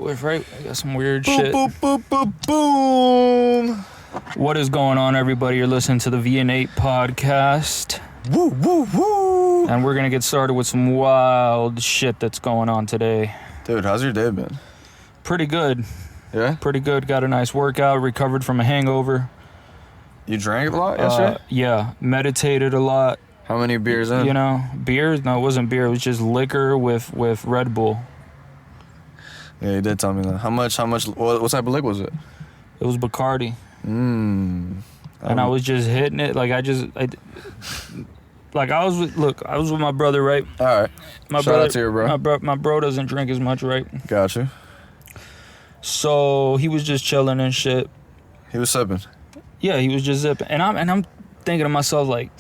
Right? I got some weird Boop, shit. boop, boop, boop, boom. What is going on, everybody? You're listening to the V&8 podcast. Woo, woo, woo. And we're going to get started with some wild shit that's going on today. Dude, how's your day been? Pretty good. Yeah? Pretty good. Got a nice workout. Recovered from a hangover. You drank a lot yesterday? Yeah. Meditated a lot. How many beers in? You know, beer? No, it wasn't beer. It was just liquor with Red Bull. Yeah, you did tell me that. How much, what type of liquor was it? It was Bacardi. And I was just hitting it. I was with my brother, right? All right. My Shout brother, out to your bro. My bro doesn't drink as much, right? Gotcha. So he was just chilling and shit. He was sipping. Yeah, he was just zipping. And I'm thinking to myself, like,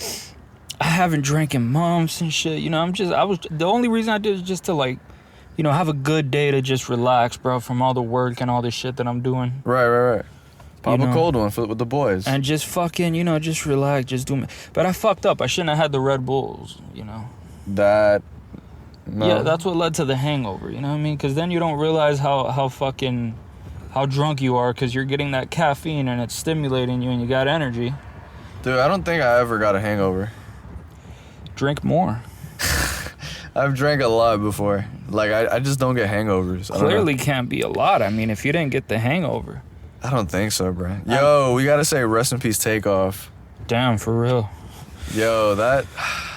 I haven't drank in months and shit. You know, the only reason I did is just to, like, you know, have a good day to just relax, bro, from all the work and all the shit that I'm doing. Right. Pop You know? a cold one with the boys. And just fucking, you know, just relax, just do me. But I fucked up. I shouldn't have had the Red Bulls, you know. No. Yeah, that's what led to the hangover, you know what I mean? Because then you don't realize how drunk you are because you're getting that caffeine and it's stimulating you and you got energy. Dude, I don't think I ever got a hangover. Drink more. I've drank a lot before. Like, I just don't get hangovers. Clearly can't be a lot. I mean, if you didn't get the hangover. I don't think so, bro. Yo, we gotta say rest in peace Takeoff. Damn, for real. Yo,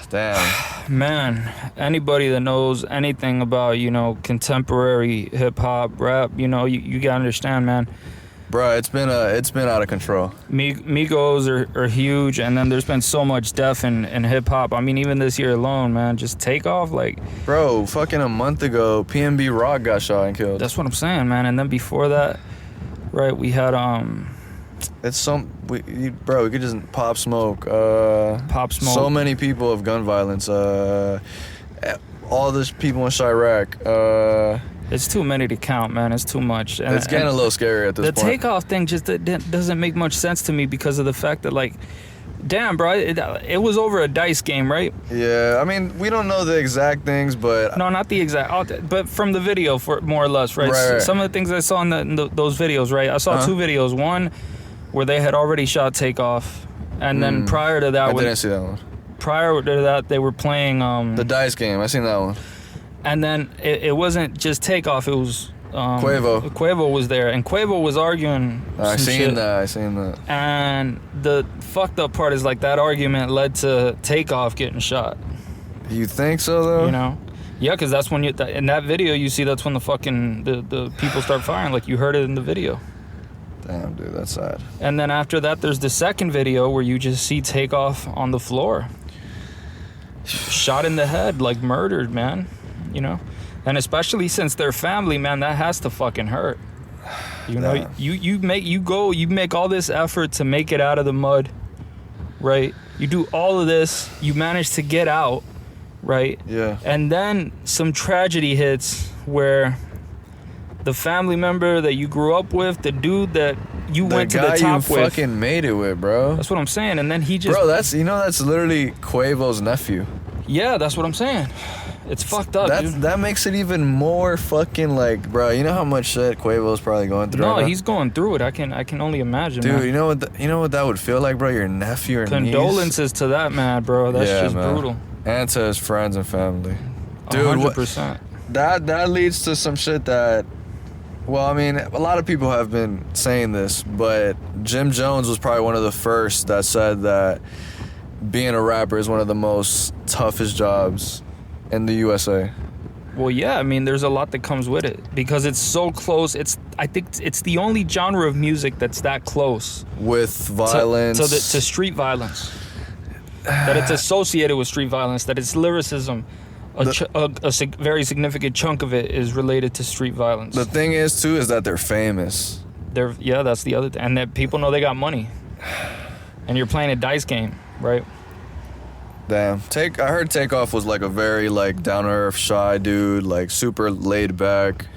damn. Man, anybody that knows anything about, you know, contemporary hip-hop, rap, you know, you gotta understand, man. Bro, it's been out of control. Migos are huge, and then there's been so much death in hip-hop. I mean, even this year alone, man, just Takeoff, like... Bro, fucking a month ago, PNB Rock got shot and killed. That's what I'm saying, man. And then before that, right, we had, we could just Pop Smoke. Pop Smoke. So many people of gun violence. All those people in Chirac. It's too many to count, man. It's too much. And, it's getting a little scary at this point. The Takeoff thing just doesn't make much sense to me because of the fact that, like, damn, bro, it was over a dice game, right? Yeah, I mean, we don't know the exact things, but... No, not the exact, but from the video, for more or less, right? Right. Some of the things I saw in those videos, right? I saw two videos. One where they had already shot Takeoff, and then prior to that... I didn't see that one. Prior to that, they were playing... the dice game, I seen that one. And then it wasn't just Takeoff, it was... Quavo. Quavo was there, and Quavo was arguing I seen that. And the fucked up part is, like, that argument led to Takeoff getting shot. You think so, though? You know? Yeah, because that's when in that video, you see that's when the fucking, the people start firing, like you heard it in the video. Damn, dude, that's sad. And then after that, there's the second video where you just see Takeoff on the floor. Shot in the head, like murdered, man. You know? And especially since they're family, man, that has to fucking hurt. You know, you make all this effort to make it out of the mud, right? You do all of this, you manage to get out, right? Yeah. And then some tragedy hits where the family member that you grew up with, the dude that you went to the top with. The guy you fucking made it with, bro. That's what I'm saying. And then he just... Bro, that's literally Quavo's nephew. Yeah, that's what I'm saying. It's fucked up, dude. That makes it even more fucking, like, bro, you know how much shit Quavo's probably going through right now? He's going through it. I can only imagine, dude, man. you know what that would feel like, bro? Your nephew or Condolences to that man, bro. That's just man. Brutal. And to his friends and family. Dude, 100%. That leads to some shit that... Well, I mean, a lot of people have been saying this, but Jim Jones was probably one of the first that said that being a rapper is one of the most toughest jobs in the USA. Well, yeah, I mean, there's a lot that comes with it because it's so close. I think it's the only genre of music that's that close with violence to street violence. That it's associated with street violence. That it's lyricism. A very significant chunk of it is related to street violence. The thing is, too, is that they're famous. That's the other thing, and that people know they got money. And you're playing a dice game, right? Damn. I heard Takeoff was like a very like down-to-earth, shy dude, like super laid back.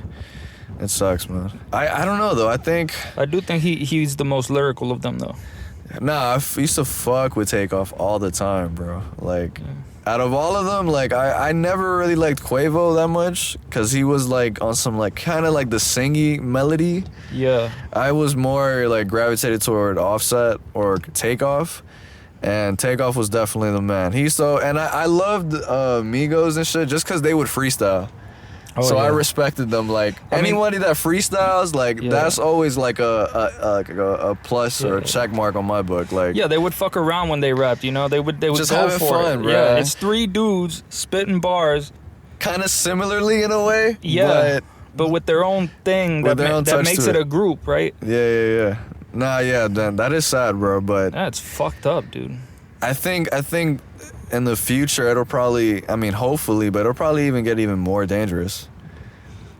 It sucks, man. I don't know though. I do think he's the most lyrical of them though. Nah, I used to fuck with Takeoff all the time, bro. Like, Out of all of them, like I never really liked Quavo that much because he was like on some like kind of like the singy melody. Yeah. I was more like gravitated toward Offset or Takeoff, and Takeoff was definitely the man. I loved Migos and shit just because they would freestyle. So I respected them. Like anybody that freestyles, like that's always like a plus or a check mark on my book. Like they would fuck around when they rapped. You know, they would just go having for fun, it. bro. Yeah, it's three dudes spitting bars. Kind of similarly in a way. Yeah, but with their own thing that makes it a group, right? Yeah. Nah, yeah, that is sad, bro. But that's fucked up, dude. I think in the future it'll probably, I mean, hopefully, but it'll probably get even more dangerous.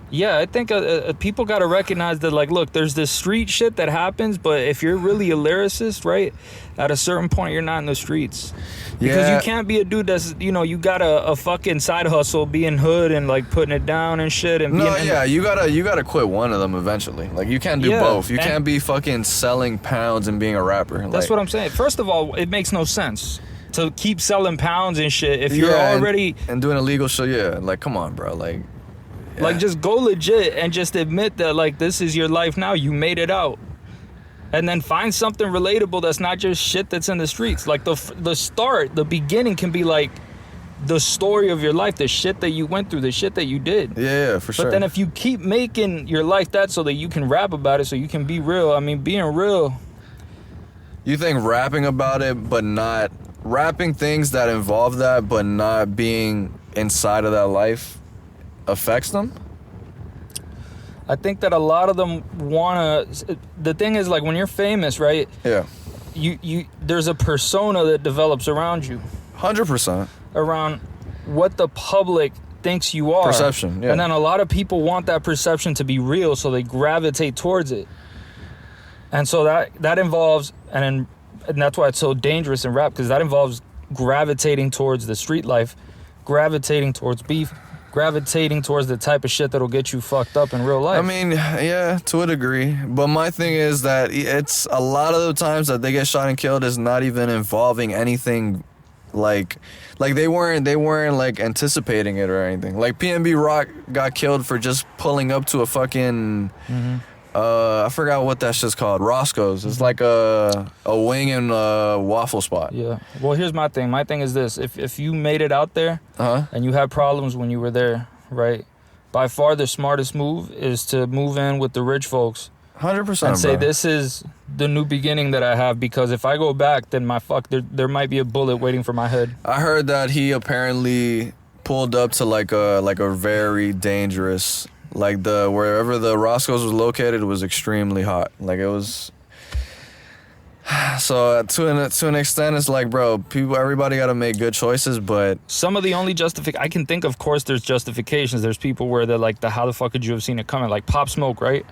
Yeah, I think people got to recognize that, like, look, there's this street shit that happens, but if you're really a lyricist, right, at a certain point, you're not in the streets. Because you can't be a dude that's, you know, you got a fucking side hustle, being hood and, like, putting it down and shit. And you gotta quit one of them eventually. Like, you can't do both. You can't be fucking selling pounds and being a rapper. That's what I'm saying. First of all, it makes no sense to keep selling pounds and shit if you're already... And doing illegal shit, like, come on, bro, like... Yeah. Like, just go legit and just admit that, like, this is your life now. You made it out. And then find something relatable that's not just shit that's in the streets. Like, the beginning can be, like, the story of your life, the shit that you went through, the shit that you did. Yeah, for sure. But then if you keep making your life that so that you can rap about it, so you can be real, I mean, being real... You think rapping about it, but not... Rapping things that involve that, but not being inside of that life... affects them? I think that a lot of them wanna... The thing is, like, when you're famous, right? Yeah. You there's a persona that develops around you. 100%. Around what the public thinks you are. Perception, yeah. And then a lot of people want that perception to be real, so they gravitate towards it. And so that involves... And that's why it's so dangerous in rap, because that involves gravitating towards the street life, gravitating towards beef, gravitating towards the type of shit that'll get you fucked up in real life. I mean, yeah, to a degree. But my thing is that it's a lot of the times that they get shot and killed is not even involving anything like they weren't like anticipating it or anything. Like PNB Rock got killed for just pulling up to a fucking I forgot what that shit's called. Roscoe's. It's like a wing and a waffle spot. Yeah. Well, here's my thing. My thing is this. If you made it out there and you had problems when you were there, right? By far the smartest move is to move in with the rich folks. 100%, and say, bro. this is the new beginning that I have, because if I go back, then there might be a bullet waiting for my head. I heard that he apparently pulled up to like a very dangerous... Like wherever the Roscoe's was located was extremely hot. Like it was. So to an extent, it's like, bro, everybody got to make good choices, but some of the only I can think, of course, there's justifications. There's people where they're like, how the fuck could you have seen it coming? Like Pop Smoke, right?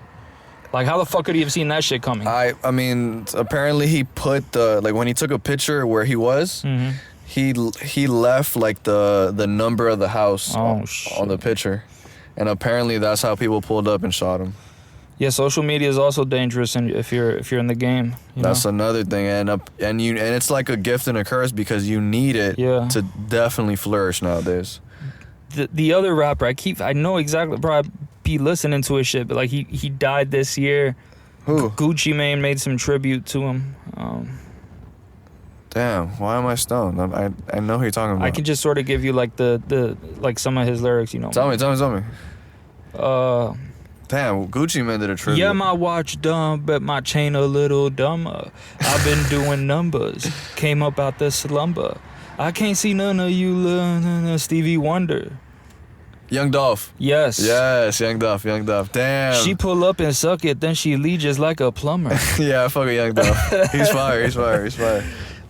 Like, how the fuck could he have seen that shit coming? I mean, apparently he put when he took a picture where he was, he left like the number of the house on the picture. And apparently that's how people pulled up and shot him. Yeah, social media is also dangerous, and if you're in the game. That's another thing, and it's like a gift and a curse because you need it to definitely flourish nowadays. The other rapper, I know exactly, bro. I be listening to his shit, but like he died this year. Who? Gucci Mane made some tribute to him. Damn, why am I stoned? I know who you're talking about. I can just sort of give you like the like some of his lyrics, you know. Tell me. Damn, Gucci Mane did a tribute. Yeah, my watch dumb, but my chain a little dumber. I've been doing numbers, came up out the slumber. I can't see none of you, Stevie Wonder. Young Dolph. Yes, Young Dolph. Damn. She pull up and suck it, then she leave just like a plumber. Yeah, I fuck with Young Dolph. He's fire.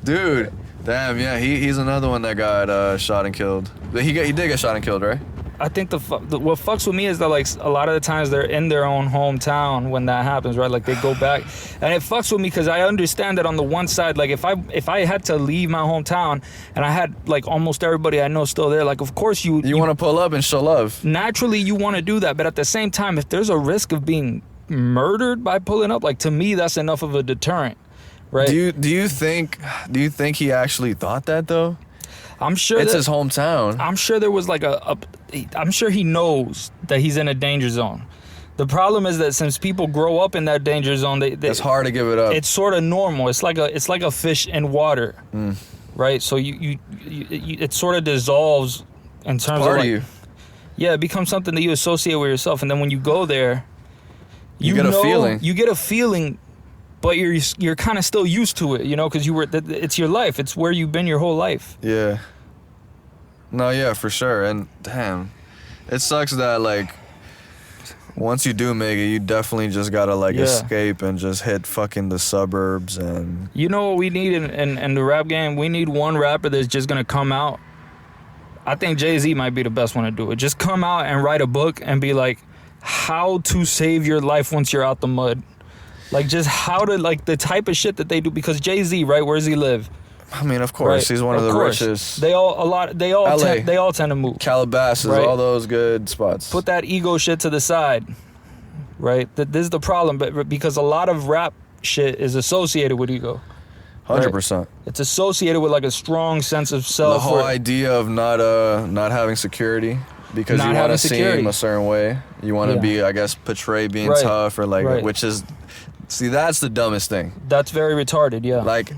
Dude, damn, yeah, he's another one that got shot and killed. He did get shot and killed, right? I think what fucks with me is that, like, a lot of the times they're in their own hometown when that happens, right? Like, they go back, and it fucks with me because I understand that on the one side, like, if I had to leave my hometown and I had like almost everybody I know still there, like, of course you want to pull up and show love. Naturally, you want to do that, but at the same time, if there's a risk of being murdered by pulling up, like, to me, that's enough of a deterrent. Right. Do you think he actually thought that though? I'm sure it's his hometown. I'm sure there was like I'm sure he knows that he's in a danger zone. The problem is that since people grow up in that danger zone, it's hard to give it up. It's sort of normal. It's like a fish in water, right? So you it sort of dissolves in terms of like, you. Yeah, it becomes something that you associate with yourself, and then when you go there, you get a feeling. You get a feeling, but you're kind of still used to it, you know, because it's your life. It's where you've been your whole life. Yeah. No, yeah, for sure. And damn, it sucks that like once you do make it, you definitely just gotta like escape and just hit fucking the suburbs. And you know what we need in the rap game? We need one rapper that's just gonna come out. I think Jay-Z might be the best one to do it. Just come out and write a book and be like, how to save your life once you're out the mud. Like, just how to, like, the type of shit that they do. Because Jay-Z, right, where does he live? I mean, of course, right? He's one of the richest. They all tend to move. Calabasas, right? All those good spots. Put that ego shit to the side, right? This is the problem, but because a lot of rap shit is associated with ego. 100%. Right? It's associated with like a strong sense of self. The whole idea of not having security because you want to seem a certain way. You want to be, I guess, portray being tough or like, which is, see, that's the dumbest thing. That's very retarded. Yeah. Like,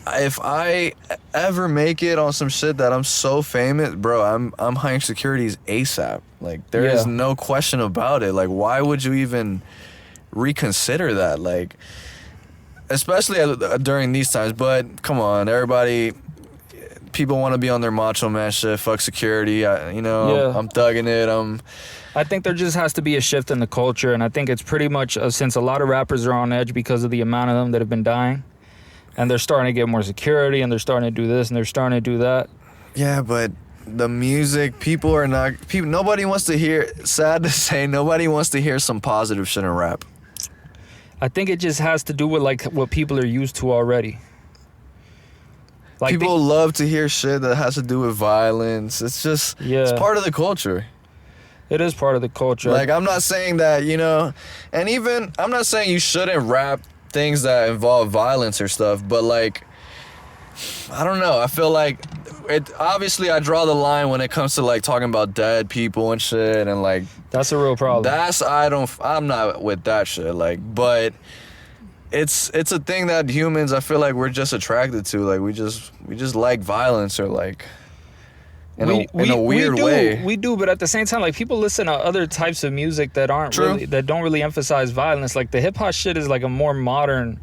if I ever make it on some shit that I'm so famous, bro, I'm hiring securities ASAP. Like, there is no question about it. Like, why would you even reconsider that? Like, especially during these times. But come on, people want to be on their macho man shit. Fuck security. I'm thugging it. I think there just has to be a shift in the culture, and I think it's pretty much since a lot of rappers are on edge because of the amount of them that have been dying, and they're starting to get more security, and they're starting to do this, and they're starting to do that. Yeah, but the music, nobody wants to hear. Sad to say, nobody wants to hear some positive shit in rap. I think it just has to do with like what people are used to already. Like people love to hear shit that has to do with violence. It's just it's part of the culture. It is part of the culture. Like, I'm not saying that, and even I'm not saying you shouldn't rap things that involve violence or stuff, but like, I don't know. I feel like obviously I draw the line when it comes to like talking about dead people and shit, and like that's a real problem. I'm not with that shit. Like, but it's a thing that humans, I feel like we're just attracted to. Like, we just like violence, or like in a weird way. We do, but at the same time, like, people listen to other types of music that don't really emphasize violence. Like, the hip hop shit is like a more modern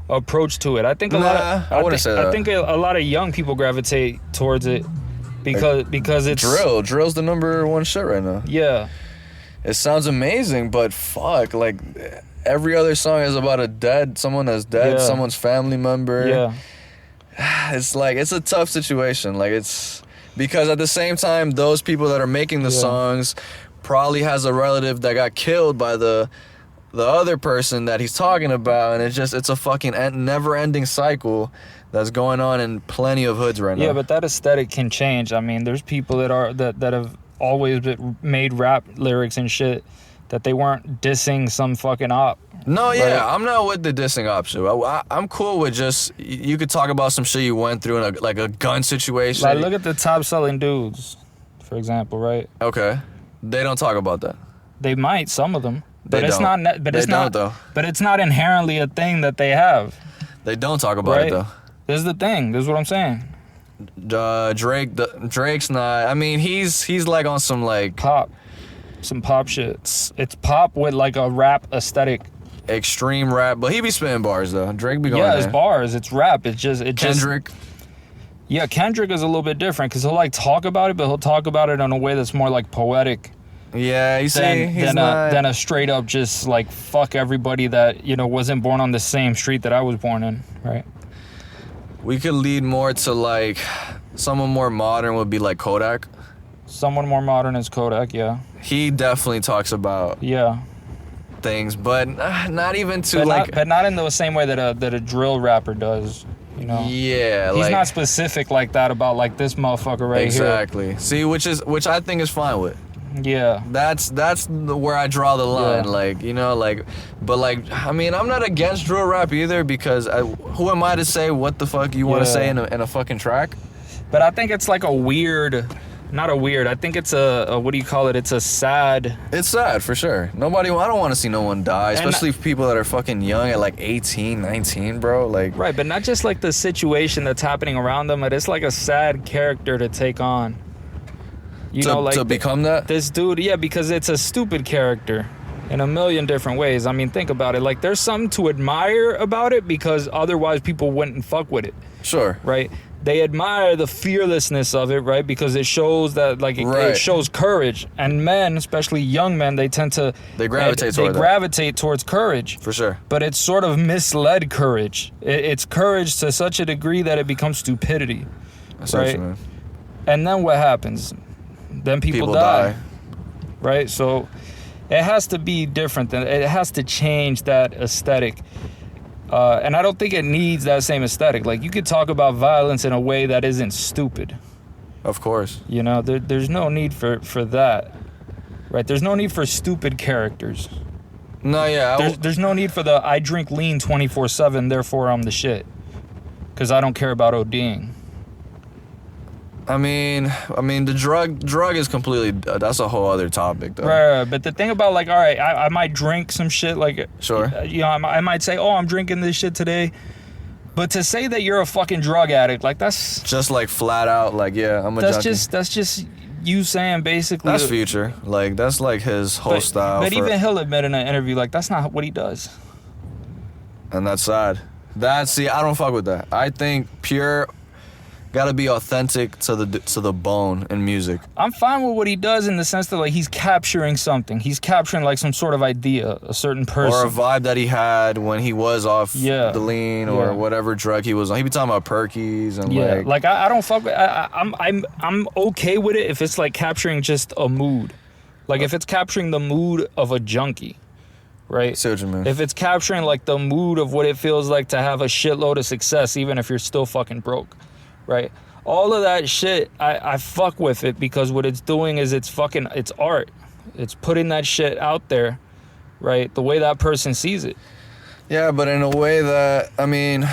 approach to it. I think I wouldn't say that. I think a lot of young people gravitate towards it because it's drill's the number one shit right now. Yeah, it sounds amazing, but fuck, like every other song is about someone that's dead, someone's family member. Yeah, it's like, it's a tough situation. Like, it's because at the same time, those people that are making the songs probably has a relative that got killed by the other person that he's talking about, and it's a fucking never-ending cycle that's going on in plenty of hoods right now. Yeah, but that aesthetic can change. I mean, there's people that have always made rap lyrics and shit that they weren't dissing some fucking op. No, yeah, I'm not with the dissing op shit. I'm cool with just, you could talk about some shit you went through in a gun situation. Like, look at the top selling dudes, for example, right? Okay, they don't talk about that. They might, some of them. But it's not inherently a thing that they have. They don't talk about it though. This is the thing. This is what I'm saying. Drake's not. I mean, he's like on some like some pop shit. It's pop with like a rap aesthetic. Extreme rap, but he be spitting bars though. Drake be going. Yeah, it's bars. It's rap. Kendrick. Yeah, Kendrick is a little bit different because he'll like talk about it, but he'll talk about it in a way that's more like poetic. Yeah, than a straight up just like fuck everybody that wasn't born on the same street that I was born in, right? We could lead more to like someone more modern would be like Kodak. Someone more modern is Kodak, yeah. He definitely talks about things, but not even to but not in the same way that a drill rapper does. Yeah, he's not specific like that about like this motherfucker right here. Exactly. See, which I think is fine with. Yeah, that's where I draw the line. But I mean, I'm not against drill rap either, because who am I to say what the fuck you want to say in a fucking track? But I think it's like a weird, not a weird, I think it's a what do you call it? It's a sad. It's sad, for sure. I don't want to see no one die, especially people that are fucking young at like 18, 19, bro. Like, right, but not just like the situation that's happening around them, but it's like a sad character to take on. You know, like to become that? This dude, yeah, because it's a stupid character in a million different ways. I mean, think about it. Like, there's something to admire about it because otherwise people wouldn't fuck with it. Sure. Right? They admire the fearlessness of it, right? Because it shows that, like, it shows courage. And men, especially young men, they tend to... They gravitate towards courage. For sure. But it's sort of misled courage. It's courage to such a degree that it becomes stupidity. That's right? Man. And then what happens? Then people die. Right? So it has to be different. It has to change that aesthetic. And I don't think it needs that same aesthetic. Like, you could talk about violence in a way that isn't stupid. Of course. You know, there's no need for that. Right? There's no need for stupid characters. No, yeah. There's no need for the I drink lean 24/7, therefore I'm the shit. Because I don't care about ODing. I mean, the drug is completely, that's a whole other topic, though. Right, but the thing about, like, all right, I might drink some shit, like, sure, you know, I might say, oh, I'm drinking this shit today, but to say that you're a fucking drug addict, like, that's just like flat out, like, yeah, I'm a junkie. That's just you saying basically. That's Future, like, that's like his whole style. But even he'll admit in an interview, like, that's not what he does. And that's sad. See, I don't fuck with that. I think pure. Gotta be authentic to the bone in music. I'm fine with what he does in the sense that, like, he's capturing something. He's capturing, like, some sort of idea, a certain person. Or a vibe that he had when he was off the lean or whatever drug he was on. He be talking about perkies and like I don't fuck with. I'm okay with it if it's like capturing just a mood, like if it's capturing the mood of a junkie. Right? See what you mean. If it's capturing, like, the mood of what it feels like to have a shitload of success, even if you're still fucking broke. Right? All of that shit, I fuck with it because what it's doing is it's art. It's putting that shit out there, right? The way that person sees it. Yeah, but in a way that, I mean...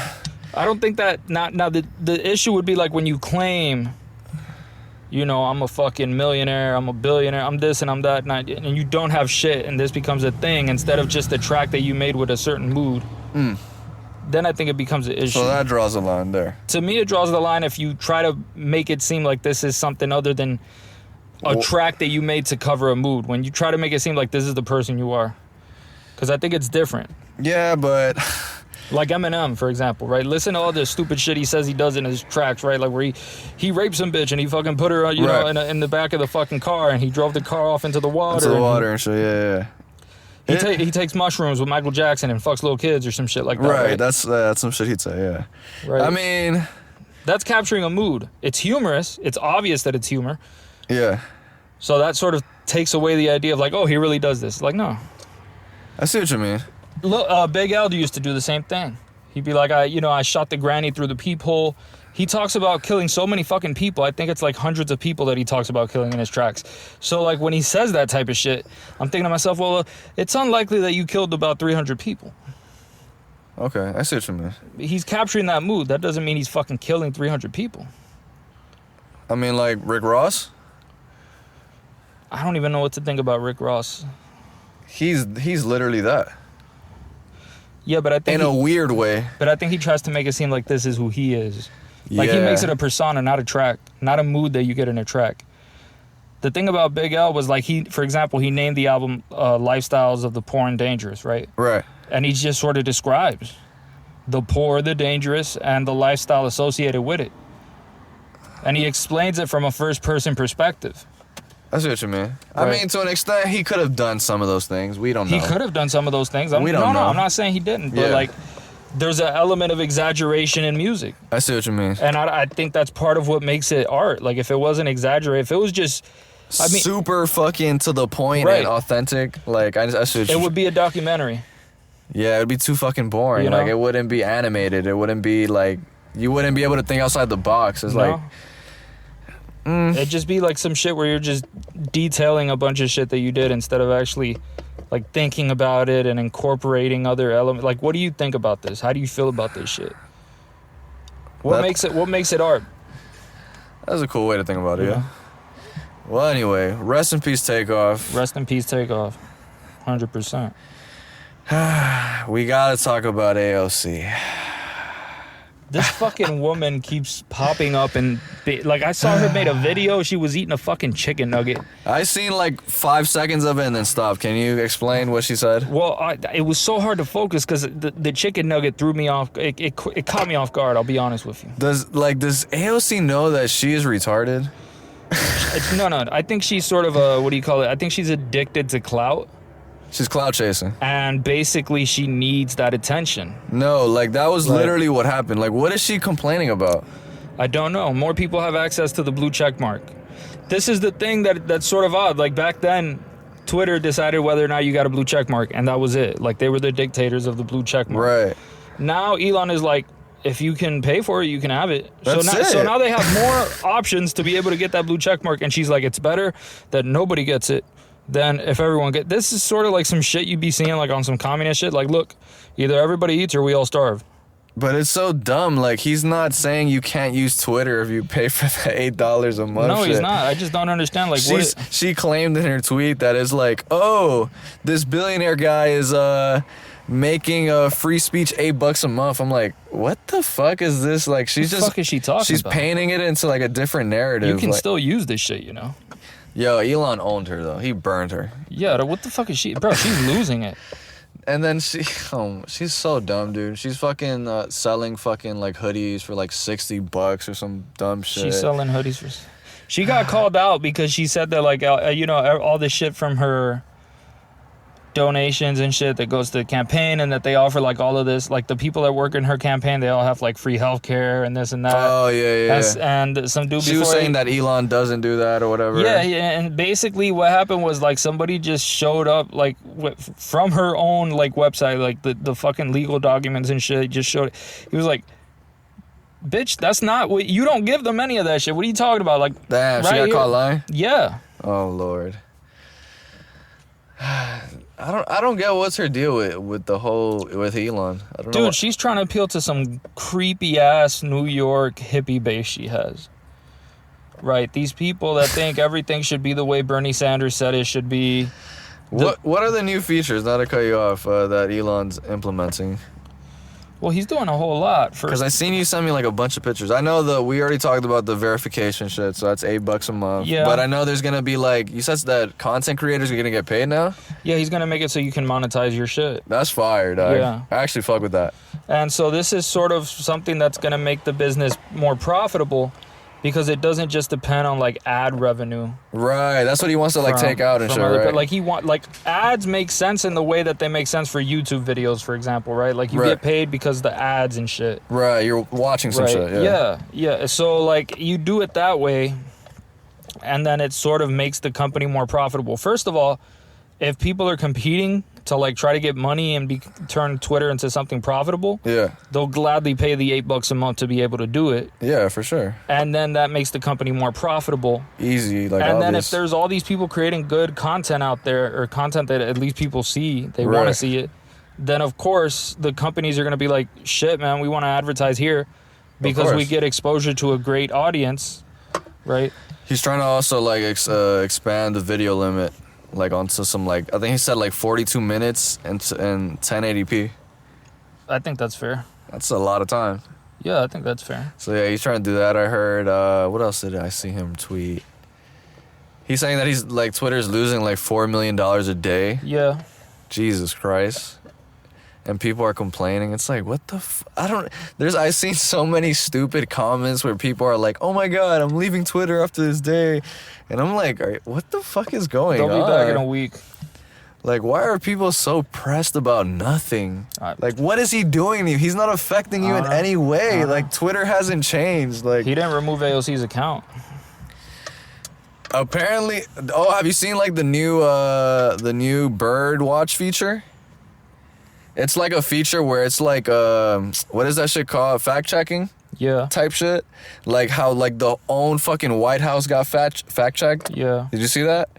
I don't think that... Now, the issue would be, like, when you claim, you know, I'm a fucking millionaire, I'm a billionaire, I'm this and I'm that, and you don't have shit, and this becomes a thing instead of just a track that you made with a certain mood. Then I think it becomes an issue. So that draws a line there. To me, it draws the line if you try to make it seem like this is something other than a track that you made to cover a mood. When you try to make it seem like this is the person you are. Because I think it's different. Yeah, but... Like Eminem, for example, right? Listen to all the stupid shit he says he does in his tracks, right? Like where he raped some bitch and he fucking put her, you know, in the back of the fucking car and he drove the car off into the water. Into the water and shit, yeah. He takes mushrooms with Michael Jackson and fucks little kids or some shit like that. Right? That's some shit he'd say, yeah. Right. I mean... That's capturing a mood. It's humorous. It's obvious that it's humor. Yeah. So that sort of takes away the idea of, like, oh, he really does this. Like, no. I see what you mean. Look, Big L used to do the same thing. He'd be like, I shot the granny through the peephole. He talks about killing so many fucking people. I think it's like hundreds of people that he talks about killing in his tracks. So, like, when he says that type of shit, I'm thinking to myself, well, it's unlikely that you killed about 300 people. Okay, I see what you mean. He's capturing that mood. That doesn't mean he's fucking killing 300 people. I mean, like Rick Ross? I don't even know what to think about Rick Ross. He's literally that. Yeah, but I think in a weird way. But I think he tries to make it seem like this is who he is. Like, he makes it a persona, not a track, not a mood that you get in a track. The thing about Big L was, like, for example, he named the album Lifestyles of the Poor and Dangerous, right? Right. And he just sort of describes the poor, the dangerous, and the lifestyle associated with it. And he explains it from a first-person perspective. I see what you mean. Right. I mean, to an extent, he could have done some of those things. We don't know. He could have done some of those things. We don't know. No, I'm not saying he didn't. But, like, there's an element of exaggeration in music. I see what you mean. And I think that's part of what makes it art. Like, if it wasn't exaggerated, if it was just... super fucking to the point and authentic, like, I see what you mean. It would be a documentary. Yeah, it'd be too fucking boring. You know? Like, it wouldn't be animated. It wouldn't be, like... You wouldn't be able to think outside the box. It's like... It'd just be like some shit where you're just detailing a bunch of shit that you did instead of actually, like, thinking about it and incorporating other elements. Like, what do you think about this? How do you feel about this shit? What makes it art? That's a cool way to think about it, Yeah. yeah. Well, anyway, rest in peace, Takeoff. Rest in peace, Takeoff. 100%. We gotta talk about AOC. This fucking woman keeps popping up and like I saw her made a video. She was eating a fucking chicken nugget. I seen like 5 seconds of it and then stopped. Can you explain what she said? Well, it was so hard to focus because the chicken nugget threw me off. It caught me off guard. I'll be honest with you. Does AOC know that she is retarded? No. I think she's sort of a, what do you call it? I think she's addicted to clout. She's clout chasing. And basically she needs that attention. No, like that was literally what happened. Like, what is she complaining about? I don't know. More people have access to the blue check mark. This is the thing that's sort of odd. Like back then, Twitter decided whether or not you got a blue check mark, and that was it. Like they were the dictators of the blue check mark. Right. Now Elon is like, if you can pay for it, you can have it. That's it. So now they have more options to be able to get that blue check mark, and she's like, it's better that nobody gets it than if everyone get. This is sort of like some shit you'd be seeing like on some communist shit. Like, look, either everybody eats or we all starve. But it's so dumb. Like, he's not saying you can't use Twitter if you pay for the $8 a month. No, shit. he's not. I just don't understand. Like, she claimed in her tweet that it's like, oh, this billionaire guy is making a free speech $8 a month. I'm like, what the fuck is this? Like, she's what the fuck is she talking she's about? painting it into like a different narrative. You can like, still use this shit, you know. Yo, Elon owned her though. He burned her. Yeah, what the fuck is she? Bro, she's losing it. And then she's so dumb, dude. She's fucking selling fucking like hoodies for like $60 or some dumb shit. She's selling hoodies for. She got called out because she said that like you know, all this shit from her donations and shit that goes to the campaign, and that they offer like all of this, like the people that work in her campaign, they all have like free healthcare and this and that. Oh yeah. And some dude she was saying that Elon doesn't do that or whatever. Yeah, and basically what happened was like somebody just showed up like from her own like website, like the fucking legal documents and shit. Just showed it. He was like, bitch, that's not what, you don't give them any of that shit. What are you talking about? Like, damn, right she got here. caught lying. Yeah. Oh Lord. I don't get what's her deal with the whole with Elon. I don't know. Dude, she's trying to appeal to some creepy ass New York hippie base she has. Right, these people that think everything should be the way Bernie Sanders said it should be. What are the new features? Not to cut you off, that Elon's implementing. Well, he's doing a whole lot. Because I seen you send me like a bunch of pictures. I know we already talked about the verification shit, so that's $8 a month. Yeah. But I know there's gonna be like, you said that content creators are gonna get paid now. Yeah, he's gonna make it so you can monetize your shit. That's fire, dog. Yeah. I actually fuck with that. And so this is sort of something that's gonna make the business more profitable, because it doesn't just depend on like ad revenue. Right, that's what he wants to like take out and shit, right? Like ads make sense in the way that they make sense for YouTube videos, for example, right? Like you get paid because the ads and shit. Right, you're watching some shit. Yeah. So like you do it that way, and then it sort of makes the company more profitable. First of all, if people are competing to like try to get money and turn Twitter into something profitable, they'll gladly pay the $8 a month to be able to do it. Yeah, for sure. And then that makes the company more profitable. Easy, like and obvious. then if there's all these people creating good content out there, or content that at least people see, they want to see it, then of course the companies are going to be like, shit, man, we want to advertise here because we get exposure to a great audience, right? He's trying to also like expand the video limit. Like onto some like, I think he said like 42 minutes and 1080p. I think that's fair. That's a lot of time. Yeah, I think that's fair. So yeah, he's trying to do that. I heard, what else did I see him tweet? He's saying that he's like, Twitter's losing like $4 million a day. Yeah. Jesus Christ. And people are complaining. It's like, what the I've seen so many stupid comments where people are like, oh my God, I'm leaving Twitter after this day. And I'm like, what the fuck is going on? They'll be back in a week. Like, why are people so pressed about nothing? Like, what is he doing to you? He's not affecting you in any way. Like, Twitter hasn't changed. Like, he didn't remove AOC's account. Apparently, have you seen like the new bird watch feature? It's like a feature where it's like what is that shit called? Fact checking? Yeah. Type shit. Like how like the own fucking White House got fact checked. Yeah. Did you see that?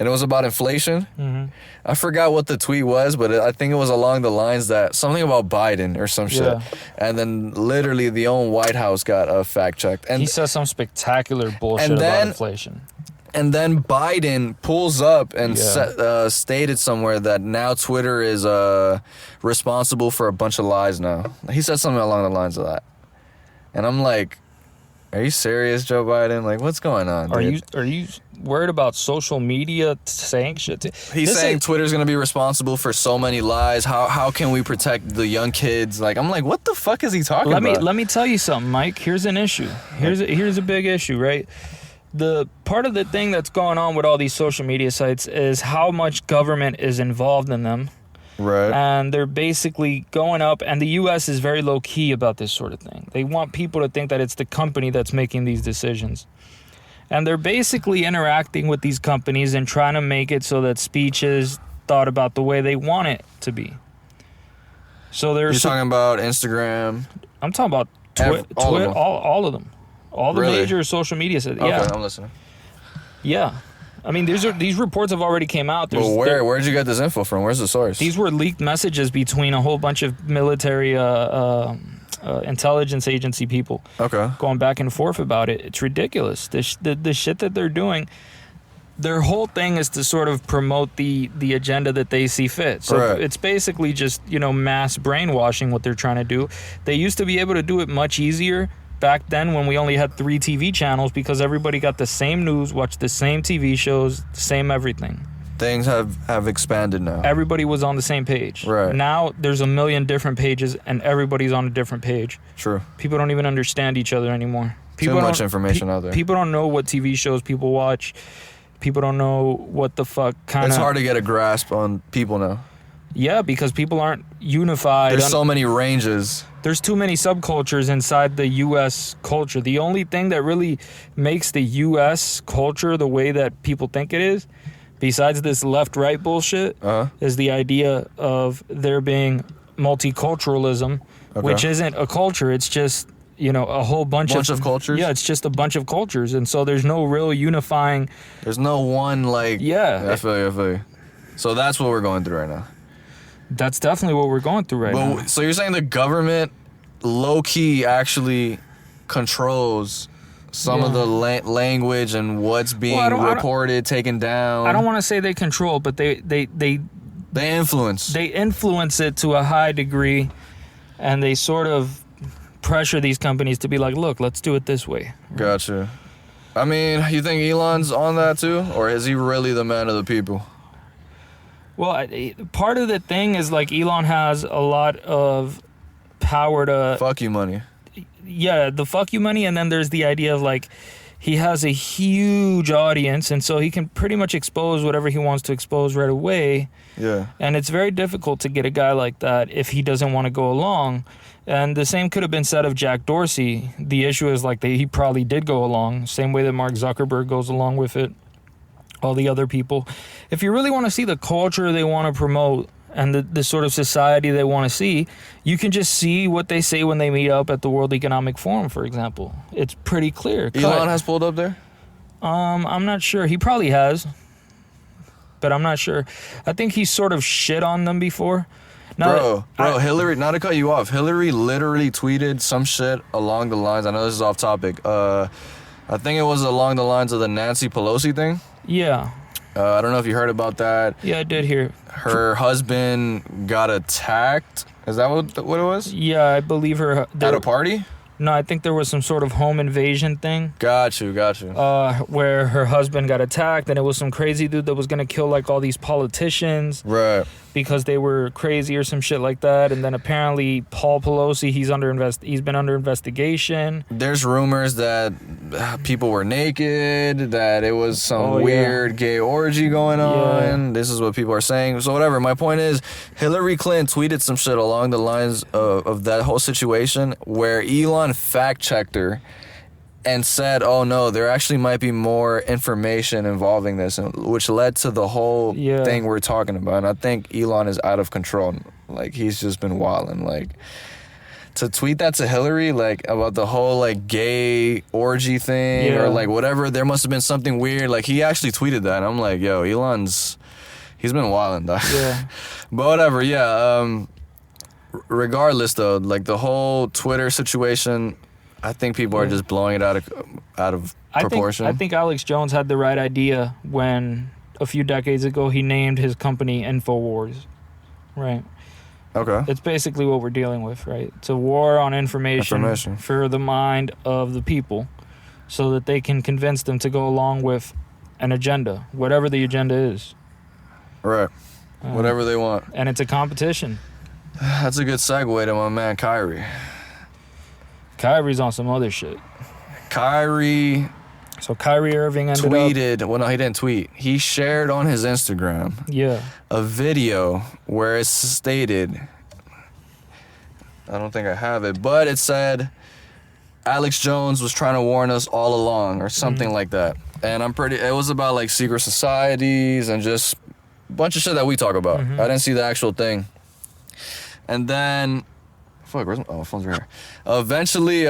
and it was about inflation. Mm-hmm. I forgot what the tweet was, but I think it was along the lines that something about Biden or some shit. Yeah. And then literally the own White House got fact checked. And he says some spectacular bullshit about inflation. And then Biden pulls up and stated somewhere that now Twitter is responsible for a bunch of lies now. He said something along the lines of that. And I'm like, are you serious, Joe Biden? Like, what's going on, dude? Are you worried about social media saying shit? He's saying Twitter's going to be responsible for so many lies. How can we protect the young kids? Like, I'm like, what the fuck is he talking about? Let me tell you something, Mike. Here's an issue. Here's a big issue, right? The part of the thing that's going on with all these social media sites is how much government is involved in them. Right. And they're basically going up, and the U.S. is very low-key about this sort of thing. They want people to think that it's the company that's making these decisions. And they're basically interacting with these companies and trying to make it so that speech is thought about the way they want it to be. So they're... You're talking about Instagram? I'm talking about Twitter, all of them. All the major social media sites. Okay, yeah. I'm listening. Yeah. I mean, these reports have already came out. Well, where'd you get this info from? Where's the source? These were leaked messages between a whole bunch of military intelligence agency people. Okay. Going back and forth about it. It's ridiculous. The shit that they're doing. Their whole thing is to sort of promote the agenda that they see fit. So It's basically just, mass brainwashing what they're trying to do. They used to be able to do it much easier back then when we only had 3 TV channels because everybody got the same news, watched the same TV shows, the same everything. Things have expanded now. Everybody was on the same page. Right. Now there's a million different pages and everybody's on a different page. True. People don't even understand each other anymore. Too much information out there. People don't know what TV shows people watch. People don't know what the fuck kind of... It's hard to get a grasp on people now. Yeah, because people aren't unified. There's so many ranges. There's too many subcultures inside the U.S. culture. The only thing that really makes the U.S. culture the way that people think it is, besides this left-right bullshit, is the idea of there being multiculturalism, which isn't a culture. It's just, a whole bunch of cultures? Yeah, it's just a bunch of cultures. And so there's no real unifying... There's no one, Yeah. I feel you. So that's what we're going through right now. That's definitely what we're going through right now. So you're saying the government low-key actually controls some of the language and what's being reported, taken down? I don't want to say they control, but they influence. They influence it to a high degree, and they sort of pressure these companies to be like, look, let's do it this way. Gotcha. I mean, you think Elon's on that too? Or is he really the man of the people? Well, part of the thing is Elon has a lot of power to... Fuck you money. Yeah, the fuck you money, and then there's the idea of he has a huge audience, and so he can pretty much expose whatever he wants to expose right away. Yeah. And it's very difficult to get a guy like that if he doesn't want to go along. And the same could have been said of Jack Dorsey. The issue is he probably did go along, same way that Mark Zuckerberg goes along with it. All the other people. If you really want to see the culture they want to promote and the sort of society they want to see, you can just see what they say when they meet up at the World Economic Forum, for example. It's pretty clear. Elon has pulled up there? I'm not sure. He probably has, but I'm not sure. I think he sort of shit on them before. Bro, Hillary, not to cut you off, Hillary literally tweeted some shit along the lines, I know this is off topic, I think it was along the lines of the Nancy Pelosi thing. Yeah. I don't know if you heard about that. Yeah, I did hear. Her husband got attacked. Is that what it was? Yeah, I believe her. At a party? No, I think there was some sort of home invasion thing. Got you. Where her husband got attacked, and it was some crazy dude that was gonna kill all these politicians. Right. Because they were crazy or some shit like that, and then apparently Paul Pelosi, he's been under investigation. There's rumors that people were naked, that it was some weird gay orgy going on. Yeah. This is what people are saying. So whatever. My point is, Hillary Clinton tweeted some shit along the lines of that whole situation where Elon fact-checked her and said, oh no, there actually might be more information involving this, which led to the whole thing we're talking about. And I think Elon is out of control. He's just been wilding. to tweet that to Hillary, like, about the whole, like, gay orgy thing or, like, whatever, there must have been something weird. Like, he actually tweeted that, and I'm like, yo, he's been wilding, dog. Yeah. But whatever, yeah. Regardless, though, like, the whole Twitter situation, I think people are just blowing it out of proportion. I think Alex Jones had the right idea when a few decades ago he named his company InfoWars, right? Okay. It's basically what we're dealing with, right? It's a war on information for the mind of the people so that they can convince them to go along with an agenda, whatever the agenda is. Right. Whatever they want. And it's a competition. That's a good segue to my man Kyrie. Kyrie's on some other shit. Kyrie Irving ended tweeted. Well, no, he didn't tweet. He shared on his Instagram. Yeah. A video where it's stated. I don't think I have it, but it said Alex Jones was trying to warn us all along, or something like that. And it was about like secret societies and just a bunch of shit that we talk about. I didn't see the actual thing. And then, where's my phone's right here. Eventually,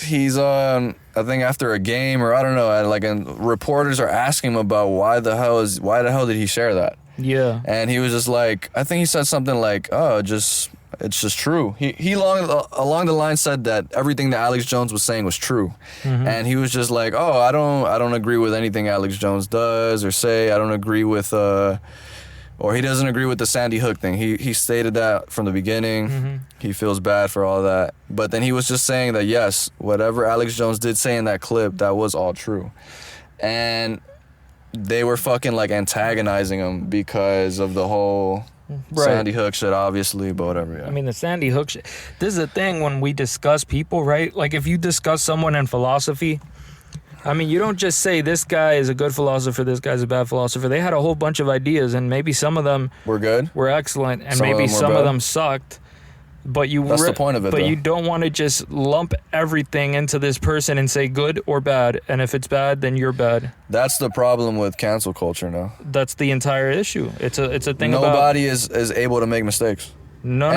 he's on, I think after a game, or I don't know, and reporters are asking him about why the hell did he share that? Yeah. And he was just like, I think he said something like, oh, it's just true. He along the line said that everything that Alex Jones was saying was true. And he was just like, oh, I don't agree with anything Alex Jones does or say. I don't agree with, or he doesn't agree with the Sandy Hook thing. He stated that from the beginning. He feels bad for all that. But then he was just saying that, yes, whatever Alex Jones did say in that clip, that was all true. And they were fucking like antagonizing him because of the whole Sandy Hook shit, obviously, but whatever, yeah. I mean, the Sandy Hook shit. This is the thing when we discuss people, right? Like, if you discuss someone in philosophy, I mean, you don't just say this guy is a good philosopher, this guy's a bad philosopher. They had a whole bunch of ideas, and maybe some of them were good, were excellent, and maybe some of them sucked. But that's the point of it. But though. You don't want to just lump everything into this person and say good or bad. And if it's bad, then you're bad. That's the problem with cancel culture now. That's the entire issue. It's a thing. Nobody is able to make mistakes. No.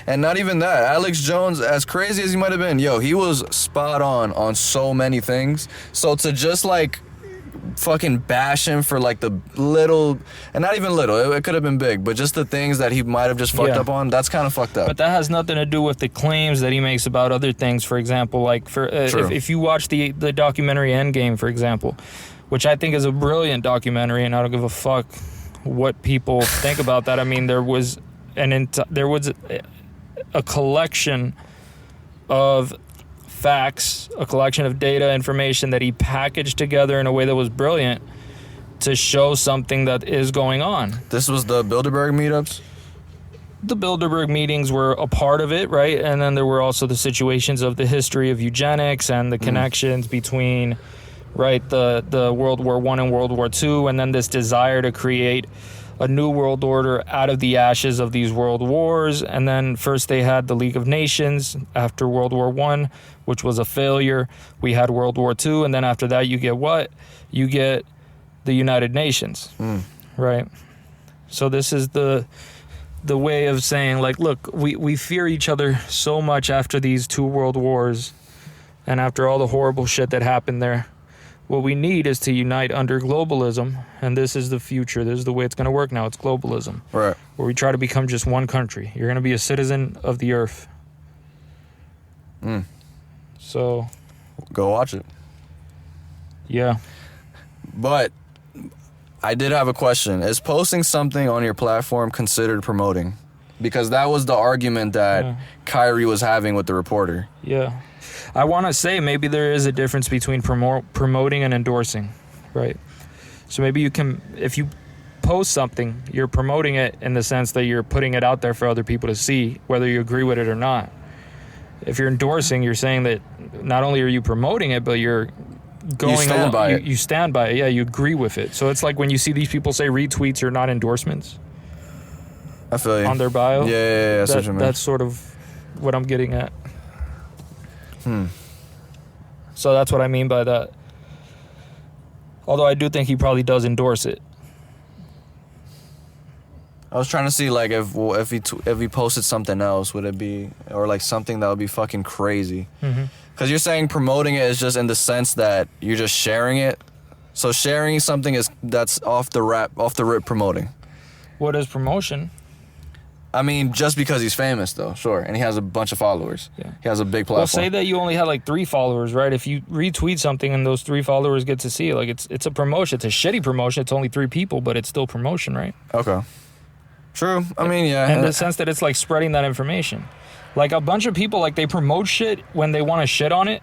And not even that. Alex Jones, as crazy as he might have been, he was spot on so many things. So to just like fucking bash him for like the little, and not even little, it could have been big, but just the things that he might have just fucked up on, that's kind of fucked up. But that has nothing to do with the claims that he makes about other things. For example, like if you watch the documentary Endgame, for example, which I think is a brilliant documentary, and I don't give a fuck what people think about that. I mean, there was a collection of facts, a collection of data, information that he packaged together in a way that was brilliant to show something that is going on. This was the Bilderberg meetups? The Bilderberg meetings were a part of it, right? And then there were also the situations of the history of eugenics and the connections between, right, the World War I and World War II, and then this desire to create a new world order out of the ashes of these world wars. And then first they had the League of Nations after World War I, which was a failure. We had World War II, and then after that you get what? You get the United Nations, right? So this is the way of saying, like, look, we fear each other so much after these two world wars and after all the horrible shit that happened there. What we need is to unite under globalism, and this is the future. This is the way it's going to work now. It's globalism. Right. Where we try to become just one country. You're going to be a citizen of the earth. So. Go watch it. Yeah. But I did have a question. Is posting something on your platform considered promoting? Because that was the argument that Kyrie was having with the reporter. Yeah. I want to say maybe there is a difference between promoting and endorsing, right? So maybe you can, if you post something, you're promoting it in the sense that you're putting it out there for other people to see, whether you agree with it or not. If you're endorsing, you're saying that not only are you promoting it, but you're going you stand by it. You stand by it. Yeah, you agree with it. So it's like when you see these people say retweets are not endorsements. I feel you. On their bio. Yeah, that's what you mean. That's sort of what I'm getting at. So that's what I mean by that. Although I do think he probably does endorse it. I was trying to see like if he posted something else, would it be, or like something that would be fucking crazy? Because you're saying promoting it is just in the sense that you're just sharing it. So sharing something that's off the rip promoting. What is promotion? I mean, just because he's famous, though, sure, and he has a bunch of followers. Yeah. He has a big platform. Well, say that you only had like 3 followers, right? If you retweet something and those 3 followers get to see it, like it's a promotion. It's a shitty promotion. It's only 3 people, but it's still promotion, right? Okay. True. I mean, yeah. In the sense that it's like spreading that information. Like a bunch of people, like they promote shit when they want to shit on it.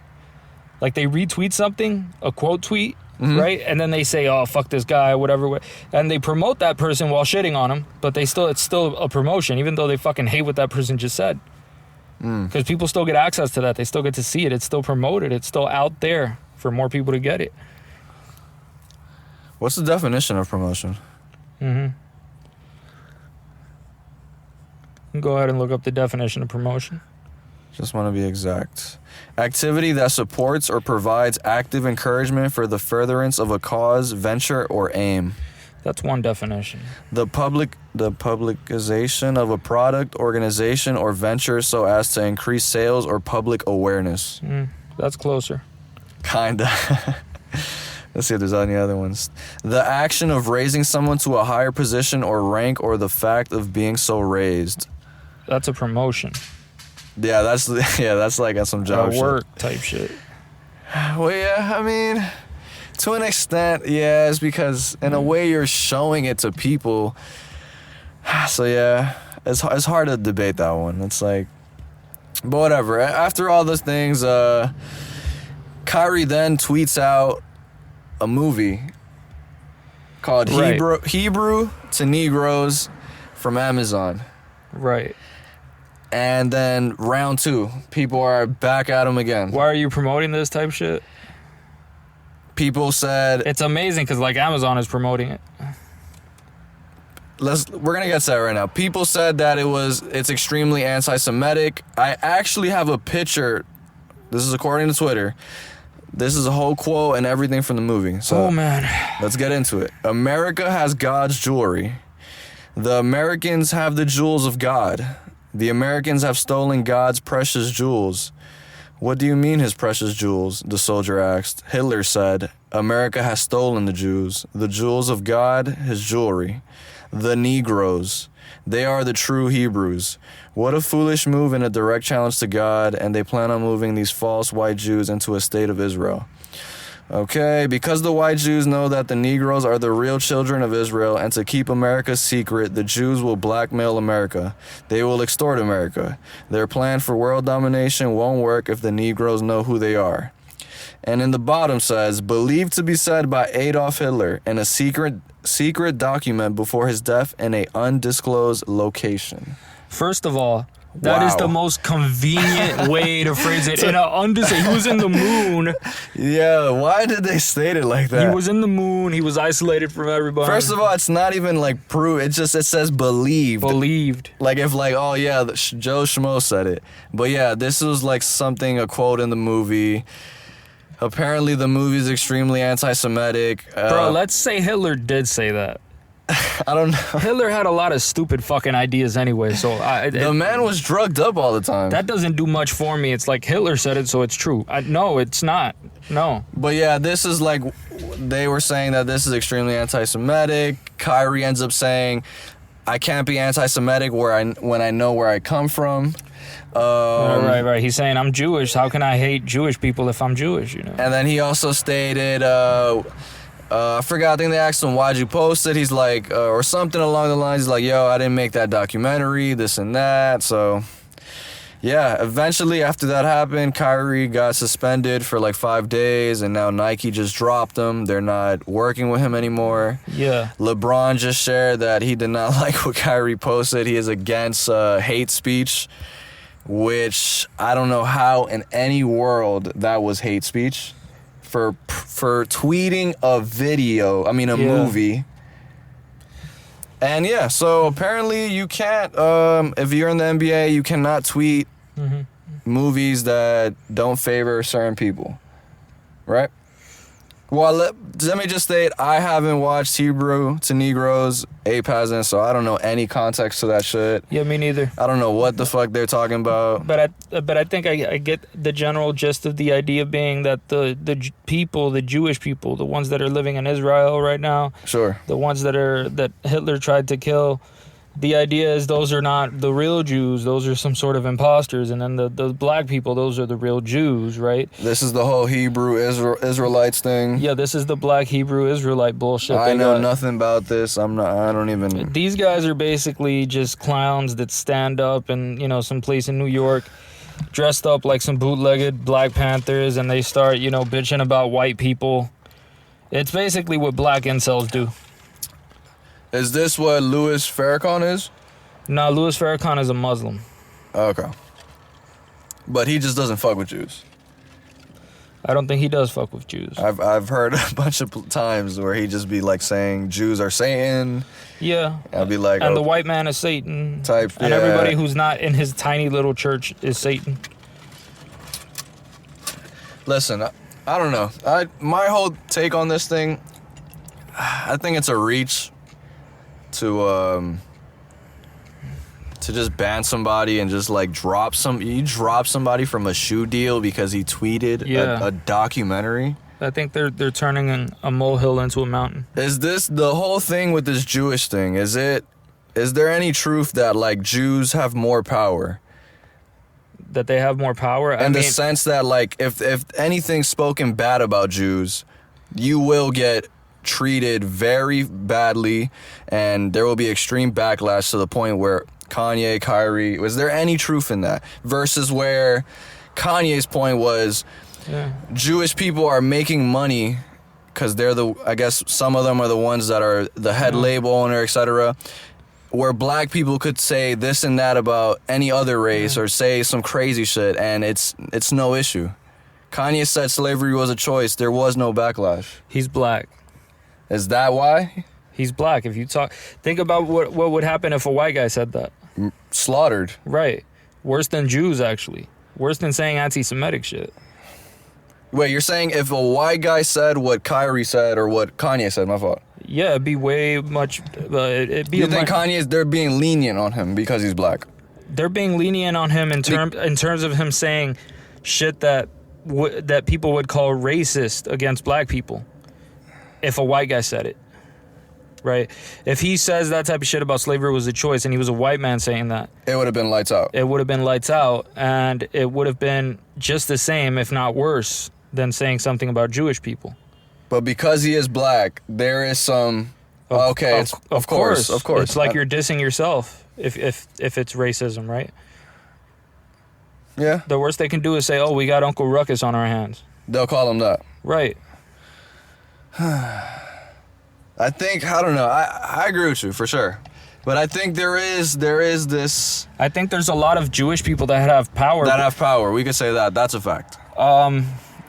Like they retweet something, a quote tweet, right? And then they say, "Oh, fuck this guy," whatever, and they promote that person while shitting on him. But it's still a promotion, even though they fucking hate what that person just said. Because people still get access to that. They still get to see it. It's still promoted. It's still out there for more people to get it. What's the definition of promotion? Go ahead and look up the definition of promotion. Just want to be exact. Activity that supports or provides active encouragement for the furtherance of a cause, venture, or aim. That's one definition. The publicization of a product, organization, or venture so as to increase sales or public awareness. That's closer. Kinda. Let's see if there's any other ones. The action of raising someone to a higher position or rank, or the fact of being so raised. That's a promotion. Yeah, that's like some job shit. Work type shit. Well, yeah, I mean, to an extent, yeah, it's because in a way you're showing it to people. So yeah, it's hard to debate that one. It's like, but whatever. After all those things, Kyrie then tweets out a movie called Hebrew to Negroes from Amazon. Right. And then round 2, people are back at him again. Why are you promoting this type shit? People said it's amazing because like Amazon is promoting it. We're gonna get to that right now. People said that it's extremely anti-Semitic. I actually have a picture. This is according to Twitter. This is a whole quote and everything from the movie. So man, let's get into it. America has God's jewelry. The Americans have the jewels of God. The Americans have stolen God's precious jewels. What do you mean, his precious jewels? The soldier asked. Hitler said, America has stolen the jewels of God, his jewelry. The Negroes. They are the true Hebrews. What a foolish move and a direct challenge to God, and they plan on moving these false white Jews into a state of Israel. Okay, because the white Jews know that the Negroes are the real children of Israel, and to keep America secret, the Jews will blackmail America. They will extort America. Their plan for world domination won't work if the Negroes know who they are. And in the bottom says, believed to be said by Adolf Hitler in a secret document before his death in an undisclosed location. First of all, that is the most convenient way to phrase it. He was in the moon. Yeah, why did they state it like that? He was in the moon. He was isolated from everybody. First of all, it's not even like proof. It says believed. Believed. Like if like, oh yeah, Joe Schmo said it. But yeah, this was like a quote in the movie. Apparently the movie is extremely anti-Semitic. Bro, let's say Hitler did say that. I don't know. Hitler had a lot of stupid fucking ideas anyway, so the man was drugged up all the time. That doesn't do much for me. It's like Hitler said it, so it's true. No, it's not. No. But yeah, this is like, they were saying that this is extremely anti-Semitic. Kyrie ends up saying, I can't be anti-Semitic when I know where I come from. Right. He's saying, I'm Jewish. How can I hate Jewish people if I'm Jewish, you know? And then he also stated, I forgot, I think they asked him, why'd you post it? He's like, or something along the lines, he's like, yo, I didn't make that documentary, this and that. So, yeah, eventually after that happened, Kyrie got suspended for like 5 days, and now Nike just dropped him. They're not working with him anymore. Yeah. LeBron just shared that he did not like what Kyrie posted. He is against hate speech, which I don't know how in any world that was hate speech. For tweeting a video, movie. And yeah, so apparently you can't, if you're in the NBA, you cannot tweet movies that don't favor certain people, right? Well, let me just state, I haven't watched Hebrew to Negroes. Ape hasn't, so I don't know any context to that shit. Yeah, me neither. I don't know what the fuck they're talking about. But I think I get the general gist of the idea being that the people, the Jewish people, the ones that are living in Israel right now, Sure. the ones that Hitler tried to kill, the idea is those are not the real Jews. Those are some sort of imposters. And then the black people, those are the real Jews, right? This is the whole Hebrew Israelites thing. Yeah, this is the black Hebrew Israelite bullshit. I know nothing about this. I don't even. These guys are basically just clowns that stand up in, some place in New York, dressed up like some bootlegged Black Panthers, and they start, bitching about white people. It's basically what black incels do. Is this what Louis Farrakhan is? No, Louis Farrakhan is a Muslim. Okay. But he just doesn't fuck with Jews. I don't think he does fuck with Jews. I've heard a bunch of times where he just be like saying Jews are Satan. Yeah. I'll be like, and the white man is Satan. Type. And everybody who's not in his tiny little church is Satan. Listen, I don't know. My whole take on this thing, I think it's a reach to just ban somebody and just like drop somebody from a shoe deal because he tweeted a documentary. I think they're turning a molehill into a mountain. Is this the whole thing with this Jewish thing? Is there any truth that like Jews have more power? That they have more power? In the sense that like if anything's spoken bad about Jews, you will get treated very badly and there will be extreme backlash to the point where Kanye, Kyrie, was there any truth in that? Versus where Kanye's point was Jewish people are making money because they're I guess some of them are the ones that are the head label owner, etc. Where black people could say this and that about any other race or say some crazy shit and it's no issue. Kanye said slavery was a choice. There was no backlash. He's black. Is that why? He's black. If you think about what would happen if a white guy said that. Slaughtered. Right. Worse than Jews, actually. Worse than saying anti-Semitic shit. Wait, you're saying if a white guy said what Kyrie said or what Kanye said, my fault. Yeah, it'd be way much. You think they're being lenient on him because he's black? They're being lenient on him in terms of him saying shit that people would call racist against black people. If a white guy said it, right? If he says that type of shit about slavery was a choice and he was a white man saying that, it would have been lights out. It would have been lights out, and it would have been just the same, if not worse, than saying something about Jewish people. But because he is black, there is some. Of course. It's like you're dissing yourself if it's racism, right? Yeah. The worst they can do is say, "Oh, we got Uncle Ruckus on our hands." They'll call him that. Right. I think, I don't know, I agree with you for sure, but I think there is this. I think there's a lot of Jewish people that have power. We could say that's a fact.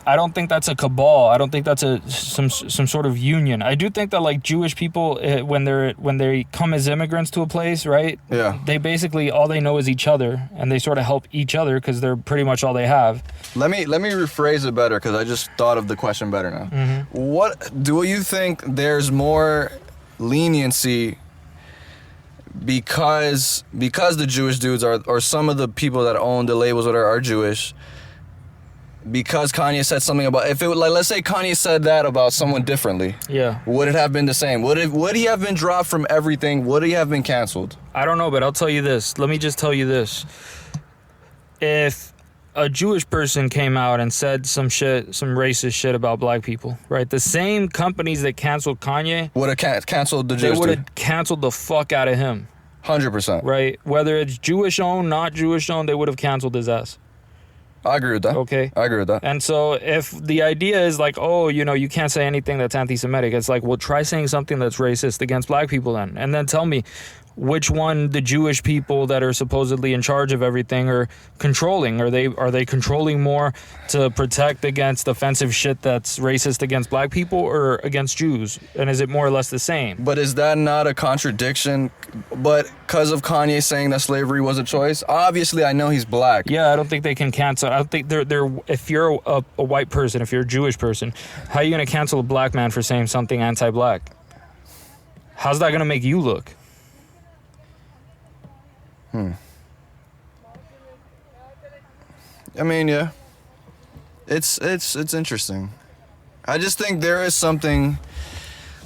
I don't think that's a cabal. I don't think that's some sort of union. I do think that like Jewish people, when they come as immigrants to a place, right? Yeah. They basically all they know is each other, and they sort of help each other because they're pretty much all they have. Let me rephrase it better because I just thought of the question better now. Mm-hmm. What do you think? There's more leniency because the Jewish dudes or some of the people that own the labels that are Jewish. Because Kanye said something about, if it would, like, let's say Kanye said that about someone differently. Yeah. Would it have been the same? Would he have been dropped from everything? Would he have been canceled? I don't know, but I'll tell you this. Let me just tell you this. If a Jewish person came out and said some racist shit about black people, right? The same companies that canceled Kanye would have canceled the Jewish. They would have canceled the fuck out of him. 100%. Right? Whether it's Jewish owned, not Jewish owned, they would have canceled his ass. I agree with that. Okay. I agree with that. And so if the idea is like, oh, you can't say anything that's anti-Semitic, it's like, well, try saying something that's racist against black people then. And then tell me, which one the Jewish people that are supposedly in charge of everything are controlling. Are they controlling more to protect against offensive shit that's racist against black people or against Jews? And is it more or less the same? But is that not a contradiction? But because of Kanye saying that slavery was a choice, obviously I know he's black. Yeah, I don't think they can cancel. I don't think they're if you're a white person, if you're a Jewish person, how are you going to cancel a black man for saying something anti-black? How's that going to make you look? I mean, yeah. It's interesting. I just think there is something.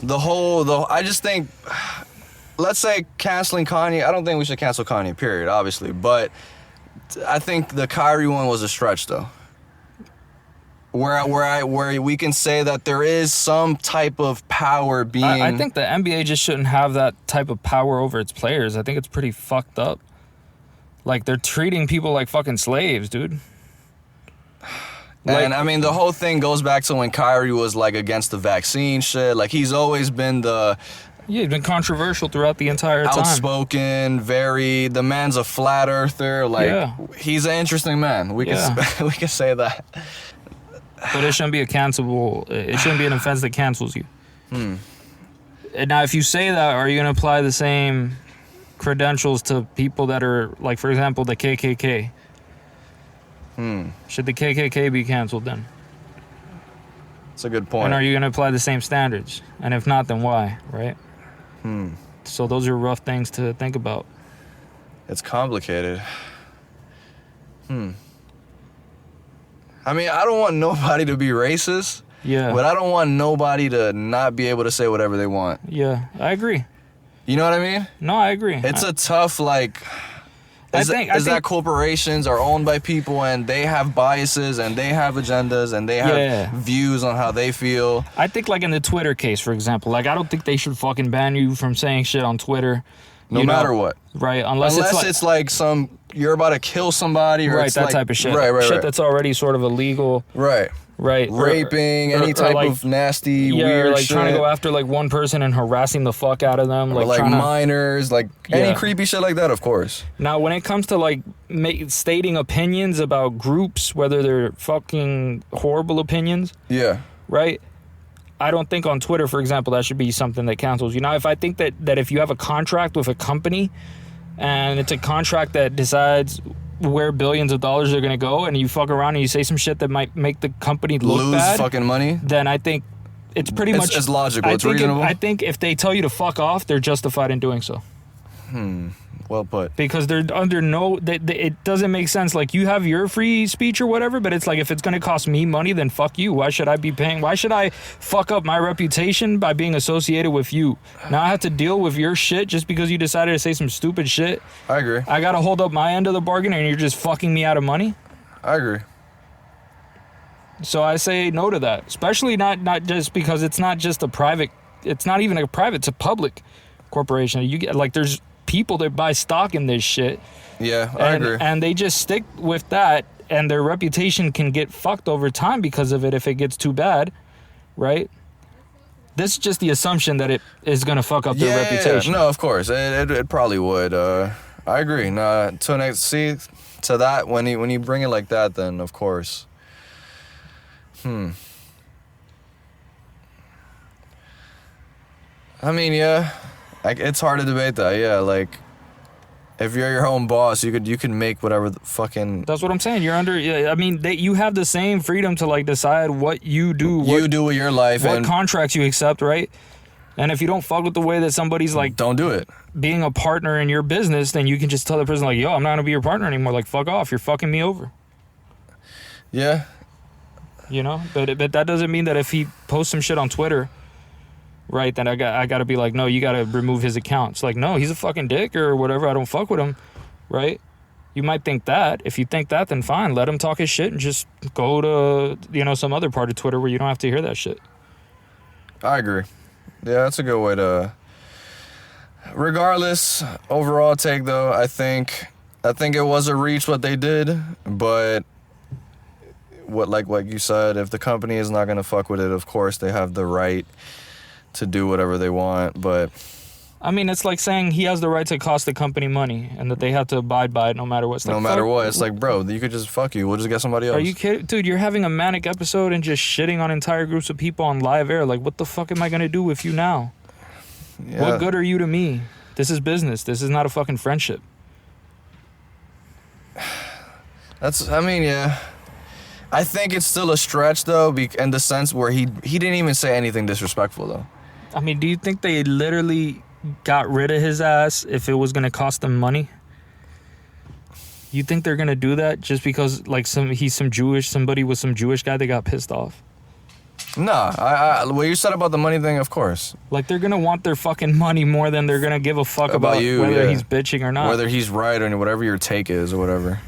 I just think, let's say canceling Kanye. I don't think we should cancel Kanye. Period. Obviously, but I think the Kyrie one was a stretch, though. Where we can say that there is some type of power being. I think the NBA just shouldn't have that type of power over its players. I think it's pretty fucked up. Like, they're treating people like fucking slaves, dude. And I mean, the whole thing goes back to when Kyrie was like against the vaccine shit. Like, he's always been Yeah, he's been controversial throughout the entire time. Outspoken, the man's a flat earther. Like, he's an interesting man. We can say that. But it shouldn't be it shouldn't be an offense that cancels you. And now, if you say that, are you going to apply the same credentials to people that are, like, for example, the KKK? Should the KKK be canceled then? That's a good point. And are you going to apply the same standards? And if not, then why, right? So those are rough things to think about. It's complicated. I mean, I don't want nobody to be racist. Yeah. But I don't want nobody to not be able to say whatever they want. Yeah, I agree. You know what I mean? No, I agree. It's a tough, like... I think that corporations are owned by people and they have biases and they have agendas and they have views on how they feel. I think, like, in the Twitter case, for example, like, I don't think they should fucking ban you from saying shit on Twitter. No matter what. Right, unless it's like some... You're about to kill somebody or it's that like, type of shit. Right. Shit that's already sort of illegal. Right. Raping, any type of nasty, weird or like shit. trying to go after, like, one person and harassing the fuck out of them. Or like minors, like any creepy shit like that, of course. Now, when it comes to, like, stating opinions about groups, whether they're fucking horrible opinions. Yeah. Right? I don't think on Twitter, for example, that should be something that cancels you. Now, if I think that if you have a contract with a company and it's a contract that decides where billions of dollars are going to go and you fuck around and you say some shit that might make the company lose bad, fucking money, then I think it's pretty much... It's logical. It's reasonable. I think if they tell you to fuck off, they're justified in doing so. Well put. Because they're under it doesn't make sense. Like, you have your free speech or whatever, but it's like, if it's going to cost me money, then fuck you. Why should I be paying? Why should I fuck up my reputation by being associated with you? Now I have to deal with your shit just because you decided to say some stupid shit. I agree. I got to hold up my end of the bargain and you're just fucking me out of money? I agree. So I say no to that. Especially not just because it's not just a private... It's not even a private, it's a public corporation. You get, like, there's people that buy stock in this shit. Yeah, I agree. And they just stick with that, and their reputation can get fucked over time because of it if it gets too bad, right? This is just the assumption that it is going to fuck up their reputation. No, of course. It probably would. I agree. No, to that, when you bring it like that, then of course. I mean, yeah. Like, it's hard to debate that, yeah. Like, if you're your own boss, you can make whatever the fucking... That's what I'm saying. You're under... I mean, you have the same freedom to, like, decide what you do. You do with your life. What contracts you accept, right? And if you don't fuck with the way that somebody's, like... Don't do it. Being a partner in your business, then you can just tell the person, like, yo, I'm not gonna be your partner anymore. Like, fuck off. You're fucking me over. Yeah. You know? But that doesn't mean that if he posts some shit on Twitter... Right, then I got to be like, no, you got to remove his account. It's like, no, he's a fucking dick or whatever. I don't fuck with him, right? You might think that. If you think that, then fine. Let him talk his shit and just go to, some other part of Twitter where you don't have to hear that shit. I agree. Yeah, that's a good way to... Regardless, overall take, though, I think it was a reach what they did, but like you said, if the company is not going to fuck with it, of course, they have the right to do whatever they want, but I mean, it's like saying he has the right to cost the company money and that they have to abide by it no matter what. It's like, No matter what. It's like, bro, you could just fuck you. We'll just get somebody else. Are you kidding? Dude, you're having a manic episode and just shitting on entire groups of people on live air. Like, what the fuck am I going to do with you now? Yeah. What good are you to me? This is business. This is not a fucking friendship. I mean, yeah. I think it's still a stretch, though, in the sense where he didn't even say anything disrespectful, though. I mean, do you think they literally got rid of his ass if it was going to cost them money? You think they're going to do that just because, like, somebody with some Jewish guy that got pissed off? Nah, what you said about the money thing, of course. Like, they're going to want their fucking money more than they're going to give a fuck about you, whether yeah. he's bitching or not. Whether he's right or whatever your take is or whatever.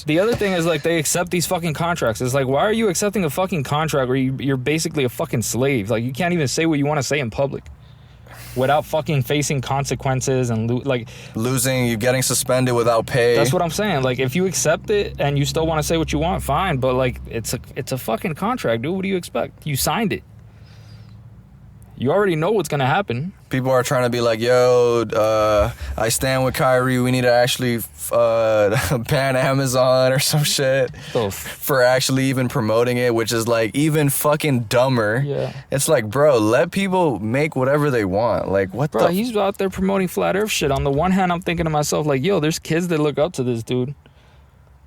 The other thing is, like, they accept these fucking contracts. It's like, why are you accepting a fucking contract where you're basically a fucking slave? Like, you can't even say what you want to say in public without fucking facing consequences and, losing, you getting suspended without pay. That's what I'm saying. Like, if you accept it and you still want to say what you want, fine. But, like, it's a fucking contract, dude. What do you expect? You signed it. You already know what's going to happen. People are trying to be like, yo, I stand with Kyrie. We need to actually ban Amazon or some shit for actually even promoting it, which is like even fucking dumber. Yeah. It's like, bro, let people make whatever they want. Like, what Bro, he's out there promoting flat earth shit. On the one hand, I'm thinking to myself, like, yo, there's kids that look up to this dude.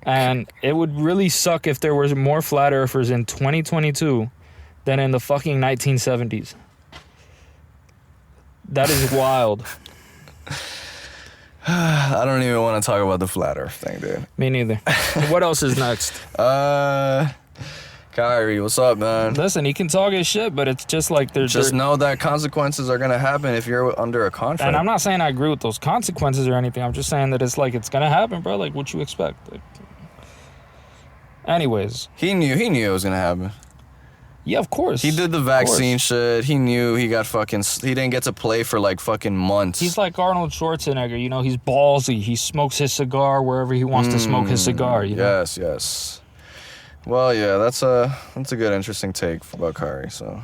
And it would really suck if there was more flat earthers in 2022 than in the fucking 1970s. That is wild. I don't even want to talk about the flat earth thing, dude. Me neither. What else is next? Kyrie, what's up, man? Listen, he can talk his shit, but it's just like there's just know that consequences are gonna happen if you're under a contract. And I'm not saying I agree with those consequences or anything. I'm just saying that it's like it's gonna happen, bro. Like, what you expect? Like, anyways, he knew it was gonna happen. Yeah, of course. He did the vaccine shit. He knew he didn't get to play for like fucking months. He's like Arnold Schwarzenegger, you know, he's ballsy. He smokes his cigar wherever he wants to smoke his cigar, you know? Yes. Well, yeah, that's a good, interesting take about Kyrie, so.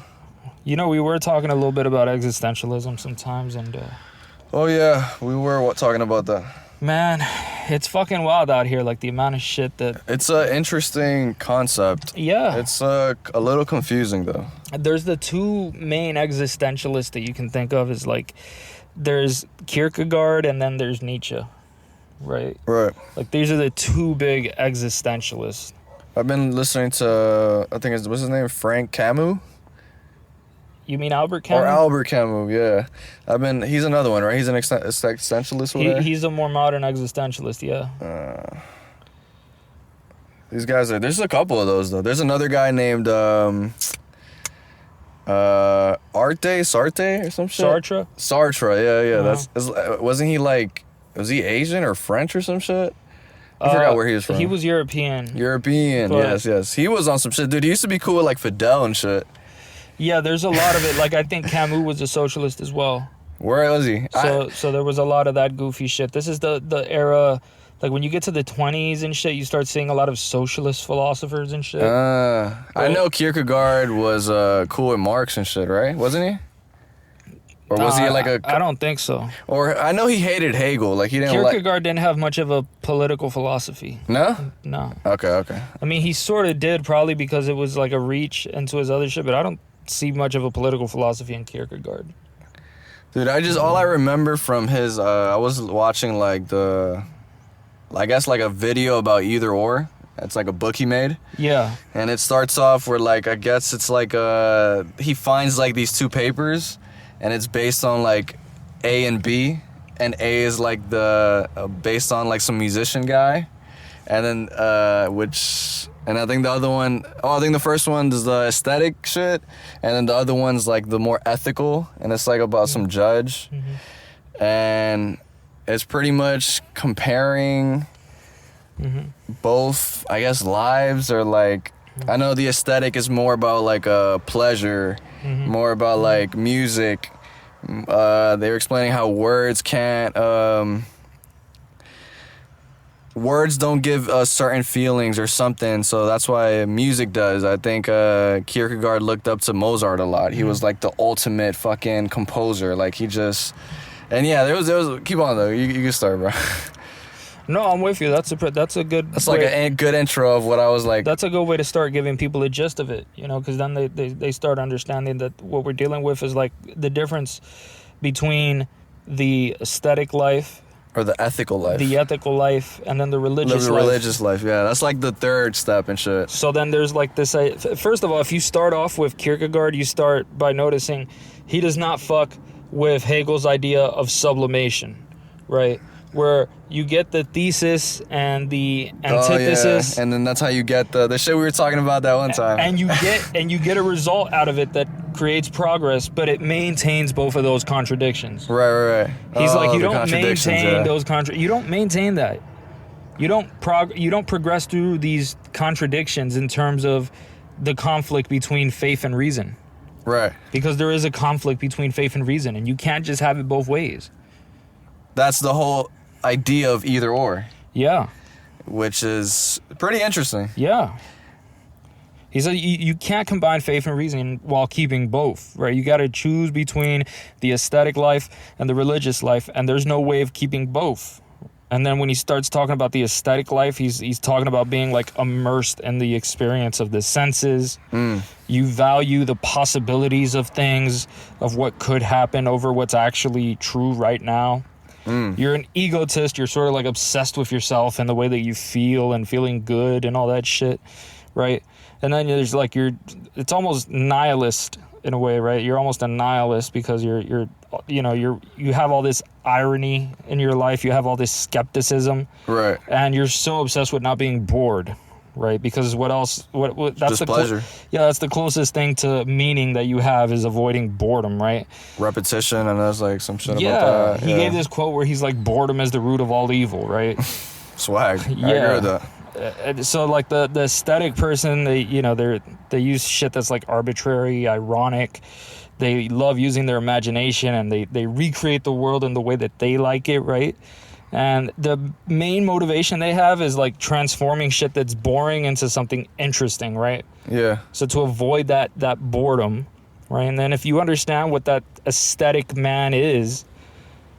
You know, we were talking a little bit about existentialism sometimes, and... Oh, yeah, we were talking about that. Man, it's fucking wild out here, like the amount of shit that... It's an interesting concept. Yeah. It's a little confusing, though. There's the two main existentialists that you can think of is like, there's Kierkegaard and then there's Nietzsche, right? Right. Like, these are the two big existentialists. I've been listening to, I think what's his name? Frank Camus? You mean Albert Camus? Or Albert Camus, yeah. He's another one, right? He's an existentialist. He's a more modern existentialist, yeah. These guys there's a couple of those, though. There's another guy named Sartre or some shit? Sartre, yeah. Wasn't he like, was he Asian or French or some shit? I forgot where he was from. He was European. Yes. He was on some shit. Dude, he used to be cool with like Fidel and shit. Yeah, there's a lot of it. Like, I think Camus was a socialist as well. Where was he? So there was a lot of that goofy shit. This is the era, like, when you get to the 20s and shit, you start seeing a lot of socialist philosophers and shit. I know Kierkegaard was cool with Marx and shit, right? Wasn't he? Or was he like I don't think so. Or I know he hated Hegel. Like, he didn't Kierkegaard didn't have much of a political philosophy. No? No. Okay. I mean, he sort of did, probably because it was like a reach into his other shit, but I don't see much of a political philosophy in Kierkegaard. Dude, all I remember from his, I was watching like I guess like a video about Either Or. It's like a book he made. Yeah. And it starts off where like, I guess it's like, he finds like these two papers and it's based on like A and B. And A is like based on like some musician guy. And then, and I think the other one, I think the first one is the aesthetic shit, and then the other one's like the more ethical, and it's like about some judge, and it's pretty much comparing both, I guess, lives, or like, I know the aesthetic is more about like pleasure, more about like music. They were explaining how words can't, words don't give us certain feelings or something, so that's why music does. I think Kierkegaard looked up to Mozart a lot. He was like the ultimate fucking composer. Like he just, and yeah, there was. Keep on though. You can start, bro. No, I'm with you. That's a good. That's like a good intro of what I was like. That's a good way to start giving people a gist of it, you know, because then they start understanding that what we're dealing with is like the difference between the aesthetic life or the ethical life, and then the religious life. Religious life, yeah. That's like the third step and shit. So then there's like this. First of all, if you start off with Kierkegaard, you start by noticing he does not fuck with Hegel's idea of sublimation, right? Where you get the thesis and the antithesis, and then that's how you get the shit we were talking about that one time. And you get a result out of it that creates progress, but it maintains both of those contradictions. Right. He's like, you don't maintain those you don't maintain that. You don't progress through these contradictions in terms of the conflict between faith and reason. Right. Because there is a conflict between faith and reason, and you can't just have it both ways. That's the whole idea of either or. Yeah. Which is pretty interesting. Yeah. He said you can't combine faith and reason while keeping both, right? You got to choose between the aesthetic life and the religious life, and there's no way of keeping both. And then when he starts talking about the aesthetic life, he's talking about being like immersed in the experience of the senses. You value the possibilities of things, of what could happen over what's actually true right now. You're an egotist. You're sort of like obsessed with yourself and the way that you feel and feeling good and all that shit, right? And then there's like it's almost nihilist in a way, right? You're almost a nihilist because you have all this irony in your life. You have all this skepticism, right? And you're so obsessed with not being bored, right? Because what else? What that's just pleasure. That's the closest thing to meaning that you have is avoiding boredom, right? Repetition, and there's like some shit Yeah, about that. he gave this quote where he's like, "Boredom is the root of all evil," right? Swag. Yeah. I agree with that. So like the aesthetic person, they use shit that's like arbitrary, ironic. They love using their imagination and they recreate the world in the way that they like it, right? And the main motivation they have is like transforming shit that's boring into something interesting, right? Yeah. So to avoid that boredom, right? And then if you understand what that aesthetic man is,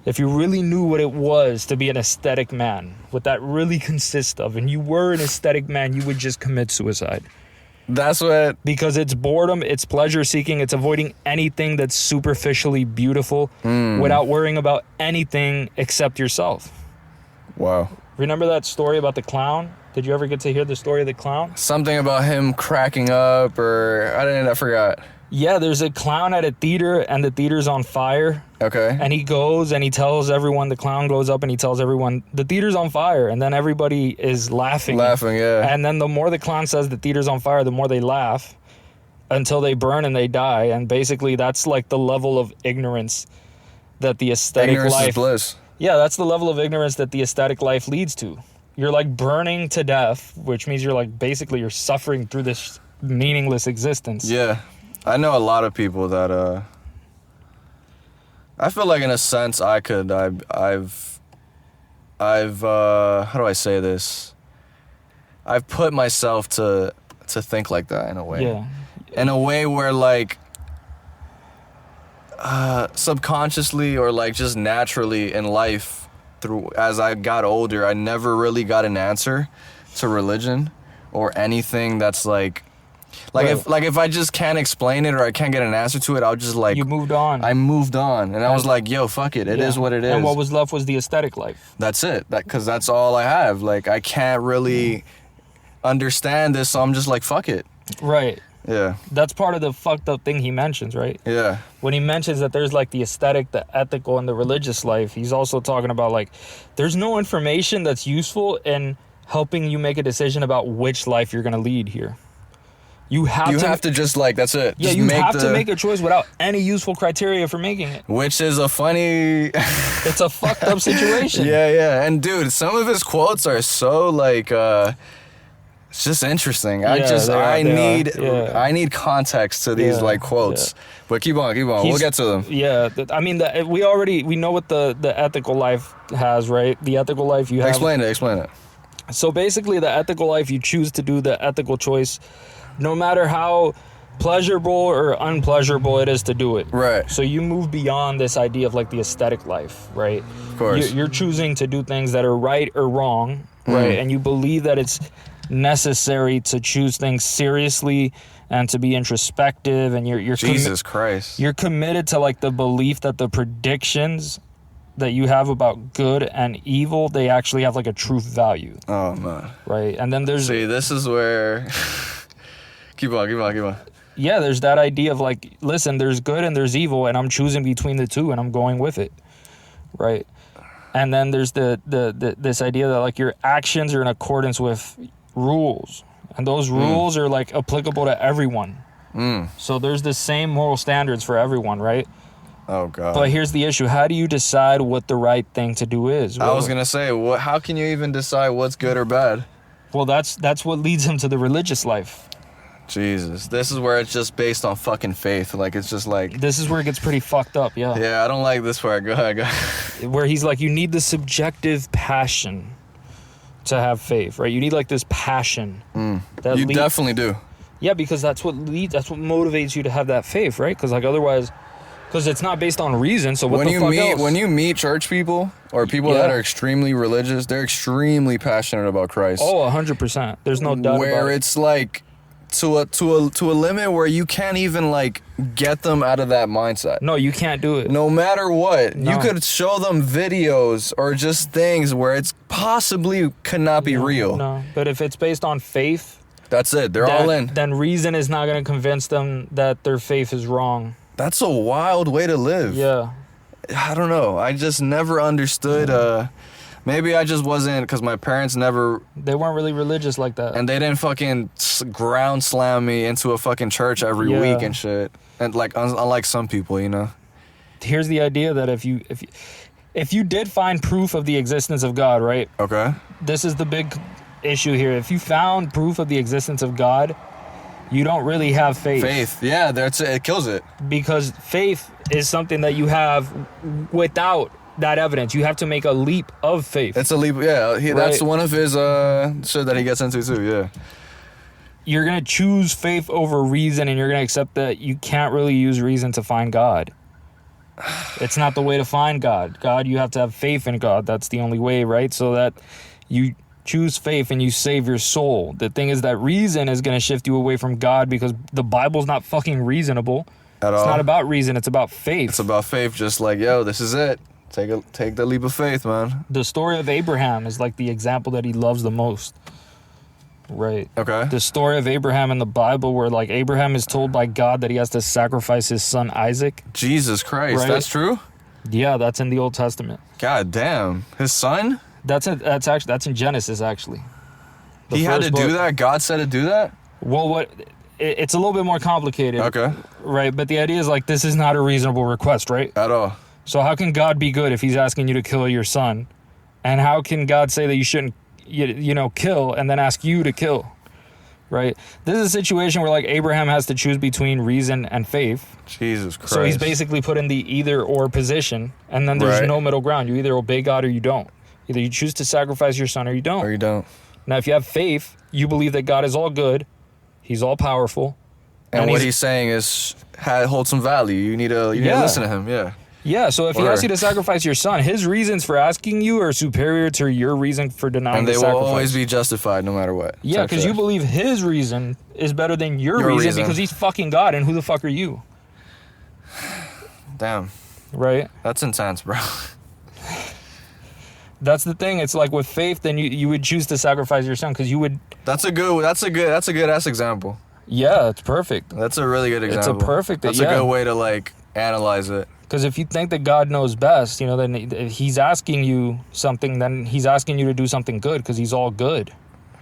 if you really knew what it was to be an aesthetic man, what that really consists of, and you were an aesthetic man, you would just commit suicide. That's what... Because it's boredom, it's pleasure seeking, it's avoiding anything that's superficially beautiful without worrying about anything except yourself. Wow. Remember that story about the clown? Did you ever get to hear the story of the clown? Something about him cracking up, or I forgot. Yeah, there's a clown at a theater and the theater's on fire. Okay. And he goes and he tells everyone, the clown goes up and he tells everyone, the theater's on fire. And then everybody is laughing. Laughing, yeah. And then the more the clown says the theater's on fire, the more they laugh until they burn and they die. And basically that's like the level of ignorance that the aesthetic ignorance life... is bliss. Yeah, that's the level of ignorance that the aesthetic life leads to. You're like burning to death, which means you're like basically you're suffering through this meaningless existence. Yeah. I know a lot of people that I feel like in a sense I've how do I say this? I've put myself to think like that in a way. Yeah. In a way where like subconsciously or like just naturally in life through as I got older, I never really got an answer to religion or anything that's like Right. if I just can't explain it or I can't get an answer to it, I'll just like... You moved on. I moved on. And I was like, yo, fuck it. It is what it is. And what was left was the aesthetic life. That's it. Because that's all I have. Like, I can't really understand this, so I'm just like, fuck it. Right. Yeah. That's part of the fucked up thing he mentions, right? Yeah. When he mentions that there's like the aesthetic, the ethical, and the religious life, he's also talking about like, there's no information that's useful in helping you make a decision about which life you're going to lead here. You have to just like, that's it. Yeah, just you have to make a choice without any useful criteria for making it. Which is a funny... It's a fucked up situation. Yeah. And dude, some of his quotes are so like... It's just interesting. I need context to these like quotes. Yeah. But keep on. We'll get to them. Yeah, I mean, we know what the ethical life has, right? The ethical life you have. Explain it. So basically, the ethical life, you choose to do the ethical choice, no matter how pleasurable or unpleasurable it is to do it. Right. So you move beyond this idea of like the aesthetic life, right? Of course. You're choosing to do things that are right or wrong, right? And you believe that it's necessary to choose things seriously and to be introspective, and you're Jesus Christ. you're committed to like the belief that the predictions that you have about good and evil, they actually have like a truth value. Oh man. Right. And then there's See, this is where keep on. yeah, there's that idea of like, listen, there's good and there's evil, and I'm choosing between the two and I'm going with it. Right. And then there's the this idea that like your actions are in accordance with rules, and those rules are like applicable to everyone. So there's the same moral standards for everyone, right? Oh God. But here's the issue: how do you decide what the right thing to do is? I was gonna say, how can you even decide what's good or bad? Well, that's what leads him to the religious life. Jesus, this is where it's just based on fucking faith. Like, it's just like, This is where it gets pretty fucked up, yeah. yeah, I don't like this part. Go ahead. Where he's like, you need the subjective passion to have faith, right? You need like this passion. That You definitely do. Yeah, because that's what motivates you to have that faith, right? Because like otherwise, because it's not based on reason. So what When the you fuck meet else? when you meet church people or people that Yeah. are extremely religious, they're extremely passionate about Christ. Oh, 100%. There's no doubt where about it. it's like to a limit where you can't even like get them out of that mindset. No, you can't do it. No matter what, you No. could show them videos or just things where it's possibly could not be real. No, but if it's based on faith, That's it. They're all in. then reason is not going to convince them that their faith is wrong. That's a wild way to live. Yeah. I don't know. I just never understood. Maybe I just wasn't, because my parents never, They weren't really religious like that. and they didn't fucking ground slam me into a fucking church every Yeah. week and shit. And like, unlike some people, you know. Here's the idea that if you did find proof of the existence of God, right? Okay. This is the big issue here. If you found proof of the existence of God, you don't really have faith. Faith. Yeah, that's it. It kills it. Because faith is something that you have without that evidence. You have to make a leap of faith. It's a leap. Yeah, that's Right. one of his shit that he gets into too. Yeah. You're going to choose faith over reason, and you're going to accept that you can't really use reason to find God. It's not the way to find God. God, you have to have faith in God. That's the only way, right? So that you choose faith and you save your soul. The thing is that reason is going to shift you away from God, because the Bible's not fucking reasonable. At all. It's not about reason. It's about faith. It's about faith. Just like, yo, this is it. Take the leap of faith, man. The story of Abraham is like the example that he loves the most. Right. Okay. The story of Abraham in the Bible, where like Abraham is told by God that he has to sacrifice his son Isaac. Jesus Christ, Right. that's true? Yeah, that's in the Old Testament. God damn. His son? That's in Genesis actually. The He had first to do book. that? God said to do that? Well, it's a little bit more complicated. Okay. Right, but the idea is like this is not a reasonable request, right? At all. So how can God be good if he's asking you to kill your son? And how can God say that you shouldn't kill and then ask you to kill? Right? This is a situation where like Abraham has to choose between reason and faith. Jesus Christ. So he's basically put in the either or position, and then there's Right. no middle ground. You either obey God or you don't. Either you choose to sacrifice your son or you don't. Or you don't. Now if you have faith, you believe that God is all good, he's all powerful. And what he's saying is hold some value. You need to listen to him, yeah. Yeah, so if he Or- asks you to sacrifice your son, his reasons for asking you are superior to your reason for denying And the they will sacrifice. always be justified no matter what. Yeah, Type because you shit. believe his reason is better than your Your reason, reason. because he's fucking God, and who the fuck are you? Damn. Right? That's intense, bro. That's the thing. It's like with faith, then you would choose to sacrifice your son because you would. That's a good ass example. Yeah, it's perfect. That's a really good It's a example. perfect- That's yeah. a good way to like analyze it. Because if you think that God knows best, then if he's asking you something, then he's asking you to do something good because he's all good.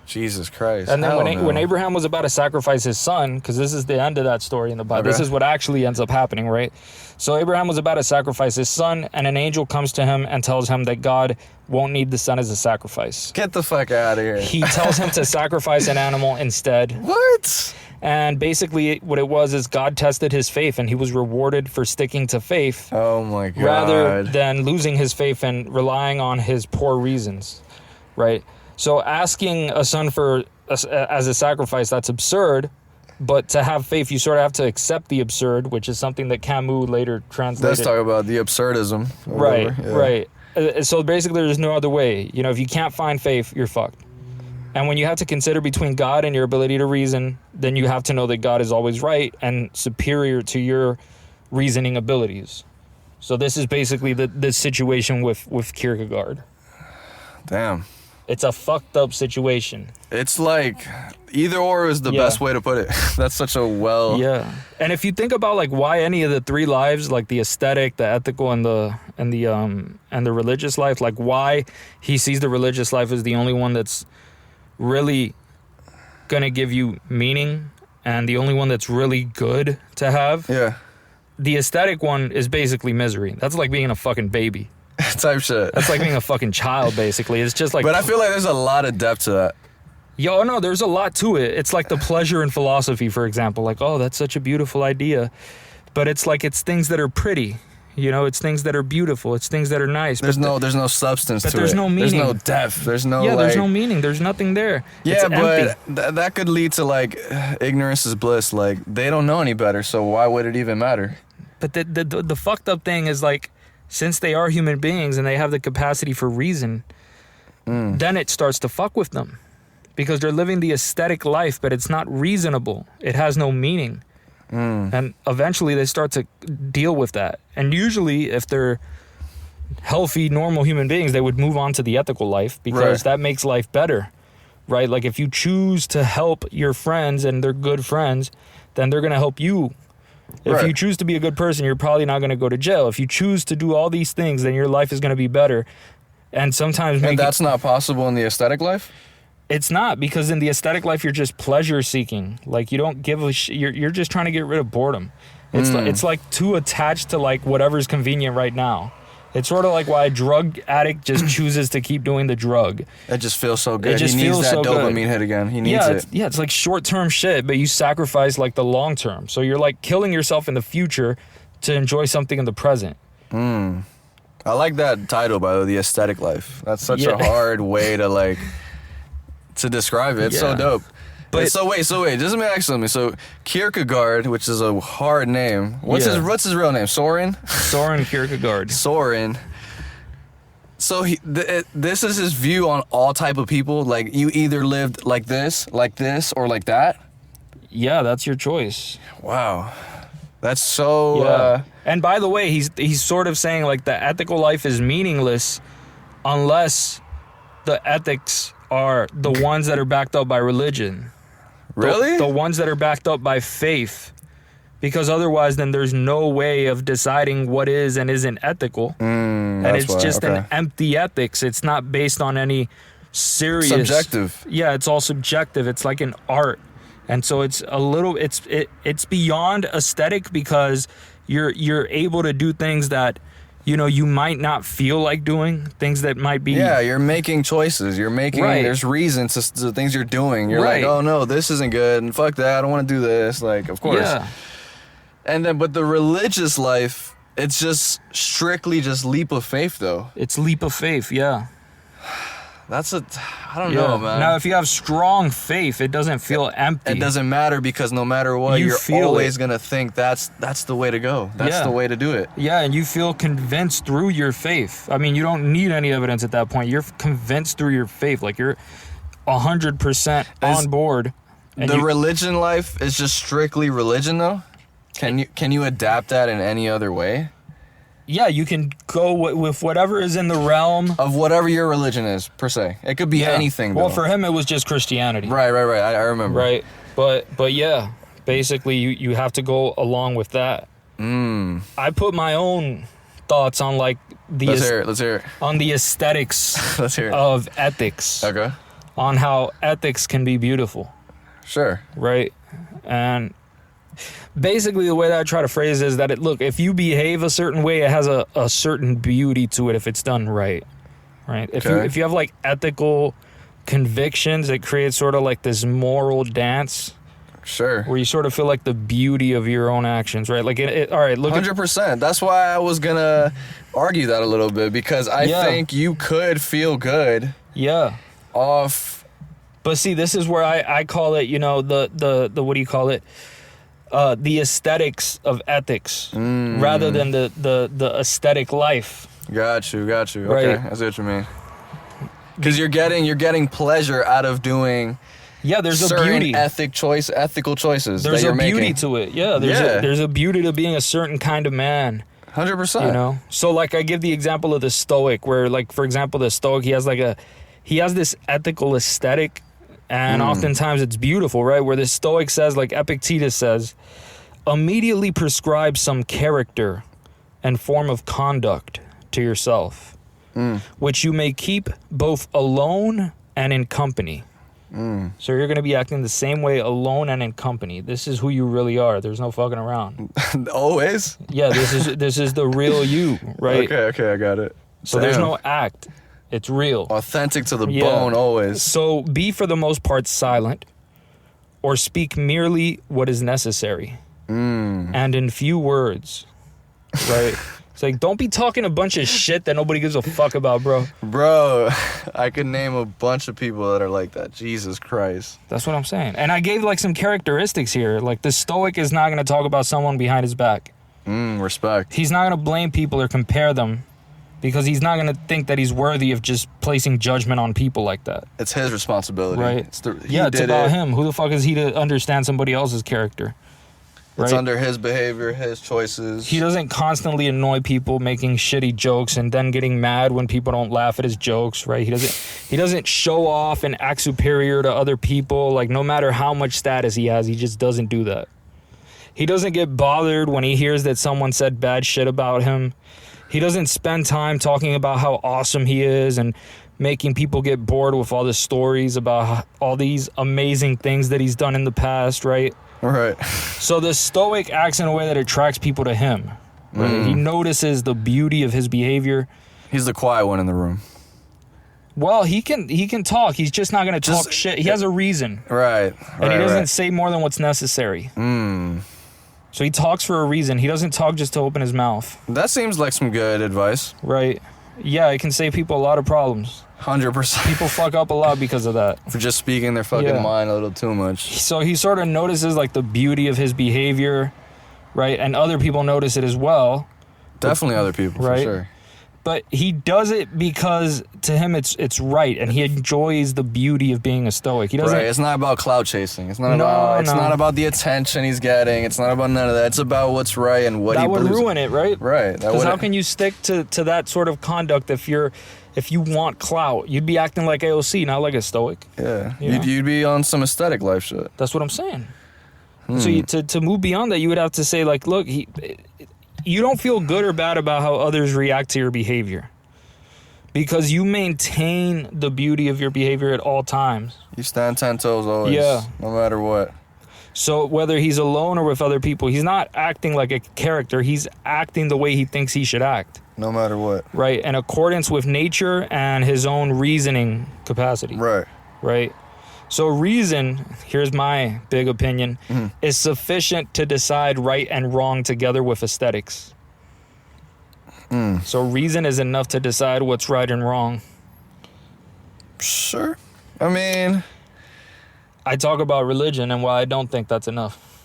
Jesus Christ. And then Hell when no. Abraham was about to sacrifice his son, because this is the end of that story in the Bible. Okay. This is what actually ends up happening, right? So Abraham was about to sacrifice his son, and an angel comes to him and tells him that God won't need the son as a sacrifice. Get the fuck out of here. He tells him to sacrifice an animal instead. What? And basically what it was is God tested his faith, and he was rewarded for sticking to faith Oh my God. rather than losing his faith and relying on his poor reasons, right? So asking a son as a sacrifice, that's absurd. But to have faith, you sort of have to accept the absurd, which is something that Camus later translated. Let's talk about the absurdism. Right, right. So basically, there's no other way. You know, if you can't find faith, you're fucked. And when you have to consider between God and your ability to reason, then you have to know that God is always right and superior to your reasoning abilities. So this is basically the situation with Kierkegaard. Damn. It's a fucked up situation. It's like either or is the best way to put it. That's such a Yeah. And if you think about like why any of the three lives, like the aesthetic, the ethical, and the religious life, like why he sees the religious life as the only one that's really gonna give you meaning and the only one that's really good to have. Yeah. The aesthetic one is basically misery. That's like being a fucking baby. Type shit. That's like being a fucking child, basically. It's just like... But I feel like there's a lot of depth to that. Yo, no, there's a lot to it. It's like the pleasure in philosophy, for example. Like, oh, that's such a beautiful idea. But it's like, it's things that are pretty. You know, it's things that are beautiful. It's things that are nice. There's no substance to it. But there's no meaning. There's no depth. There's no there's no meaning. There's nothing there. Yeah, it's but that could lead to like ignorance is bliss. Like they don't know any better, so why would it even matter? But the fucked up thing is like, since they are human beings and they have the capacity for reason, then it starts to fuck with them. Because they're living the aesthetic life, but it's not reasonable. It has no meaning. And eventually they start to deal with that. And usually if they're healthy, normal human beings, they would move on to the ethical life because that makes life better, right? Like if you choose to help your friends and they're good friends, then they're going to help you. If you choose to be a good person, you're probably not going to go to jail. If you choose to do all these things, then your life is going to be better. And sometimes... And that's not possible in the aesthetic life? It's not, because in the aesthetic life, you're just pleasure seeking. Like you don't give a you're just trying to get rid of boredom. It's like too attached to like whatever's convenient right now. It's sort of like why a drug addict just chooses to keep doing the drug. It just feels so good. It just he needs feels that so dopamine good. hit again. He needs it. It's like short-term shit, but you sacrifice like the long-term. So you're like killing yourself in the future to enjoy something in the present. I like that title, by the way, the aesthetic life. That's such a hard way to like to describe it. It's so dope. But so wait, just let me ask something. So Kierkegaard, which is a hard name. What's his real name? Soren Kierkegaard. Soren. So this is his view on all type of people. Like you either lived like this, or like that. Yeah, that's your choice. Wow, that's so. And by the way, he's sort of saying like the ethical life is meaningless unless the ethics are the ones that are backed up by religion. Really? The ones that are backed up by faith. Because otherwise, then there's no way of deciding what is and isn't ethical. And it's just an empty ethics. It's not based on any serious... Subjective. Yeah, it's all subjective. It's like an art. And so it's a little... It's beyond aesthetic because you're able to do things that, you know, you might not feel like doing. Things that might be... Yeah, you're making choices. You're making... There's reasons to the things you're doing. You're like, oh no, this isn't good. And fuck that. I don't want to do this. Like, of course. Yeah. And then, but the religious life, it's just strictly just leap of faith, though. It's leap of faith, yeah. I don't know, man. Now, if you have strong faith, it doesn't feel empty. It doesn't matter because no matter what, you're always going to think that's the way to go. That's the way to do it. Yeah, and you feel convinced through your faith. I mean, you don't need any evidence at that point. You're convinced through your faith. Like, you're 100% on board. And the religion life is just strictly religion, though? Can you adapt that in any other way? Yeah, you can go with whatever is in the realm of whatever your religion is, per se. It could be anything, though. Well, for him, it was just Christianity. Right. I remember. Right. But yeah, basically, you have to go along with that. I put my own thoughts on, like, Let's hear it. On the aesthetics Let's hear it. of ethics. Okay. On how ethics can be beautiful. Sure. Right? And... basically, the way that I try to phrase it is that if you behave a certain way, it has a certain beauty to it if it's done right. If you have like ethical convictions, it creates sort of like this moral dance. Sure. Where you sort of feel like the beauty of your own actions, right? Like, all right, look 100%. That's why I was going to argue that a little bit, because I think you could feel good. Yeah. off. But see, this is where I call it, you know, the what do you call it? The aesthetics of ethics rather than the aesthetic life. Got you. Right. Okay, I see what you mean. Because you're getting pleasure out of doing there's a certain beauty. ethical choices There's that you're a beauty making. to it. Yeah, there's a beauty to being a certain kind of man. 100%. You know? So like I give the example of the Stoic where like for example the Stoic he has this ethical aesthetic and oftentimes it's beautiful, right? Where the Stoic says, like Epictetus says, immediately prescribe some character and form of conduct to yourself, which you may keep both alone and in company. So you're going to be acting the same way alone and in company. This is who you really are. There's no fucking around. Always? Yeah, this is the real you, right? Okay, I got it. So there's no act. It's real. Authentic to the bone, always. So be for the most part silent or speak merely what is necessary and in few words, right? It's like, don't be talking a bunch of shit that nobody gives a fuck about, bro. Bro, I could name a bunch of people that are like that. Jesus Christ. That's what I'm saying. And I gave like some characteristics here. Like the Stoic is not going to talk about someone behind his back. Respect. He's not going to blame people or compare them because he's not going to think that he's worthy of just placing judgment on people like that. It's his responsibility. Right. It's about him. Who the fuck is he to understand somebody else's character? It's right? under his behavior, his choices. He doesn't constantly annoy people making shitty jokes and then getting mad when people don't laugh at his jokes, right? He doesn't show off and act superior to other people. Like no matter how much status he has, he just doesn't do that. He doesn't get bothered when he hears that someone said bad shit about him. He doesn't spend time talking about how awesome he is and making people get bored with all the stories about all these amazing things that he's done in the past, right? Right. So the Stoic acts in a way that attracts people to him. Right? He notices the beauty of his behavior. He's the quiet one in the room. Well, he can talk. He's just not going to talk shit. He has a reason. Right. And he doesn't say more than what's necessary. So he talks for a reason. He doesn't talk just to open his mouth. That seems like some good advice. Right. Yeah, it can save people a lot of problems. 100%. People fuck up a lot because of that. For just speaking their fucking mind a little too much. So he sort of notices like the beauty of his behavior, right? And other people notice it as well. Definitely other people, right? For sure. But he does it because to him it's right, and he enjoys the beauty of being a Stoic. He doesn't. Right. It's not about clout chasing. It's not about. It's not about the attention he's getting. It's not about none of that. It's about what's right and what he believes. That would ruin it, right? Right. Because how can you stick to that sort of conduct if you want clout? You'd be acting like AOC, not like a Stoic. Yeah. You'd be on some aesthetic life shit. That's what I'm saying. So to move beyond that, you would have to say like, look, you don't feel good or bad about how others react to your behavior because you maintain the beauty of your behavior at all times. You stand 10 toes always. Yeah. No matter what. So whether he's alone or with other people, he's not acting like a character. He's acting the way he thinks he should act. No matter what. Right. In accordance with nature and his own reasoning capacity. Right. Right. So reason, here's my big opinion, is sufficient to decide right and wrong together with aesthetics. So reason is enough to decide what's right and wrong. Sure. I mean, I talk about religion and why I don't think that's enough.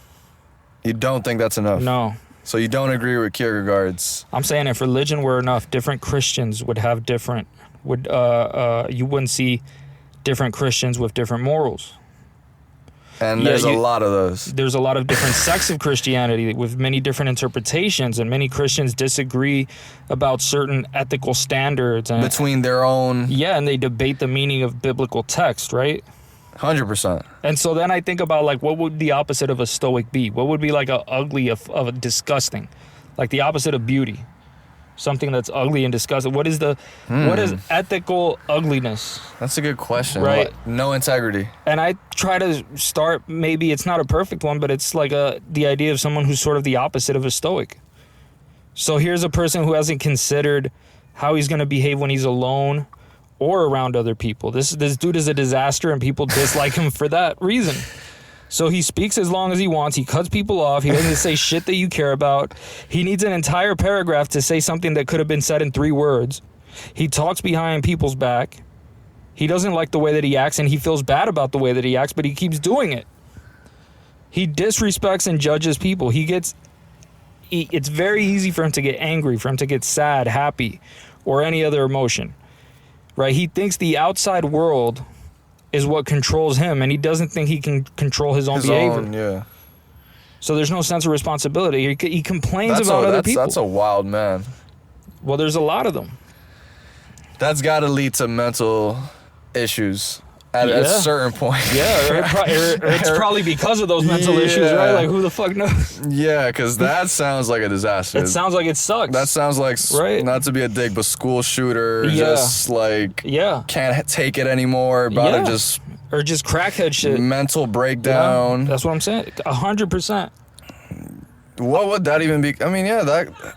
You don't think that's enough? No. So you don't agree with Kierkegaard's? I'm saying if religion were enough, different Christians would have different, you wouldn't see different Christians with different morals. And there's a lot of those. There's a lot of different sects of Christianity with many different interpretations, and many Christians disagree about certain ethical standards. And, between their own... Yeah, and they debate the meaning of biblical text, right? 100%. And so then I think about, like, what would the opposite of a Stoic be? What would be, like, a ugly of a disgusting? Like, the opposite of beauty. Something that's ugly and disgusting. What is ethical ugliness? That's a good question. Right. No integrity. And I try to start, maybe it's not a perfect one, but it's like the idea of someone who's sort of the opposite of a Stoic. So here's a person who hasn't considered how he's going to behave when he's alone or around other people. This dude is a disaster and people dislike him for that reason. So he speaks as long as he wants. He cuts people off. He doesn't say shit that you care about. He needs an entire paragraph to say something that could have been said in 3 words. He talks behind people's back, He doesn't like the way that he acts, and he feels bad about the way that he acts, but he keeps doing it. He disrespects and judges people. It's very easy for him to get angry, for him to get sad, happy, or any other emotion, right? He thinks the outside world is what controls him, and he doesn't think he can control his own behavior. Yeah. So there's no sense of responsibility. He complains about other people. That's a wild man. Well, there's a lot of them. That's got to lead to mental issues at a certain point. Yeah, or it's probably because of those mental issues, right? Like, who the fuck knows? Yeah, because that sounds like a disaster. It sounds like it sucks. That sounds like, right? Not to be a dick, but school shooter, just like, can't take it anymore, about to just... Or just crackhead shit. Mental breakdown. That's what I'm saying. 100%. What would that even be? I mean, that...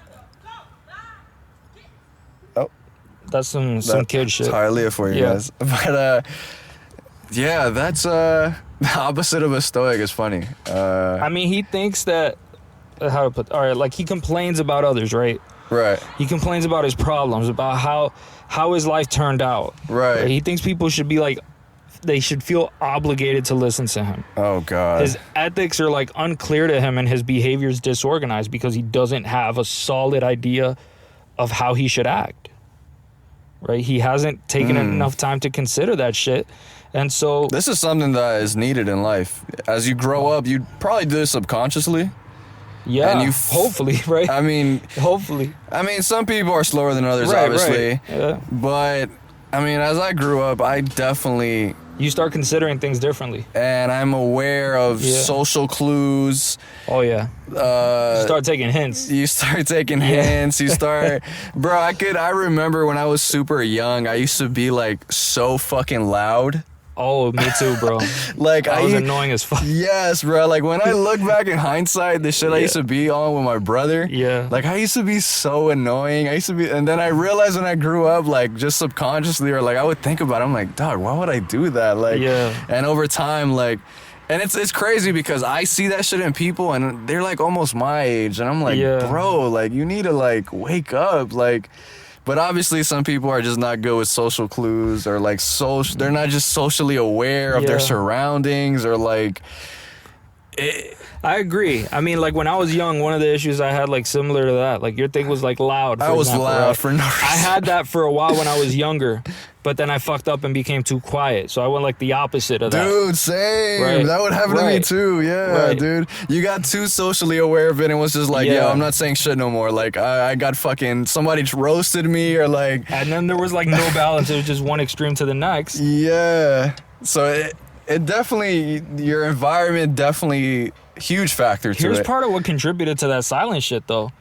Oh. That's some kid shit. It's Hialeah for you guys. But, that's the opposite of a stoic. Is funny. I mean, he thinks that... How to put... All right, like, he complains about others, right? Right. He complains about his problems, about how his life turned out. Right. He thinks people should be like... They should feel obligated to listen to him. Oh, God. His ethics are, like, unclear to him, and his behavior is disorganized because he doesn't have a solid idea of how he should act. Right? He hasn't taken enough time to consider that shit. And so... This is something that is needed in life. As you grow up, you probably do this subconsciously. Yeah, and hopefully, right? I mean... Hopefully. I mean, some people are slower than others, obviously. Right. Yeah. But, I mean, as I grew up, I definitely... You start considering things differently. And I'm aware of social clues. Oh, yeah. You start taking hints. You start taking hints. You start... Bro, I remember when I was super young, I used to be, like, so fucking loud. Oh, me too, bro. Like, I was annoying as fuck. Yes, bro. Like, when I look back in hindsight, the shit I used to be on with my brother. Yeah. Like, I used to be so annoying. And then I realized when I grew up, like, just subconsciously, or like, I would think about it. I'm like, dog, why would I do that? Like, and over time, like, and it's crazy because I see that shit in people and they're like almost my age. And I'm like, bro, like, you need to like wake up. Like, but obviously some people are just not good with social clues or like they're not just socially aware of their surroundings or like... I agree. I mean, like when I was young, one of the issues I had like similar to that, like your thing was like loud. I was loud for no reason. I had that for a while when I was younger, but then I fucked up and became too quiet. So I went like the opposite of that. Dude, same. Right. That would happen to me too. Yeah, dude. You got too socially aware of it and was just like, I'm not saying shit no more. Like I got fucking, somebody roasted me or like. And then there was like no balance. It was just one extreme to the next. Yeah. So it definitely, your environment definitely huge factor to it. Here's part of what contributed to that silent shit though.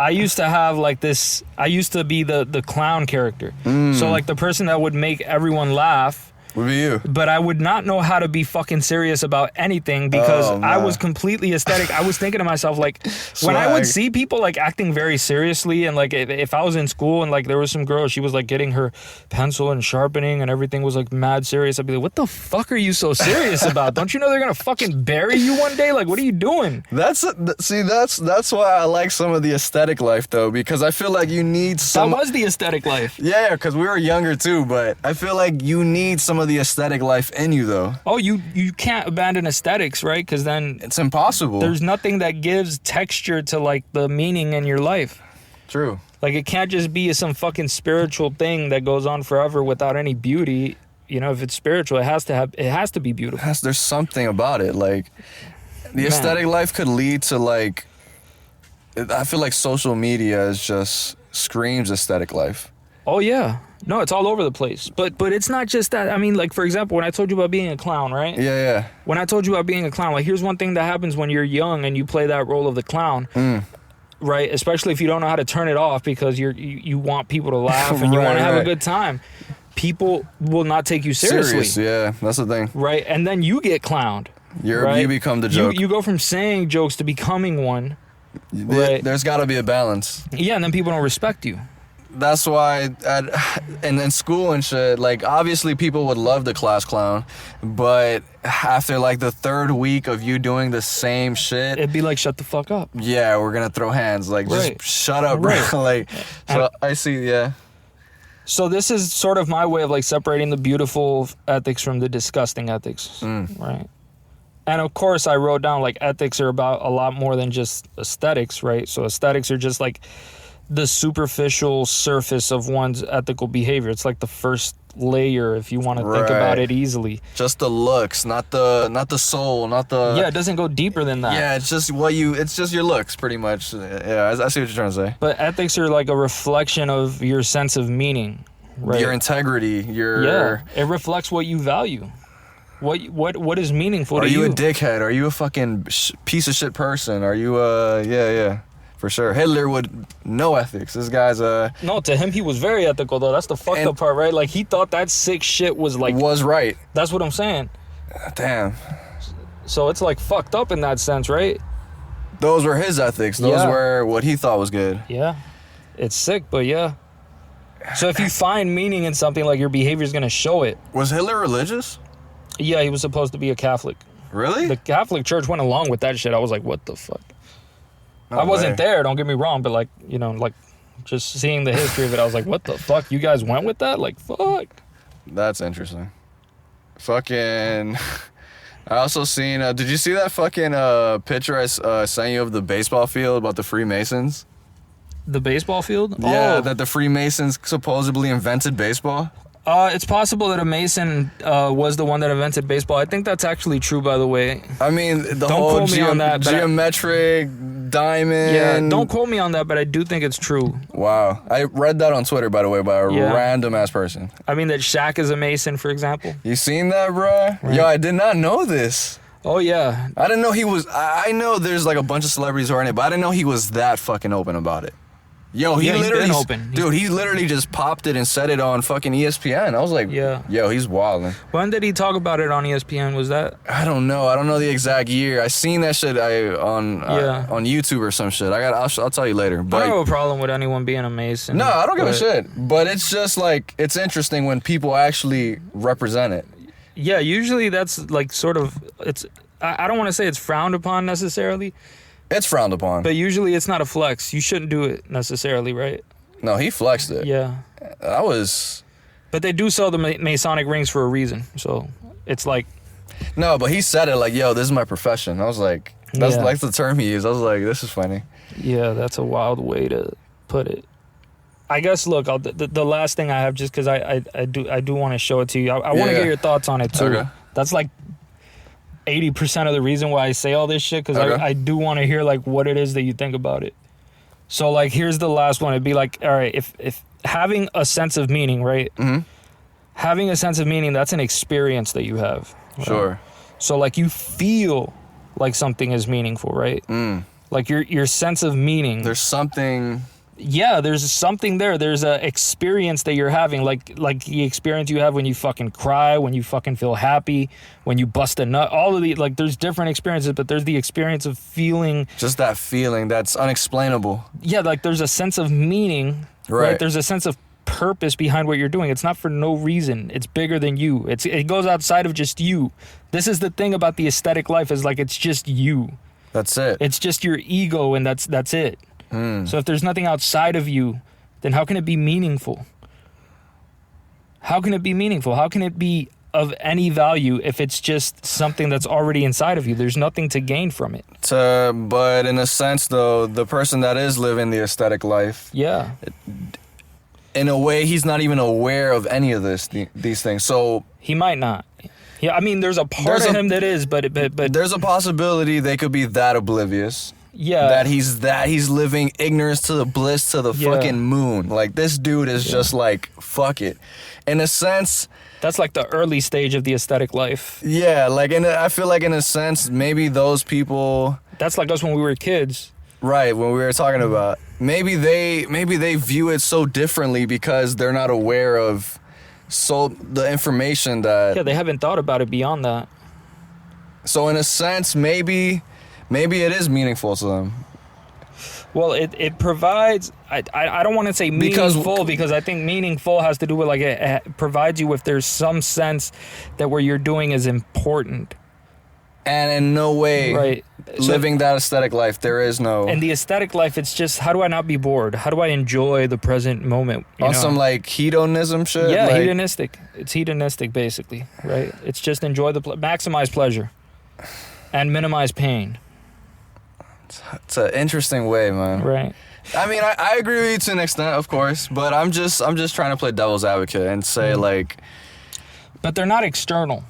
I used to have like this, I used to be the clown character. So like the person that would make everyone laugh. Would be you. But I would not know how to be fucking serious about anything because I was completely aesthetic. I was thinking to myself, like, when I would see people, like, acting very seriously and, like, if I was in school and, like, there was some girl, she was, like, getting her pencil and sharpening and everything was, like, mad serious, I'd be like, what the fuck are you so serious about? Don't you know they're gonna fucking bury you one day? Like, what are you doing? That's why I like some of the aesthetic life, though, because I feel like you need some... That was the aesthetic life. Yeah, because we were younger, too, but I feel like you need some of the aesthetic life in you though. Oh, you can't abandon aesthetics, right? Because then it's impossible. There's nothing that gives texture to like the meaning in your life. True. Like it can't just be some fucking spiritual thing that goes on forever without any beauty. You know, if it's spiritual, it has to be beautiful. There's something about it. Like the aesthetic life could lead to like, I feel like social media is just screams aesthetic life. Oh yeah. No, it's all over the place. But it's not just that. I mean, like, for example, when I told you about being a clown, right? Yeah. When I told you about being a clown, like, here's one thing that happens when you're young and you play that role of the clown, right? Especially if you don't know how to turn it off because you want people to laugh and you want to have a good time. People will not take you seriously. Yeah, that's the thing. Right? And then you get clowned. You become the joke. You go from saying jokes to becoming one. Right? There's got to be a balance. Yeah, and then people don't respect you. That's why and in school and shit, like obviously people would love the class clown, but after like the third week of you doing the same shit, it'd be like, shut the fuck up. Yeah, we're gonna throw hands. Like, just shut up, bro. Like, so I see, So this is sort of my way of like separating the beautiful ethics from the disgusting ethics, right? And of course, I wrote down like ethics are about a lot more than just aesthetics, right? So aesthetics are just like the superficial surface of one's ethical behavior. It's like the first layer, if you want to think about it easily. Just the looks, not the soul, not the. Yeah, it doesn't go deeper than that. Yeah, it's just it's just your looks, pretty much. Yeah, I see what you're trying to say. But ethics are like a reflection of your sense of meaning, right? Your integrity, it reflects what you value. What is meaningful to you? Are you a dickhead? Are you a fucking piece of shit person? Are you yeah. For sure. Hitler would no ethics. This guy's No, to him he was very ethical though. That's the fucked up part, right? Like he thought that sick shit was like right. That's what I'm saying. Damn. So it's like fucked up in that sense, right? Those were his ethics. Those were what he thought was good. Yeah. It's sick, but yeah. So if you find meaning in something, like your behavior is gonna show it. Was Hitler religious? Yeah, he was supposed to be a Catholic. Really? The Catholic Church went along with that shit. I was like, what the fuck? No I wasn't way. there, don't get me wrong, but like, you know, like just seeing the history of it, I was like, what the fuck? You guys went with that? Like, fuck. That's interesting. Fucking. I also seen. Did you see that fucking picture I sent you of the baseball field about the Freemasons? The baseball field? Yeah, Oh. that the Freemasons supposedly invented baseball. It's possible that a Mason was the one that invented baseball. I think that's actually true, by the way. I mean, the Don't whole quote me on that, but geometric diamond. Yeah, don't quote me on that, but I do think it's true. Wow. I read that on Twitter, by the way, by a random ass person. I mean, that Shaq is a Mason, for example. You seen that, bro? Right. Yo, I did not know this. Oh, yeah. I didn't know he was. I know there's like a bunch of celebrities who are in it, but I didn't know he was that fucking open about it. Yo, he Yeah, he's literally, been open. dude, he literally just popped it and said it on fucking ESPN. I was like, Yeah. yo, he's wildin'. When did he talk about it on ESPN? Was that? I don't know. I don't know the exact year. I seen that shit on YouTube or some shit. I'll tell you later. I But don't have a problem with anyone being a Mason. no, I don't give a but- shit. But it's just like it's interesting when people actually represent it. Yeah, usually that's like sort of, it's, I don't want to say it's frowned upon necessarily, It's frowned upon. but usually it's not a flex. You shouldn't do it necessarily, right? No, he flexed it. Yeah. That was. But they do sell the Masonic rings for a reason. So it's like, No, but he said it like, yo, this is my profession. I was like, that's Yeah. like the term he used. I was like, this is funny. yeah, that's a wild way to put it. I guess, look, the last thing I have, just because I do want to show it to you. I want to Yeah. get your thoughts on it too. Okay. That's like 80% of the reason why I say all this shit, because Okay. I do want to hear like what it is that you think about it. So like, here's the last one. It'd be like, all right, if having a sense of meaning, right? Mm-hmm. Having a sense of meaning, that's an experience that you have. Right? Sure. So like you feel like something is meaningful, right? Like your sense of meaning. There's something. Yeah, there's something there. There's a experience that you're having, like the experience you have when you fucking cry, when you fucking feel happy, when you bust a nut. All of the, like, there's different experiences, but there's the experience of feeling. Just that feeling that's unexplainable. Yeah, like there's a sense of meaning, right? There's a sense of purpose behind what you're doing. It's not for no reason. It's bigger than you. It goes outside of just you. This is the thing about the aesthetic life, is like it's just you. That's it. It's just your ego, and that's it. So if there's nothing outside of you, then how can it be meaningful? How can it be meaningful? How can it be of any value if it's just something that's already inside of you? There's nothing to gain from it. But in a sense, though, the person that is living the aesthetic life, Yeah. in a way, he's not even aware of any of these things. So He might not. Yeah, I mean, there's a part of him that is, but there's a possibility they could be that oblivious. yeah. That he's living ignorance to the bliss to the fucking moon. Like, this dude is just like, fuck it. In a sense, That's like the early stage of the aesthetic life. yeah, like, I feel like in a sense, maybe those people, That's like us when we were kids. right, when we were talking about, maybe they view it so differently because they're not aware of the information that. Yeah, they haven't thought about it beyond that. So in a sense, maybe it is meaningful to them. Well, it provides, I don't want to say meaningful, because I think meaningful has to do with, like, it provides you with, there's some sense that what you're doing is important, And in no way Right. living that aesthetic life. There is no... And the aesthetic life, it's just, how do I not be bored? How do I enjoy the present moment? You on know? some like hedonism shit? Yeah, like, hedonistic. It's hedonistic, basically, right? It's just enjoy maximize pleasure and minimize pain. It's an interesting way, man. Right. I mean, I agree with you to an extent, of course, but I'm just trying to play devil's advocate and say like... But they're not external.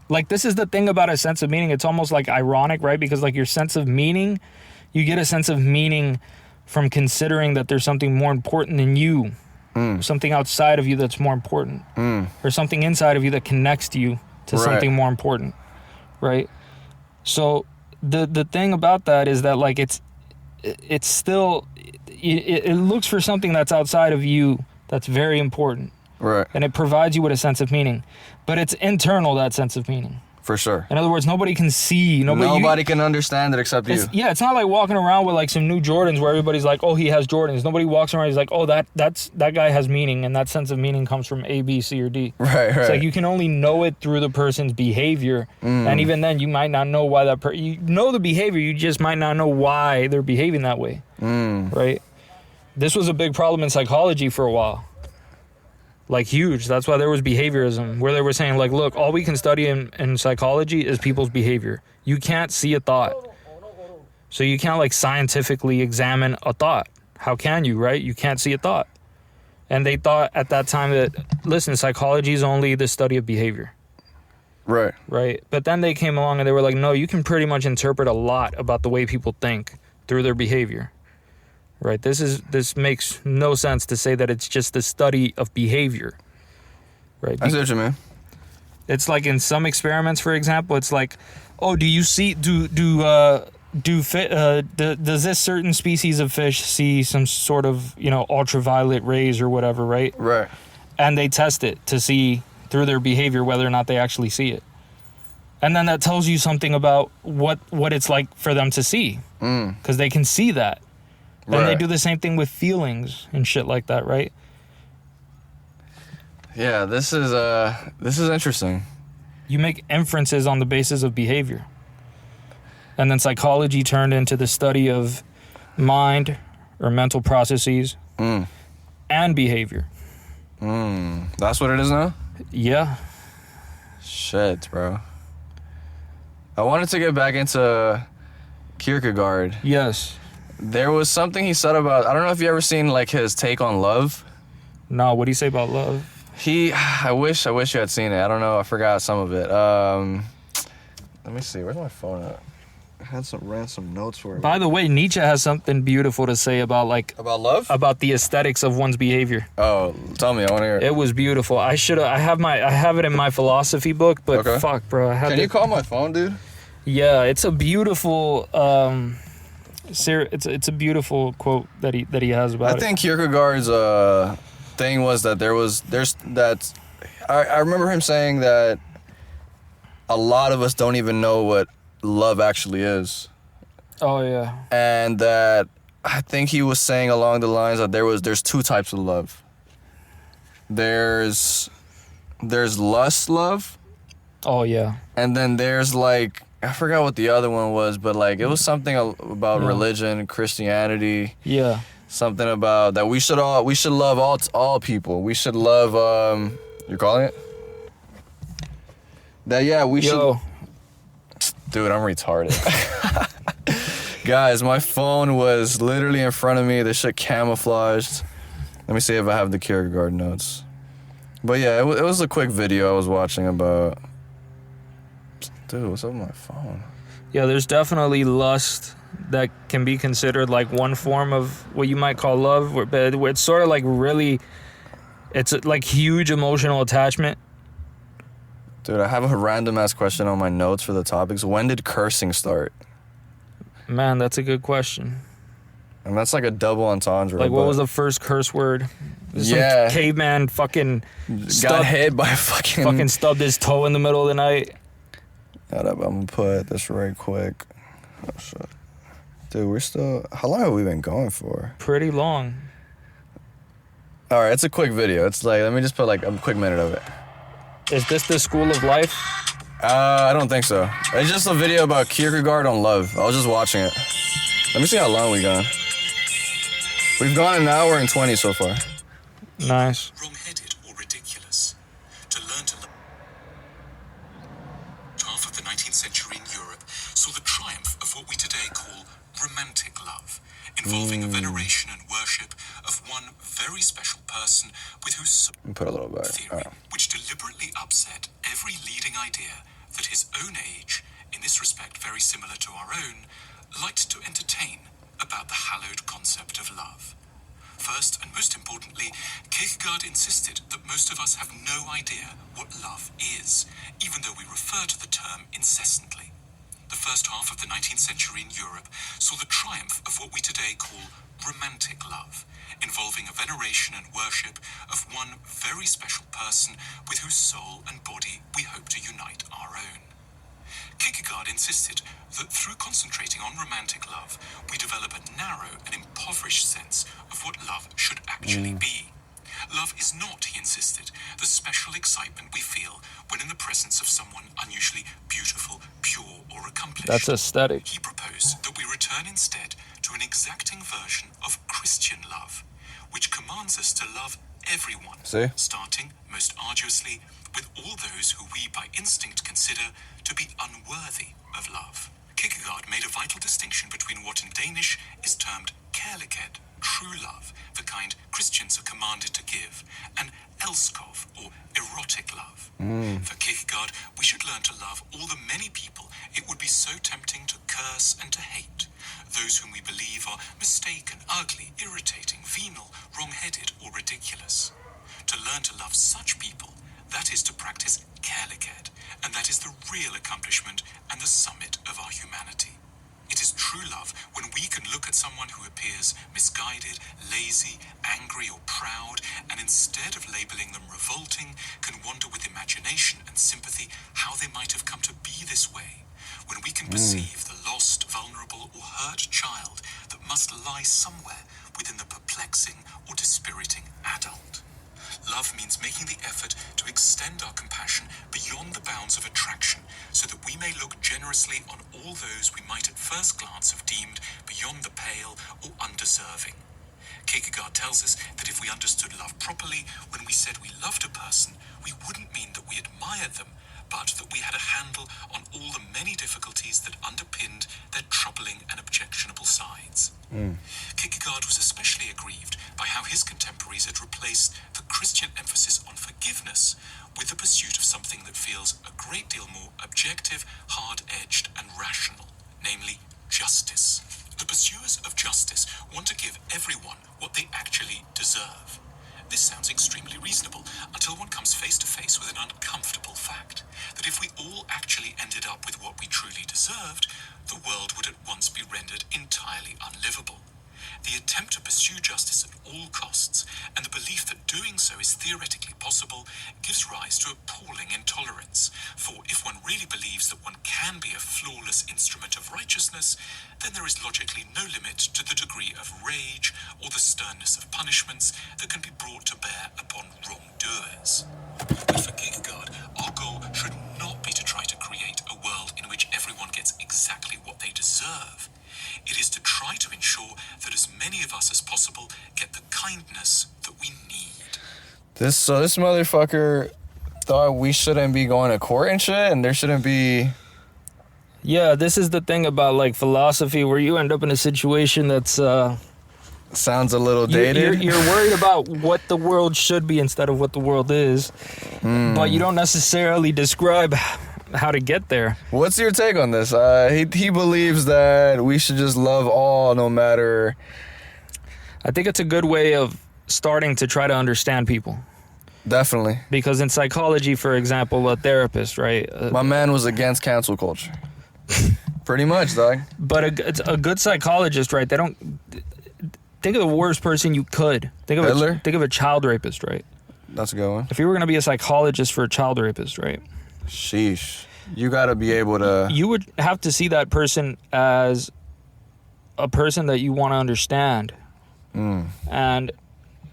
Like, this is the thing about a sense of meaning. It's almost like ironic, right? Because like your sense of meaning, you get a sense of meaning from considering that there's something more important than you, something outside of you that's more important, or something inside of you that connects you to something more important, right? So the thing about that is that like it's still, it looks for something that's outside of you that's very important. Right. And it provides you with a sense of meaning. But it's internal, that sense of meaning. For sure. In other words, nobody can see. Nobody can understand it except you. It's not like walking around with like some new Jordans where everybody's like, oh, he has Jordans. Nobody walks around, he's like, oh, that guy has meaning, and that sense of meaning comes from A, B, C, or D. Right. It's like you can only know it through the person's behavior. And even then, you might not know why you know the behavior, you just might not know why they're behaving that way. Right? This was a big problem in psychology for a while. Like huge. That's why there was behaviorism, where they were saying like, look, all we can study in psychology is people's behavior. You can't see a thought. So you can't like scientifically examine a thought. How can you, right? You can't see a thought. And they thought at that time that, listen, psychology is only the study of behavior. Right. Right. But then they came along and they were like, no, you can pretty much interpret a lot about the way people think through their behavior. Right. This makes no sense to say that it's just the study of behavior. Right. I see what you mean. It's like in some experiments, for example, it's like, oh, do you see does this certain species of fish see some sort of, ultraviolet rays or whatever, right? Right. And they test it to see through their behavior whether or not they actually see it. And then that tells you something about what it's like for them to see, because they can see that. And they do the same thing with feelings and shit like that, right? Yeah, this is interesting. You make inferences on the basis of behavior. And then psychology turned into the study of mind or mental processes and behavior. That's what it is now? Yeah. Shit, bro. I wanted to get back into Kierkegaard. Yes. There was something he said about, I don't know if you ever seen like his take on love. No, what do you say about love? I wish you had seen it. I don't know, I forgot some of it. Let me see, where's my phone at? I had some notes for it. By the way, Nietzsche has something beautiful to say about about love? About the aesthetics of one's behavior. Oh, tell me, I want to hear it. It was beautiful. I have it in my philosophy book, but fuck, bro. Can you call my phone, dude? Yeah, it's a beautiful it's a beautiful quote that he has about it. I think Kierkegaard's thing was that I remember him saying that a lot of us don't even know what love actually is. Oh yeah. And that I think he was saying along the lines that there's two types of love. There's lust love. Oh yeah. And then there's like, I forgot what the other one was, but like it was something about religion, Christianity. Yeah. Something about that we should love all people. We should love you're calling it? That we should. Dude, I'm retarded. Guys, my phone was literally in front of me. This shit camouflaged. Let me see if I have the Kierkegaard notes. But yeah, it was a quick video I was watching about. Dude, what's up with my phone? Yeah, there's definitely lust that can be considered like one form of what you might call love, but it's sort of like really, it's like huge emotional attachment. Dude, I have a random ass question on my notes for the topics. When did cursing start? Man, that's a good question. And that's like a double entendre. Like, what was the first curse word? Some caveman fucking got hit by fucking stubbed his toe in the middle of the night. Hold up, I'm gonna put this right quick. Oh shit. Dude, how long have we been going for? Pretty long. Alright, it's a quick video. It's like, let me just put like a quick minute of it. Is this the school of life? I don't think so. It's just a video about Kierkegaard on love. I was just watching it. Let me see how long we gone. We've gone an hour and 20 so far. Nice. Wrong-headed or ridiculous. To learn to love. Half of the 19th century in Europe saw the triumph of what we today call romantic love, involving a veneration and worship of one very special person with whose Put a little back. theory, which deliberately upset every leading idea that his own age, in this respect very similar to our own, liked to entertain about the hallowed concept of love. First and most importantly, Kierkegaard insisted that most of us have no idea what love is, even though we refer to the term incessantly. The first half of the 19th century in Europe saw the triumph of what we today call romantic love, involving a veneration and worship of one very special person with whose soul and body we hope to unite our own. Kierkegaard insisted that through concentrating on romantic love, we develop a narrow and impoverished sense of what love should actually be. Love is not, he insisted, the special excitement we feel when in the presence of someone unusually beautiful, pure, or accomplished. That's aesthetic. He proposed that we return instead to an exacting version of Christian love, which commands us to love everyone, starting most arduously with all those who we by instinct consider to be unworthy of love. Kierkegaard made a vital distinction between what in Danish is termed kærlighed, true love, the kind Christians are commanded to give, and elskov, or erotic love. For Kierkegaard, we should learn to love all the many people it would be so tempting to curse and to hate, those whom we believe are mistaken, ugly, irritating, venal, wrong-headed, or ridiculous. To learn to love such people, that is to practice kærlighed, and that is the real accomplishment and the summit of our humanity. It is true love when we can look at someone who appears misguided, lazy, angry, or proud, and instead of labeling them revolting, can wonder with imagination and sympathy how they might have come to be this way. When we can perceive the lost, vulnerable, or hurt child that must lie somewhere within the perplexing or dispiriting adult. Love means making the effort to extend our compassion beyond the bounds of attraction so that we may look generously on all those we might at first glance have deemed beyond the pale or undeserving. Kierkegaard tells us that if we understood love properly, when we said we loved a person, we wouldn't mean that we admired them, but that we had a handle on all the many difficulties that underpinned their troubling and objectionable sides. Kierkegaard was especially aggrieved by how his contemporaries had replaced the Christian emphasis on forgiveness with the pursuit of something that feels a great deal more objective, hard-edged, and rational, namely justice. The pursuers of justice want to give everyone what they actually deserve. This sounds extremely reasonable until one comes face to face with an uncomfortable fact that if we all actually ended up with what we truly deserved, the world would at once be rendered entirely unlivable. The attempt to pursue justice at all costs, and the belief that doing so is theoretically possible, gives rise to appalling intolerance. For if one really believes that one can be a flawless instrument of righteousness, then there is logically no limit to the degree of rage or the sternness of punishments that can be brought to bear upon wrongdoers. But for Kierkegaard, our goal should not be to try to create a world in which everyone gets exactly what they deserve. It is to try to ensure that as many of us as possible get the kindness that we need. This motherfucker thought we shouldn't be going to court and shit, and there shouldn't be... Yeah, this is the thing about like philosophy where you end up in a situation that's Sounds a little dated. You're worried about what the world should be instead of what the world is, but you don't necessarily describe how to get there. What's your take on this? He believes that we should just love all, no matter... I think it's a good way of starting to try to understand people. Definitely. Because in psychology, for example, a therapist, right? My man was against cancel culture. Pretty much, dog. But a good psychologist, right? They don't... Think of the worst person you could. Think of a child rapist, right? That's a good one. If you were going to be a psychologist for a child rapist, right? Sheesh. You got to be able to... You would have to see that person as a person that you want to understand. And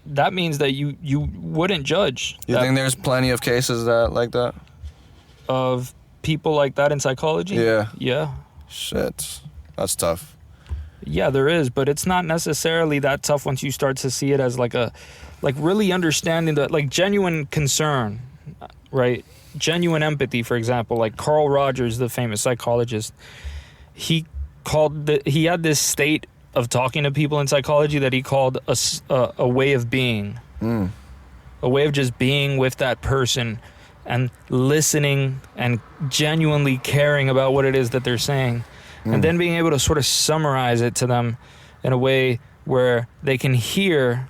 that means that you wouldn't judge. You think there's plenty of cases like that? Of people like that in psychology? Yeah. Shit. That's tough. Yeah, there is, but it's not necessarily that tough once you start to see it as like really understanding that, like, genuine concern, right? Genuine empathy, for example. Like Carl Rogers, the famous psychologist, he had this state of talking to people in psychology that he called a way of being. A way of just being with that person and listening and genuinely caring about what it is that they're saying. And then being able to sort of summarize it to them in a way where they can hear,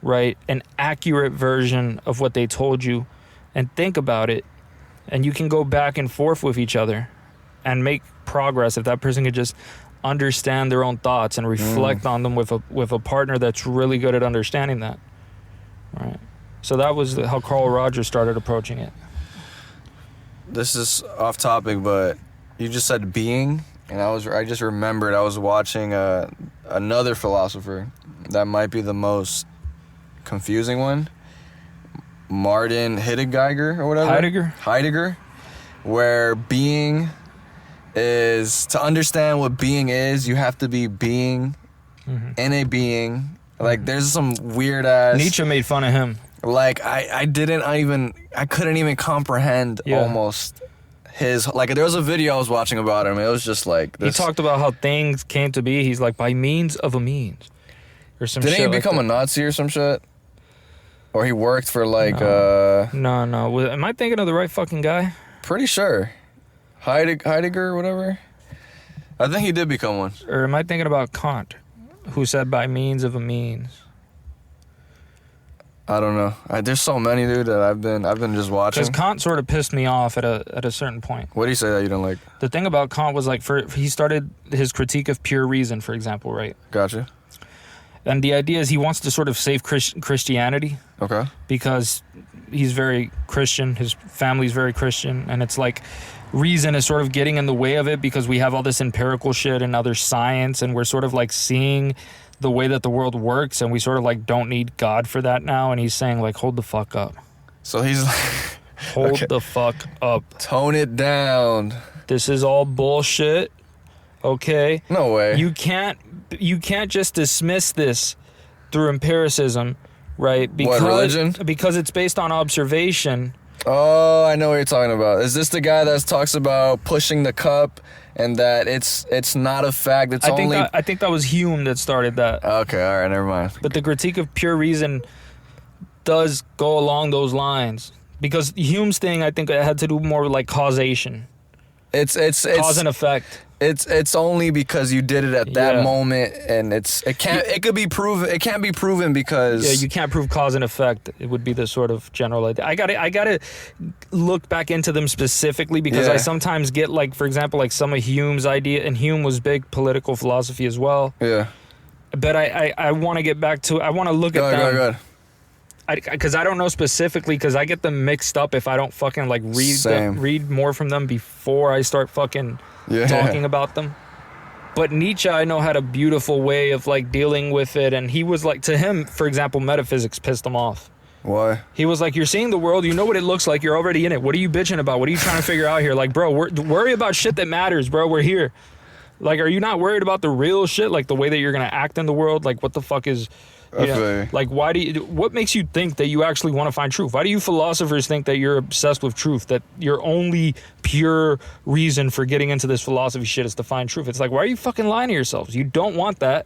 right, an accurate version of what they told you and think about it. And you can go back and forth with each other and make progress if that person could just understand their own thoughts and reflect on them with a partner that's really good at understanding that. Right. So that was how Carl Rogers started approaching it. This is off topic, but you just said being, and I just remembered I was watching another philosopher that might be the most confusing one, Martin Heidegger or whatever. Heidegger, where being is, to understand what being is, you have to be being in a being. Like, there's some weird ass. Nietzsche made fun of him. Like, I couldn't even comprehend almost his, like, there was a video I was watching about him. It was just like this. He talked about how things came to be. He's like, by means of a means, or some shit. Didn't he become a Nazi or some shit? Or he worked for like No. Am I thinking of the right fucking guy? Pretty sure. Heidegger or whatever. I think he did become one. Or am I thinking about Kant, who said by means of a means? I don't know. There's so many, dude, that I've been just watching. Because Kant sort of pissed me off at a certain point. What do you say that you don't like? The thing about Kant was, like, he started his critique of pure reason, for example, right? Gotcha. And the idea is he wants to sort of save Christianity. Okay. Because he's very Christian, his family's very Christian, and it's like reason is sort of getting in the way of it because we have all this empirical shit and other science, and we're sort of like seeing the way that the world works, and we sort of like don't need God for that now. And he's saying, like, hold the fuck up. So he's like, hold the fuck up. Tone it down. This is all bullshit. Okay? No way. You can't just dismiss this through empiricism, right? Because, what, religion? Because it's based on observation. Oh, I know what you're talking about. Is this the guy that talks about pushing the cup and that it's not a fact, it's only... I think that was Hume that started that. Okay, all right, never mind. But the critique of pure reason does go along those lines. Because Hume's thing, I think, it had to do more with, like, causation. It's cause and effect. It's only because you did it at that moment, and it can't be proven because you can't prove cause and effect. It would be the sort of general idea. I gotta look back into them specifically because I sometimes get, like, for example, like some of Hume's idea, and Hume was big political philosophy as well. Yeah. But I want to get back to, I want to look at them. Go ahead. Because I don't know specifically, because I get them mixed up if I don't fucking like read more from them before I start fucking talking about them. But Nietzsche, I know, had a beautiful way of like dealing with it, and he was like, to him, for example, metaphysics pissed him off. Why? He was like, you're seeing the world, you know what it looks like, you're already in it. What are you bitching about? What are you trying to figure out here? Like, bro, worry about shit that matters, bro. We're here. Like, are you not worried about the real shit, like the way that you're gonna act in the world? Like, what the fuck is... Yeah. Like, what makes you think that you actually want to find truth? Why do you philosophers think that you're obsessed with truth, that your only pure reason for getting into this philosophy shit is to find truth? It's like, why are you fucking lying to yourselves? You don't want that.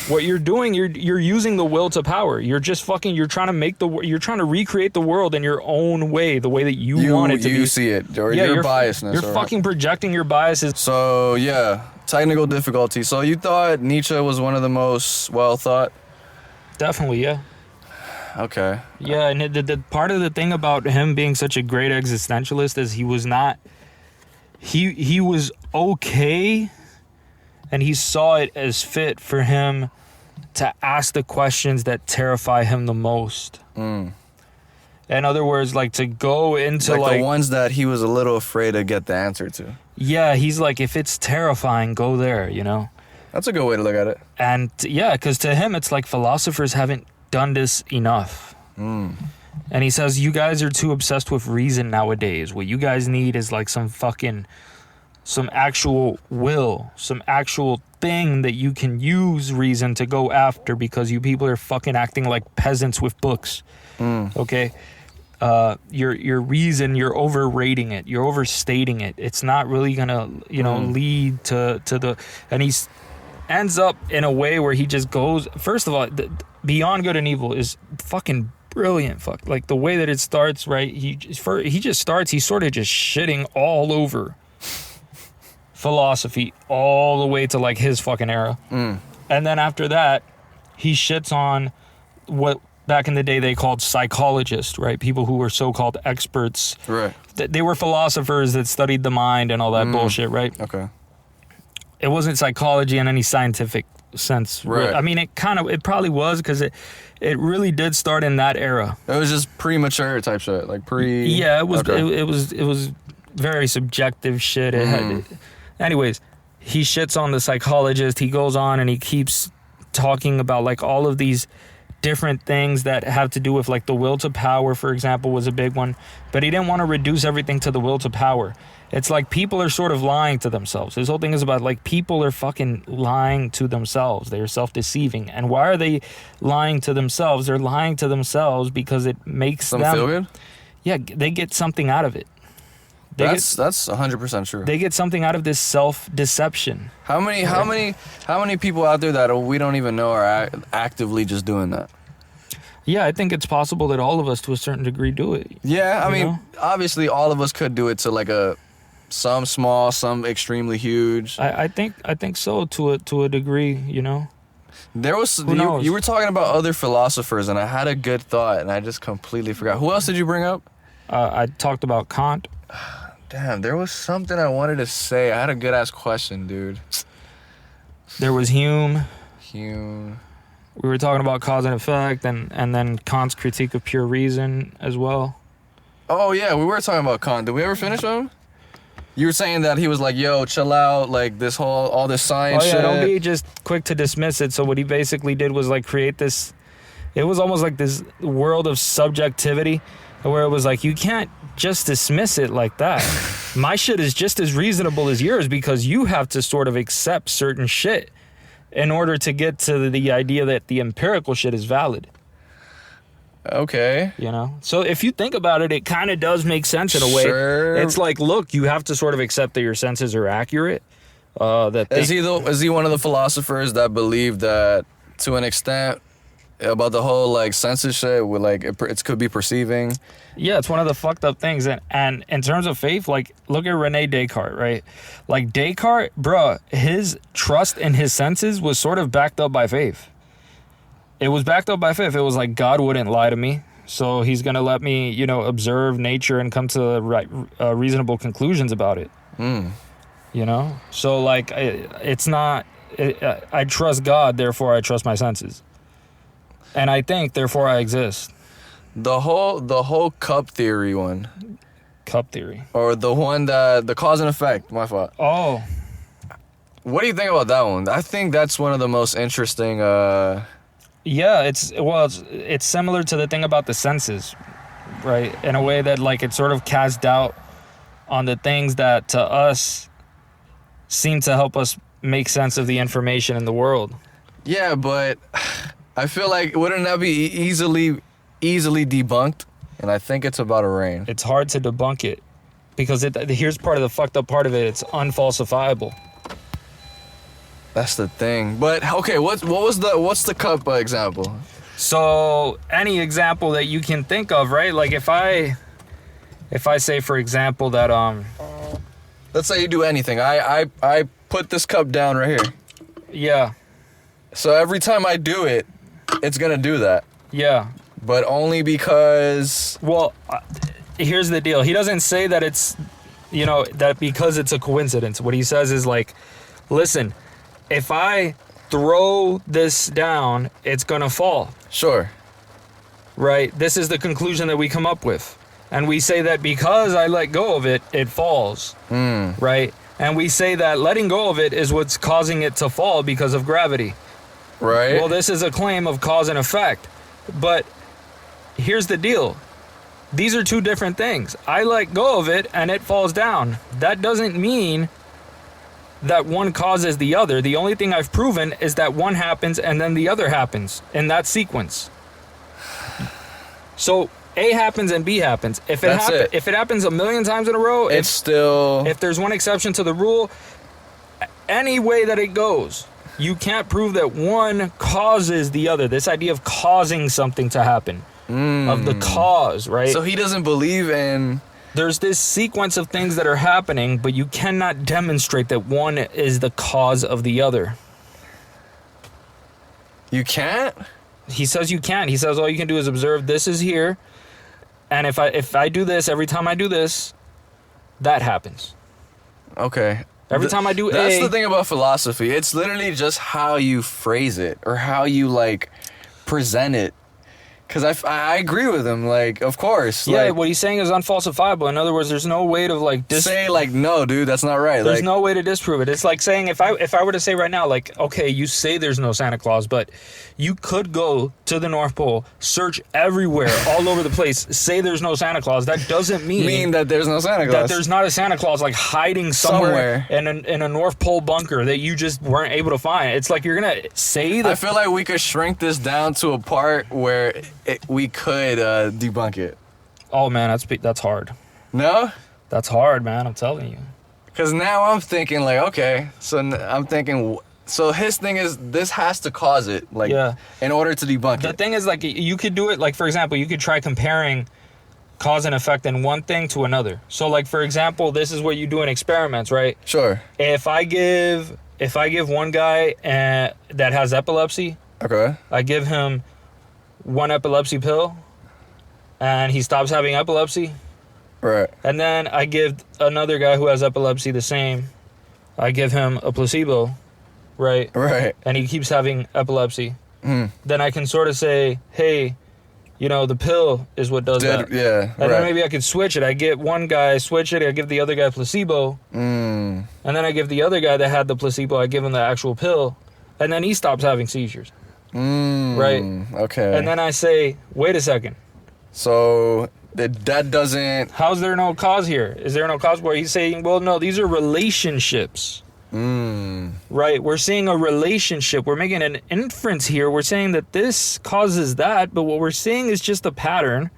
What you're doing, you're using the will to power. You're just fucking, you're trying to recreate the world in your own way, the way that you want it to be. You see it, or your biasness. You're fucking projecting your biases. So, technical difficulty. So you thought Nietzsche was one of the most well thought? Definitely, yeah. Okay. Yeah, and the part of the thing about him being such a great existentialist is he was not... He was okay, and he saw it as fit for him to ask the questions that terrify him the most. In other words, like, to go into, like... the ones that he was a little afraid to get the answer to. Yeah, he's like, if it's terrifying, go there, you know? That's a good way to look at it. And because to him, it's like philosophers haven't done this enough. And he says, you guys are too obsessed with reason nowadays. What you guys need is like some actual will, some actual thing that you can use reason to go after, because you people are fucking acting like peasants with books. Okay? Your reason, you're overrating it. You're overstating it. It's not really gonna, lead to the... And he ends up in a way where he just goes... First of all, Beyond Good and Evil is fucking brilliant. Like, the way that it starts, right? He just starts, he's sort of just shitting all over philosophy all the way to like his fucking era. And then after that, he shits on what back in the day they called psychologists, right? People who were so-called experts. Right. They were philosophers that studied the mind and all that bullshit, right? Okay. It wasn't psychology in any scientific sense. Right. I mean, it probably was, because it really did start in that era. It was just premature type shit, like pre... Yeah, it was. Okay. It was very subjective shit. It had... Anyways, he shits on the psychologist. He goes on and he keeps talking about like all of these different things that have to do with like the will to power, for example, was a big one. But he didn't want to reduce everything to the will to power. It's like people are sort of lying to themselves. His whole thing is about like people are fucking lying to themselves. They're self-deceiving. And why are they lying to themselves? They're lying to themselves because it makes them feel good? Yeah, they get something out of it. That's 100% true. They get something out of this self-deception. How many people out there that we don't even know are actively just doing that? Yeah, I think it's possible that all of us to a certain degree do it. Yeah, I mean, obviously all of us could do it to like some small, some extremely huge. I think so to a degree, There was you were talking about other philosophers, and I had a good thought and I just completely forgot. Who else did you bring up? I talked about Kant. Damn, there was something I wanted to say. I had a good ass question, dude. There was Hume. Hume. We were talking about cause and effect, and then Kant's critique of pure reason as well. Oh yeah, we were talking about Kant. Did we ever finish him? You were saying that he was like, yo, chill out, like all this science shit. Don't be just quick to dismiss it. So what he basically did was like create this, it was almost like this world of subjectivity, where it was like, you can't just dismiss it like that. My shit is just as reasonable as yours, because you have to sort of accept certain shit in order to get to the idea that the empirical shit is valid. Okay. So if you think about it, it kind of does make sense in a way. Sure. It's like, look, you have to sort of accept that your senses are accurate. Is he one of the philosophers that believe that to an extent about the whole like senses shit with like it could be perceiving? Yeah, it's one of the fucked up things. And in terms of faith, like look at Rene Descartes, right? Like Descartes, bruh, his trust in his senses was sort of backed up by faith. It was backed up by faith. It was like, God wouldn't lie to me, so he's gonna let me, observe nature and come to the right, reasonable conclusions about it. So like, it's not. I trust God, therefore I trust my senses, and I think, therefore I exist. The whole cup theory one. Cup theory, or the one that the cause and effect. My fault. Oh, what do you think about that one? I think that's one of the most interesting. Yeah, it's similar to the thing about the senses, right? In a way that like it sort of casts doubt on the things that to us seem to help us make sense of the information in the world. Yeah, but I feel like wouldn't that be easily debunked? And I think it's about a rain. It's hard to debunk it because here's part of the fucked up part of it. It's unfalsifiable. That's the thing. But okay, what's the cup example? So any example that you can think of, right? Like if I say, for example, that let's say you do anything. I put this cup down right here. Yeah. So every time I do it, it's gonna do that. Yeah. But only because. Well, here's the deal. He doesn't say that it's, that because it's a coincidence. What he says is like, listen. If I throw this down, it's gonna fall. Sure. Right? This is the conclusion that we come up with. And we say that because I let go of it, it falls. Right? And we say that letting go of it is what's causing it to fall because of gravity. Right. Well, this is a claim of cause and effect. But here's the deal. These are two different things. I let go of it and it falls down. That doesn't mean that one causes the other. The only thing I've proven is that one happens and then the other happens in that sequence. So A happens and B happens. If it happens a million times in a row, it's still... If there's one exception to the rule, any way that it goes, you can't prove that one causes the other. This idea of causing something to happen, of the cause, right? So he doesn't believe in... There's this sequence of things that are happening, but you cannot demonstrate that one is the cause of the other. You can't? He says you can't. He says all you can do is observe this is here, and if I do this, every time I do this, that happens. Okay. Every time I do That's the thing about philosophy. It's literally just how you phrase it or how you, like, present it. Because I agree with him, like, of course. Yeah, like, what he's saying is unfalsifiable. In other words, there's no way to, like... say, like, no, dude, that's not right. There's like, no way to disprove it. It's like saying, if I were to say right now, like, okay, you say there's no Santa Claus, but you could go to the North Pole, search everywhere, all over the place, say there's no Santa Claus. That doesn't mean that there's no Santa Claus. That there's not a Santa Claus, like, hiding somewhere. In a North Pole bunker that you just weren't able to find. It's like you're going to say that... I feel like we could shrink this down to a part where we could debunk it. Oh man, that's hard. No? That's hard, man. I'm telling you. Because now I'm thinking like, okay, so I'm thinking, so his thing is this has to cause it, like, in order to debunk it. The thing is, like, you could do it, like, for example, you could try comparing cause and effect in one thing to another. So, like, for example, this is what you do in experiments, right? Sure. If I give one guy that has epilepsy, okay, I give him one epilepsy pill, and he stops having epilepsy. Right. And then I give another guy who has epilepsy the same. I give him a placebo, right? Right. And he keeps having epilepsy. Then I can sort of say, hey, you know, the pill is what does that. Yeah. And then maybe I could switch it. I get one guy, switch it. I give the other guy placebo. And then I give the other guy that had the placebo, I give him the actual pill. And then he stops having seizures. Right? Okay. And then I say, wait a second. So that doesn't... How's there no cause here? Is there no cause? Where he's saying, well, no, these are relationships. Right? We're seeing a relationship. We're making an inference here. We're saying that this causes that, but what we're seeing is just a pattern.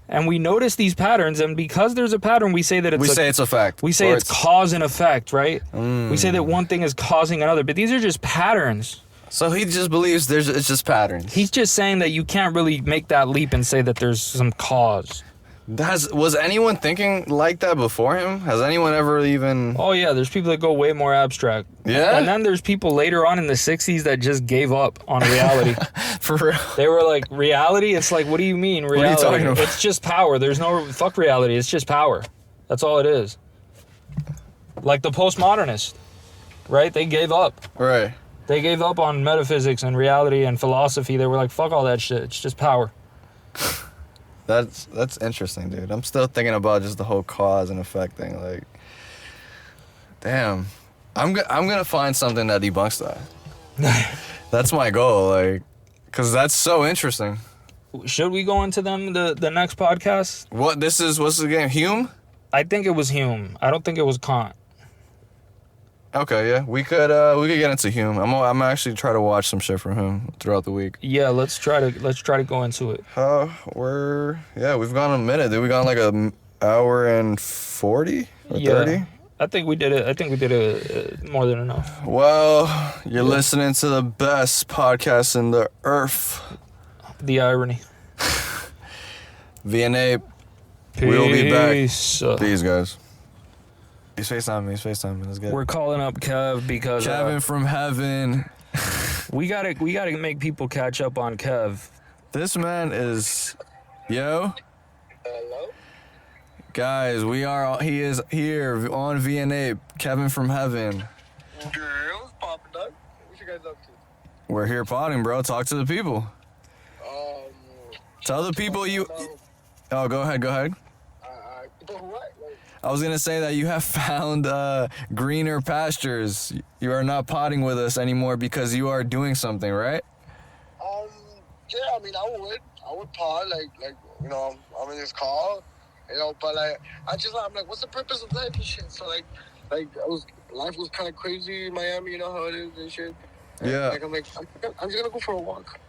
And we notice these patterns, and because there's a pattern, we say that it's... We say it's a fact. We say it's cause and effect, right? We say that one thing is causing another, but these are just patterns. So he just believes it's just patterns. He's just saying that you can't really make that leap and say that there's some cause. Was anyone thinking like that before him? Has anyone ever even... Oh, yeah, there's people that go way more abstract. Yeah? And then there's people later on in the 60s that just gave up on reality. For real? They were like, reality? It's like, what do you mean, reality? What are you talking about? It's just power. There's no... Fuck reality. It's just power. That's all it is. Like the postmodernists, right? They gave up. Right. They gave up on metaphysics and reality and philosophy. They were like, fuck all that shit. It's just power. That's interesting, dude. I'm still thinking about just the whole cause and effect thing. Like, damn. I'm gonna find something that debunks that. That's my goal, like, because that's so interesting. Should we go into them the next podcast? What's the game? Hume? I think it was Hume. I don't think it was Kant. Okay, yeah, we could get into Hume. I'm actually try to watch some shit from him throughout the week. Yeah, let's try to go into it. We've gone a minute. Did we gone like an hour and 40 or 30? I think we did it more than enough. Well, you're listening to the best podcast in the earth. The irony. VNA. We'll be back. These guys. He's FaceTime. Let's get it. We're calling up Kev because Kevin from heaven. we gotta make people catch up on Kev. This man is, yo. Hello. Guys, he is here on VNA. Kevin from heaven. Girls popping up. What you guys up to? We're here potting, bro. Talk to the people. Tell the people you. Oh, go ahead. What? I was gonna say that you have found greener pastures. You are not potting with us anymore because you are doing something, right? Yeah, I mean, I would pod, like, I'm in this call, but like, I'm like, what's the purpose of life and shit? So like life was kind of crazy in Miami, you know how it is and shit. And Yeah. like, I'm just gonna go for a walk,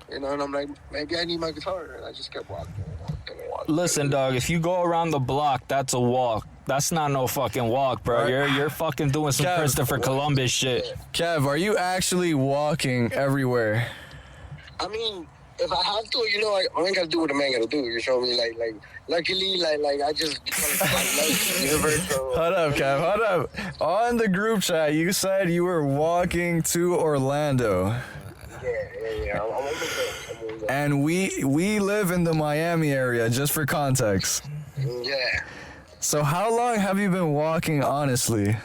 and I'm like, maybe I need my guitar, and I just kept walking. Listen, dog, if you go around the block, that's a walk. That's not no fucking walk, bro. Right. You're fucking doing some Kev, Christopher Columbus shit. Kev, are you actually walking everywhere? I mean, if I have to, I ain't gotta do what a man gotta do. You feel me? Like, luckily, I just like universe. So, Hold up, Kev. Hold up. On the group chat, you said you were walking to Orlando. Yeah. I'm over there. And we live in the Miami area, just for context. Yeah. So how long have you been walking, honestly?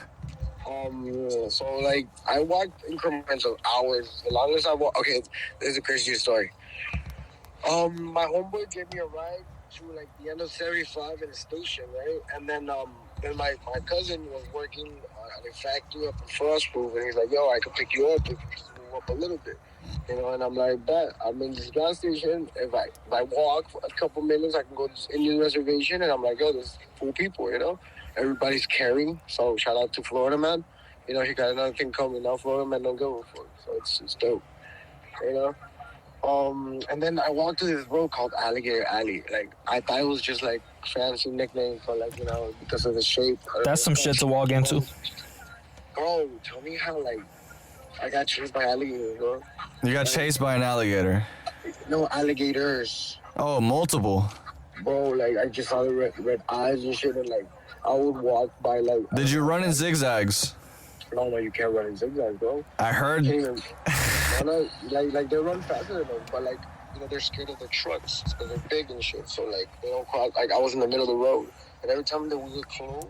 So like I walked increments of hours. The longest I walked. Okay, this is a crazy story. My homeboy gave me a ride to like the end of 75 in the station, right? And then my cousin was working at a factory up in Frostproof, and he's like, "Yo, I can pick you up if you just move up a little bit." And I'm like, "Bet I'm in this gas station. If I walk for a couple minutes, I can go to this Indian reservation." And I'm like, "Yo, there's full people, Everybody's carrying." So shout out to Florida man. He got another thing coming now. Florida man don't give a fuck. So it's dope, And then I walked to this road called Alligator Alley. Like I thought it was just like fancy nickname for like because of the shape. That's some shit to walk into. Bro, tell me how like I got chased by alligators, bro. You got chased by an alligator. No alligators. Oh, multiple. Bro, like I just saw the red eyes and shit, and like I would walk by like. Did you run in zigzags? No, you can't run in zigzags, bro. I heard. No, like they run faster than them, but like they're scared of the trucks because they're big and shit. So like they don't cross. Like I was in the middle of the road, and every time that we were close,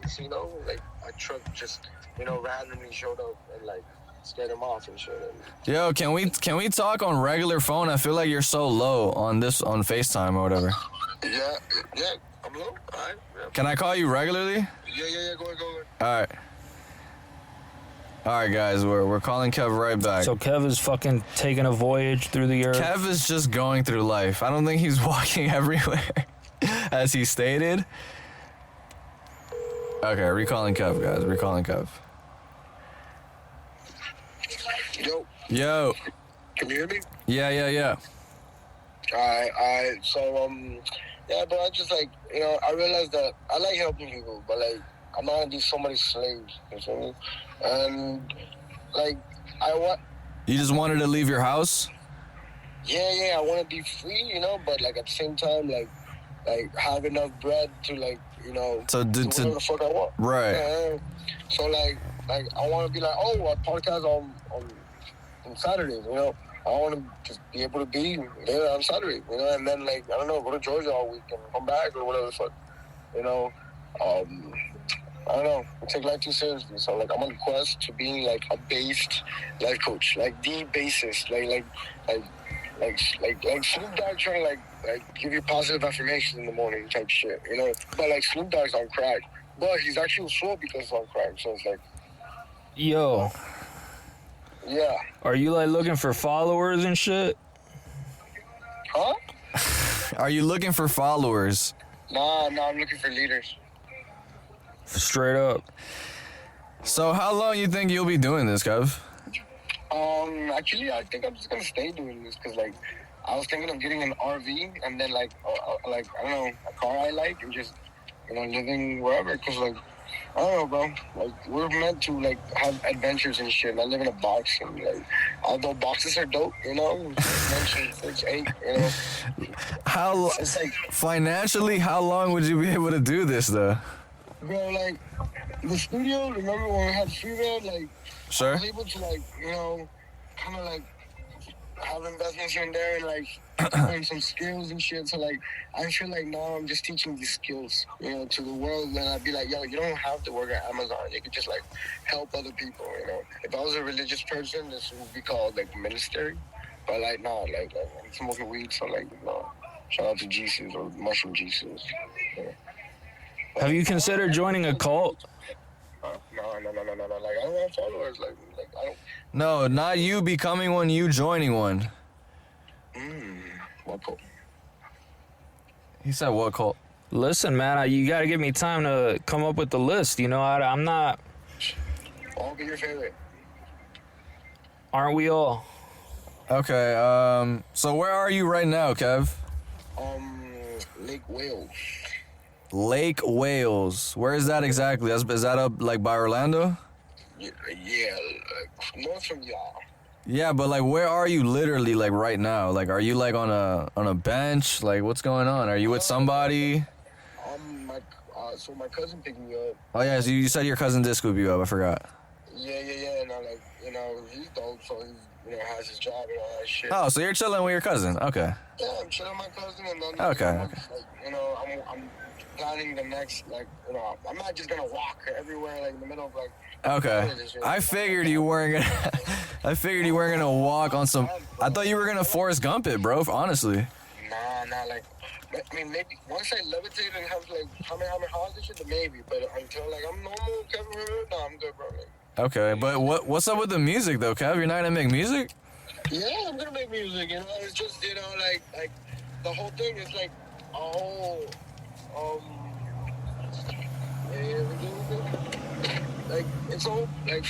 like a truck just randomly showed up and like scared them off and shit. And, Yo, can we talk on regular phone? I feel like you're so low on FaceTime or whatever. Yeah, I'm low. All right. Yeah. Can I call you regularly? Yeah. Go ahead. All right, guys, we're calling Kev right back. So Kev is fucking taking a voyage through the earth. Kev is just going through life. I don't think he's walking everywhere, as he stated. Okay, recalling Kev, guys. Recalling Kev. Yo. Can you hear me? Yeah. Alright. So, yeah, but I just like, I realized that I like helping people, but like, I'm not gonna be somebody's slave, you feel me? And like, You just wanted to leave your house? Yeah, I want to be free, but like at the same time, like have enough bread to like, do whatever the fuck I want. Right. Yeah. So like I want to be like, oh, I podcast on Saturdays, I want to just be able to be there on Saturday, and then like, I don't know, go to Georgia all week and come back or whatever the fuck, I don't know, I take life too seriously. So like, I'm on a quest to being like a based life coach, like the bassist, like Snoop Dogg trying to like give you positive affirmation in the morning type shit, But like Snoop Dogg's on crack, but he's actually slow because he's on crack. So it's like, yo, yeah. Are you like looking for followers and shit? Huh? Are you looking for followers? Nah, I'm looking for leaders. Straight up. So how long you think you'll be doing this, Kev? Actually, I think I'm just gonna stay doing this because, like, I was thinking of getting an RV and then, like I don't know, a car I like and just, living wherever. Because, like, I don't know, bro. Like, we're meant to, like, have adventures and shit. I live in a box and, like, although boxes are dope, it's 8, How it's like, financially? How long would you be able to do this, though? bro, like, the studio. Remember when we had free reign? Like, Sure. I was able to, like, kind of like have investments here and there and like learn some skills and shit. So like, I feel like now I'm just teaching these skills, to the world. And I'd be like, yo, you don't have to work at Amazon. You could just like help other people. If I was a religious person, this would be called like ministry. But like, no, like I'm smoking weed, so like, no. Shout out to Jesus or Mushroom Jesus. Have you considered joining a cult? No. Like, I don't have followers. Like I don't. No, not you becoming one, you joining one. What cult? He said what cult? Listen, man, you gotta give me time to come up with the list. You know, I'm not. I'll be your favorite. Aren't we all? Okay, so where are you right now, Kev? Lake Wales. Lake Wales. Where is that exactly? Is that up like by Orlando? Yeah, north from y'all. Yeah, but like where are you literally like right now? Like are you like on a bench? Like what's going on? Are you with somebody? So my cousin picked me up. Oh yeah, so you said your cousin did scoop you up, I forgot. Yeah. And I'm like, he's dope, so he's, has his job and all that shit. Oh, so you're chilling with your cousin. Okay. Yeah, I'm chilling with my cousin, and then Okay. I'm planning the next, I'm not just gonna walk everywhere like in the middle of like. Okay. I figured you weren't gonna walk on some. I thought you were gonna Forrest Gump it, bro. Honestly. Nah, like. I mean, maybe once I levitate and have like how many hours and shit, then maybe. But until like I'm normal, Kevin, no, I'm good, bro. Like, Okay, but what's up with the music though, Kev? You're not gonna make music? yeah, I'm gonna make music. It's just like the whole thing is like a whole like it's all like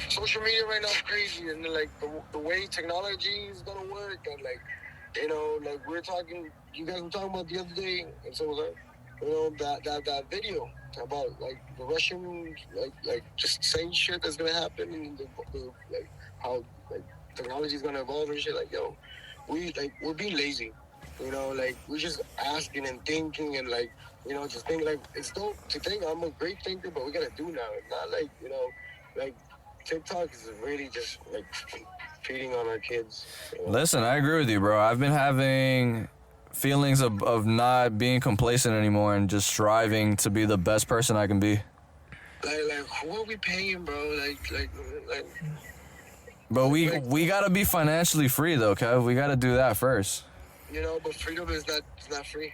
social media right now is crazy, and like the way technology is gonna work, and like like we're talking. You guys were talking about the other day, and so was I. That video about like the Russian like just saying shit that's gonna happen, and like how like technology is gonna evolve and shit. Like we're being lazy. Like we're just asking and thinking and like just think like it's dope to think I'm a great thinker, but we gotta do now. It's not like like TikTok is really just like feeding on our kids. Listen, I agree with you, bro. I've been having feelings of not being complacent anymore and just striving to be the best person I can be. Like who are we paying, bro? Like. But we gotta be financially free though, Kev. We gotta do that first. But freedom is not free.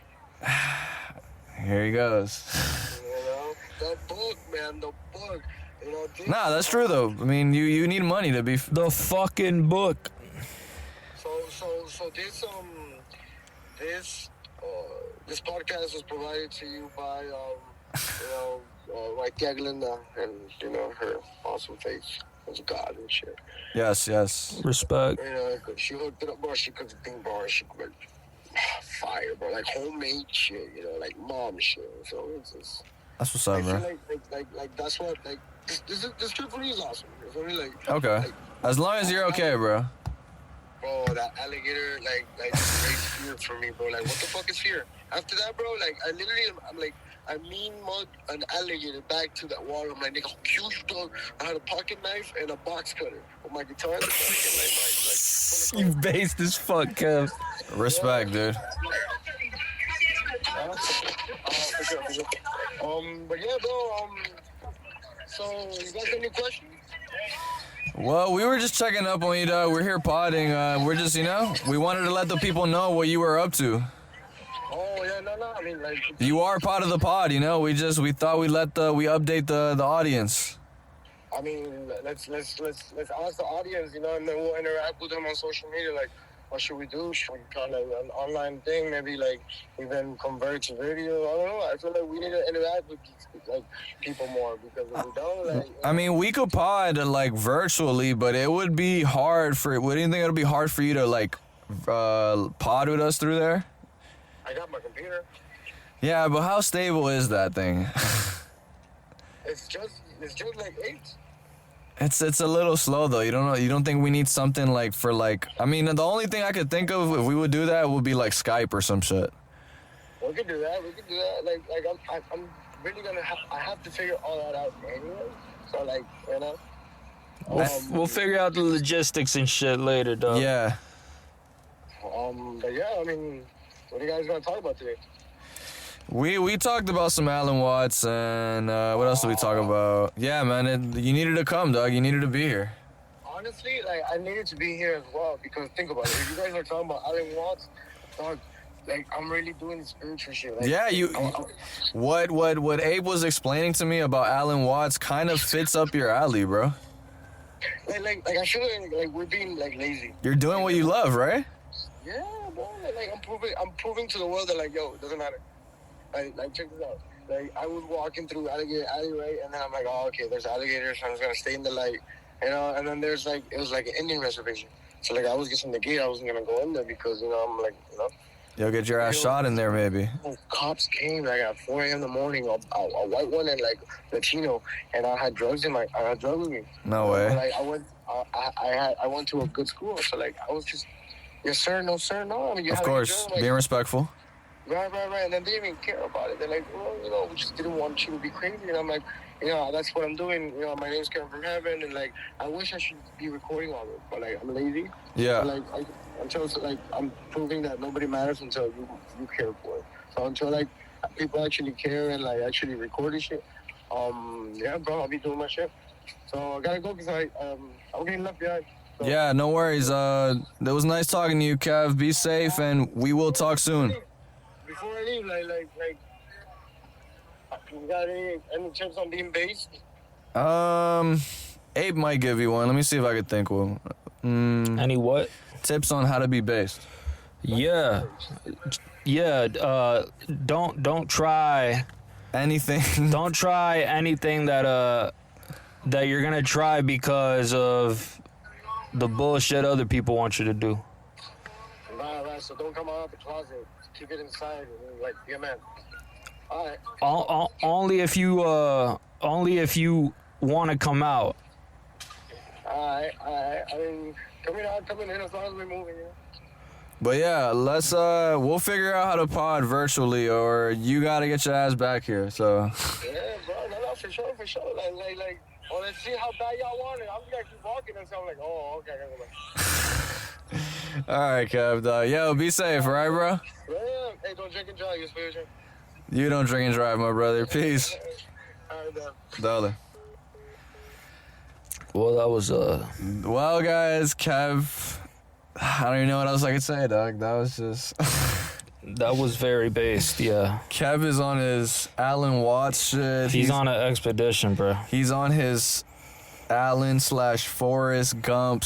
Here he goes. The book, man, the book. Nah, that's true though. I mean, you need money to be The fucking book. So this podcast was provided to you by my tia Glinda and her awesome face as a god and shit. Yes. Respect. She hooked it up, bro. She cooks a thing, bro. She cooked fire, bro. Like homemade shit, like mom shit. So it's just. That's what's up, bro. Like that's what like this trip for me is awesome. You feel me? Like okay. As long as you're okay, bro. Bro, that alligator, like raised fear for me, bro. Like, what the fuck is fear? After that, bro, like, I'm like, I mean mug an alligator back to that wall. I'm like, nigga, huge dog. I had a pocket knife and a box cutter with my guitar. You based as fuck, Kev. Respect, dude. But yeah, bro, so you guys got any questions? Well, we were just checking up on you, dog. We're here podding. We're just, we wanted to let the people know what you were up to. Oh yeah, no. I mean, like you are part of the pod, We thought we update the audience. I mean, let's ask the audience, and then we'll interact with them on social media. Like, what should we do? Should we kind of an online thing? Maybe like even convert to video. I don't know. I feel like we need to interact with like people more because if we don't, like. I mean, we could pod like virtually, but it would be hard for. What do you think it'll be hard for you to like pod with us through there? I got my computer. Yeah, but how stable is that thing? It's just like 8. It's a little slow though. You don't think we need something like for like. I mean, the only thing I could think of if we would do that would be like Skype or some shit. We could do that. Like I'm really gonna. I have to figure all that out anyway. So like We'll figure out the logistics and shit later, dog. Yeah. But yeah, I mean, what are you guys gonna talk about today? We talked about some Alan Watts and what else did we talk about? Yeah, man, you needed to come, dog. You needed to be here. Honestly, like I needed to be here as well because think about it. If you guys are talking about Alan Watts, dog, like I'm really doing spiritual shit. Like, yeah, what Abe was explaining to me about Alan Watts kind of fits up your alley, bro. Like I feel like we're being like lazy. You're doing what you love, right? Yeah, bro. Like I'm proving to the world that like, yo, it doesn't matter. Like check this out. Like I was walking through Alligator Alley, right, and then I'm like, oh, okay, there's alligators, so I'm just gonna stay in the light, you know. And then there's like, it was like an Indian reservation, so like I was getting the gate, I wasn't gonna go in there because I'm like, You'll get your ass shot in there, maybe. Cops came like at 4 a.m. in the morning, a white one and like Latino, and I had drugs with me. No way. Like I went to a good school, so like I was just, yes sir, no sir, no. I mean, of course, being respectful. Right. And then they didn't even care about it. They're like, well, we just didn't want you to be crazy. And I'm like, that's what I'm doing. My name's Kevin from Heaven, and like I wish I should be recording all of it, but like I'm lazy. Yeah. So, like until like I'm proving that nobody matters until you care for it. So until like people actually care and like actually record this shit, yeah, bro, I'll be doing my shit. So I gotta go because I'm getting left behind. So. Yeah, no worries. It was nice talking to you, Kev. Be safe, and we will talk soon. Before I leave, like, you got any tips on being based? Ape might give you one. Let me see if I could think of one. Any what? Tips on how to be based. Yeah. Don't try anything. Don't try anything that you're gonna try because of the bullshit other people want you to do. Right. So don't come out of the closet. Keep it inside and like be a man. All right. Only if you want to come out. All right. I mean, coming in as long as we're moving. But yeah, we'll figure out how to pod virtually, or you gotta get your ass back here. So. Yeah, bro. No, for sure. Like. Well, let's see how bad y'all want it. I'm gonna keep walking, and so I'm like, oh, okay, I gotta go back. All right, Kev. Yo, be safe, all right, bro? Yeah. Hey, don't drink and drive. You're spiritual. You don't drink and drive, my brother. Peace. All right, man. Dollar. Well, that was Well, guys, Kev. I don't even know what else I could say, dog. That was just. That was very based, yeah. Kev is on his Alan Watts shit. He's on an expedition, bro. He's on his Alan/Forrest Gump/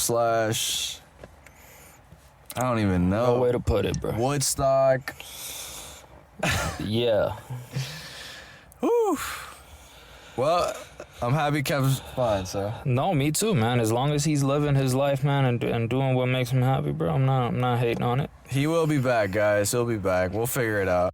I don't even know. No way to put it, bro. Woodstock. Yeah. Whew. Well, I'm happy Kev's fine, so. No, me too, man. As long as he's living his life, man, and doing what makes him happy, bro, I'm not hating on it. He will be back, guys. He'll be back. We'll figure it out.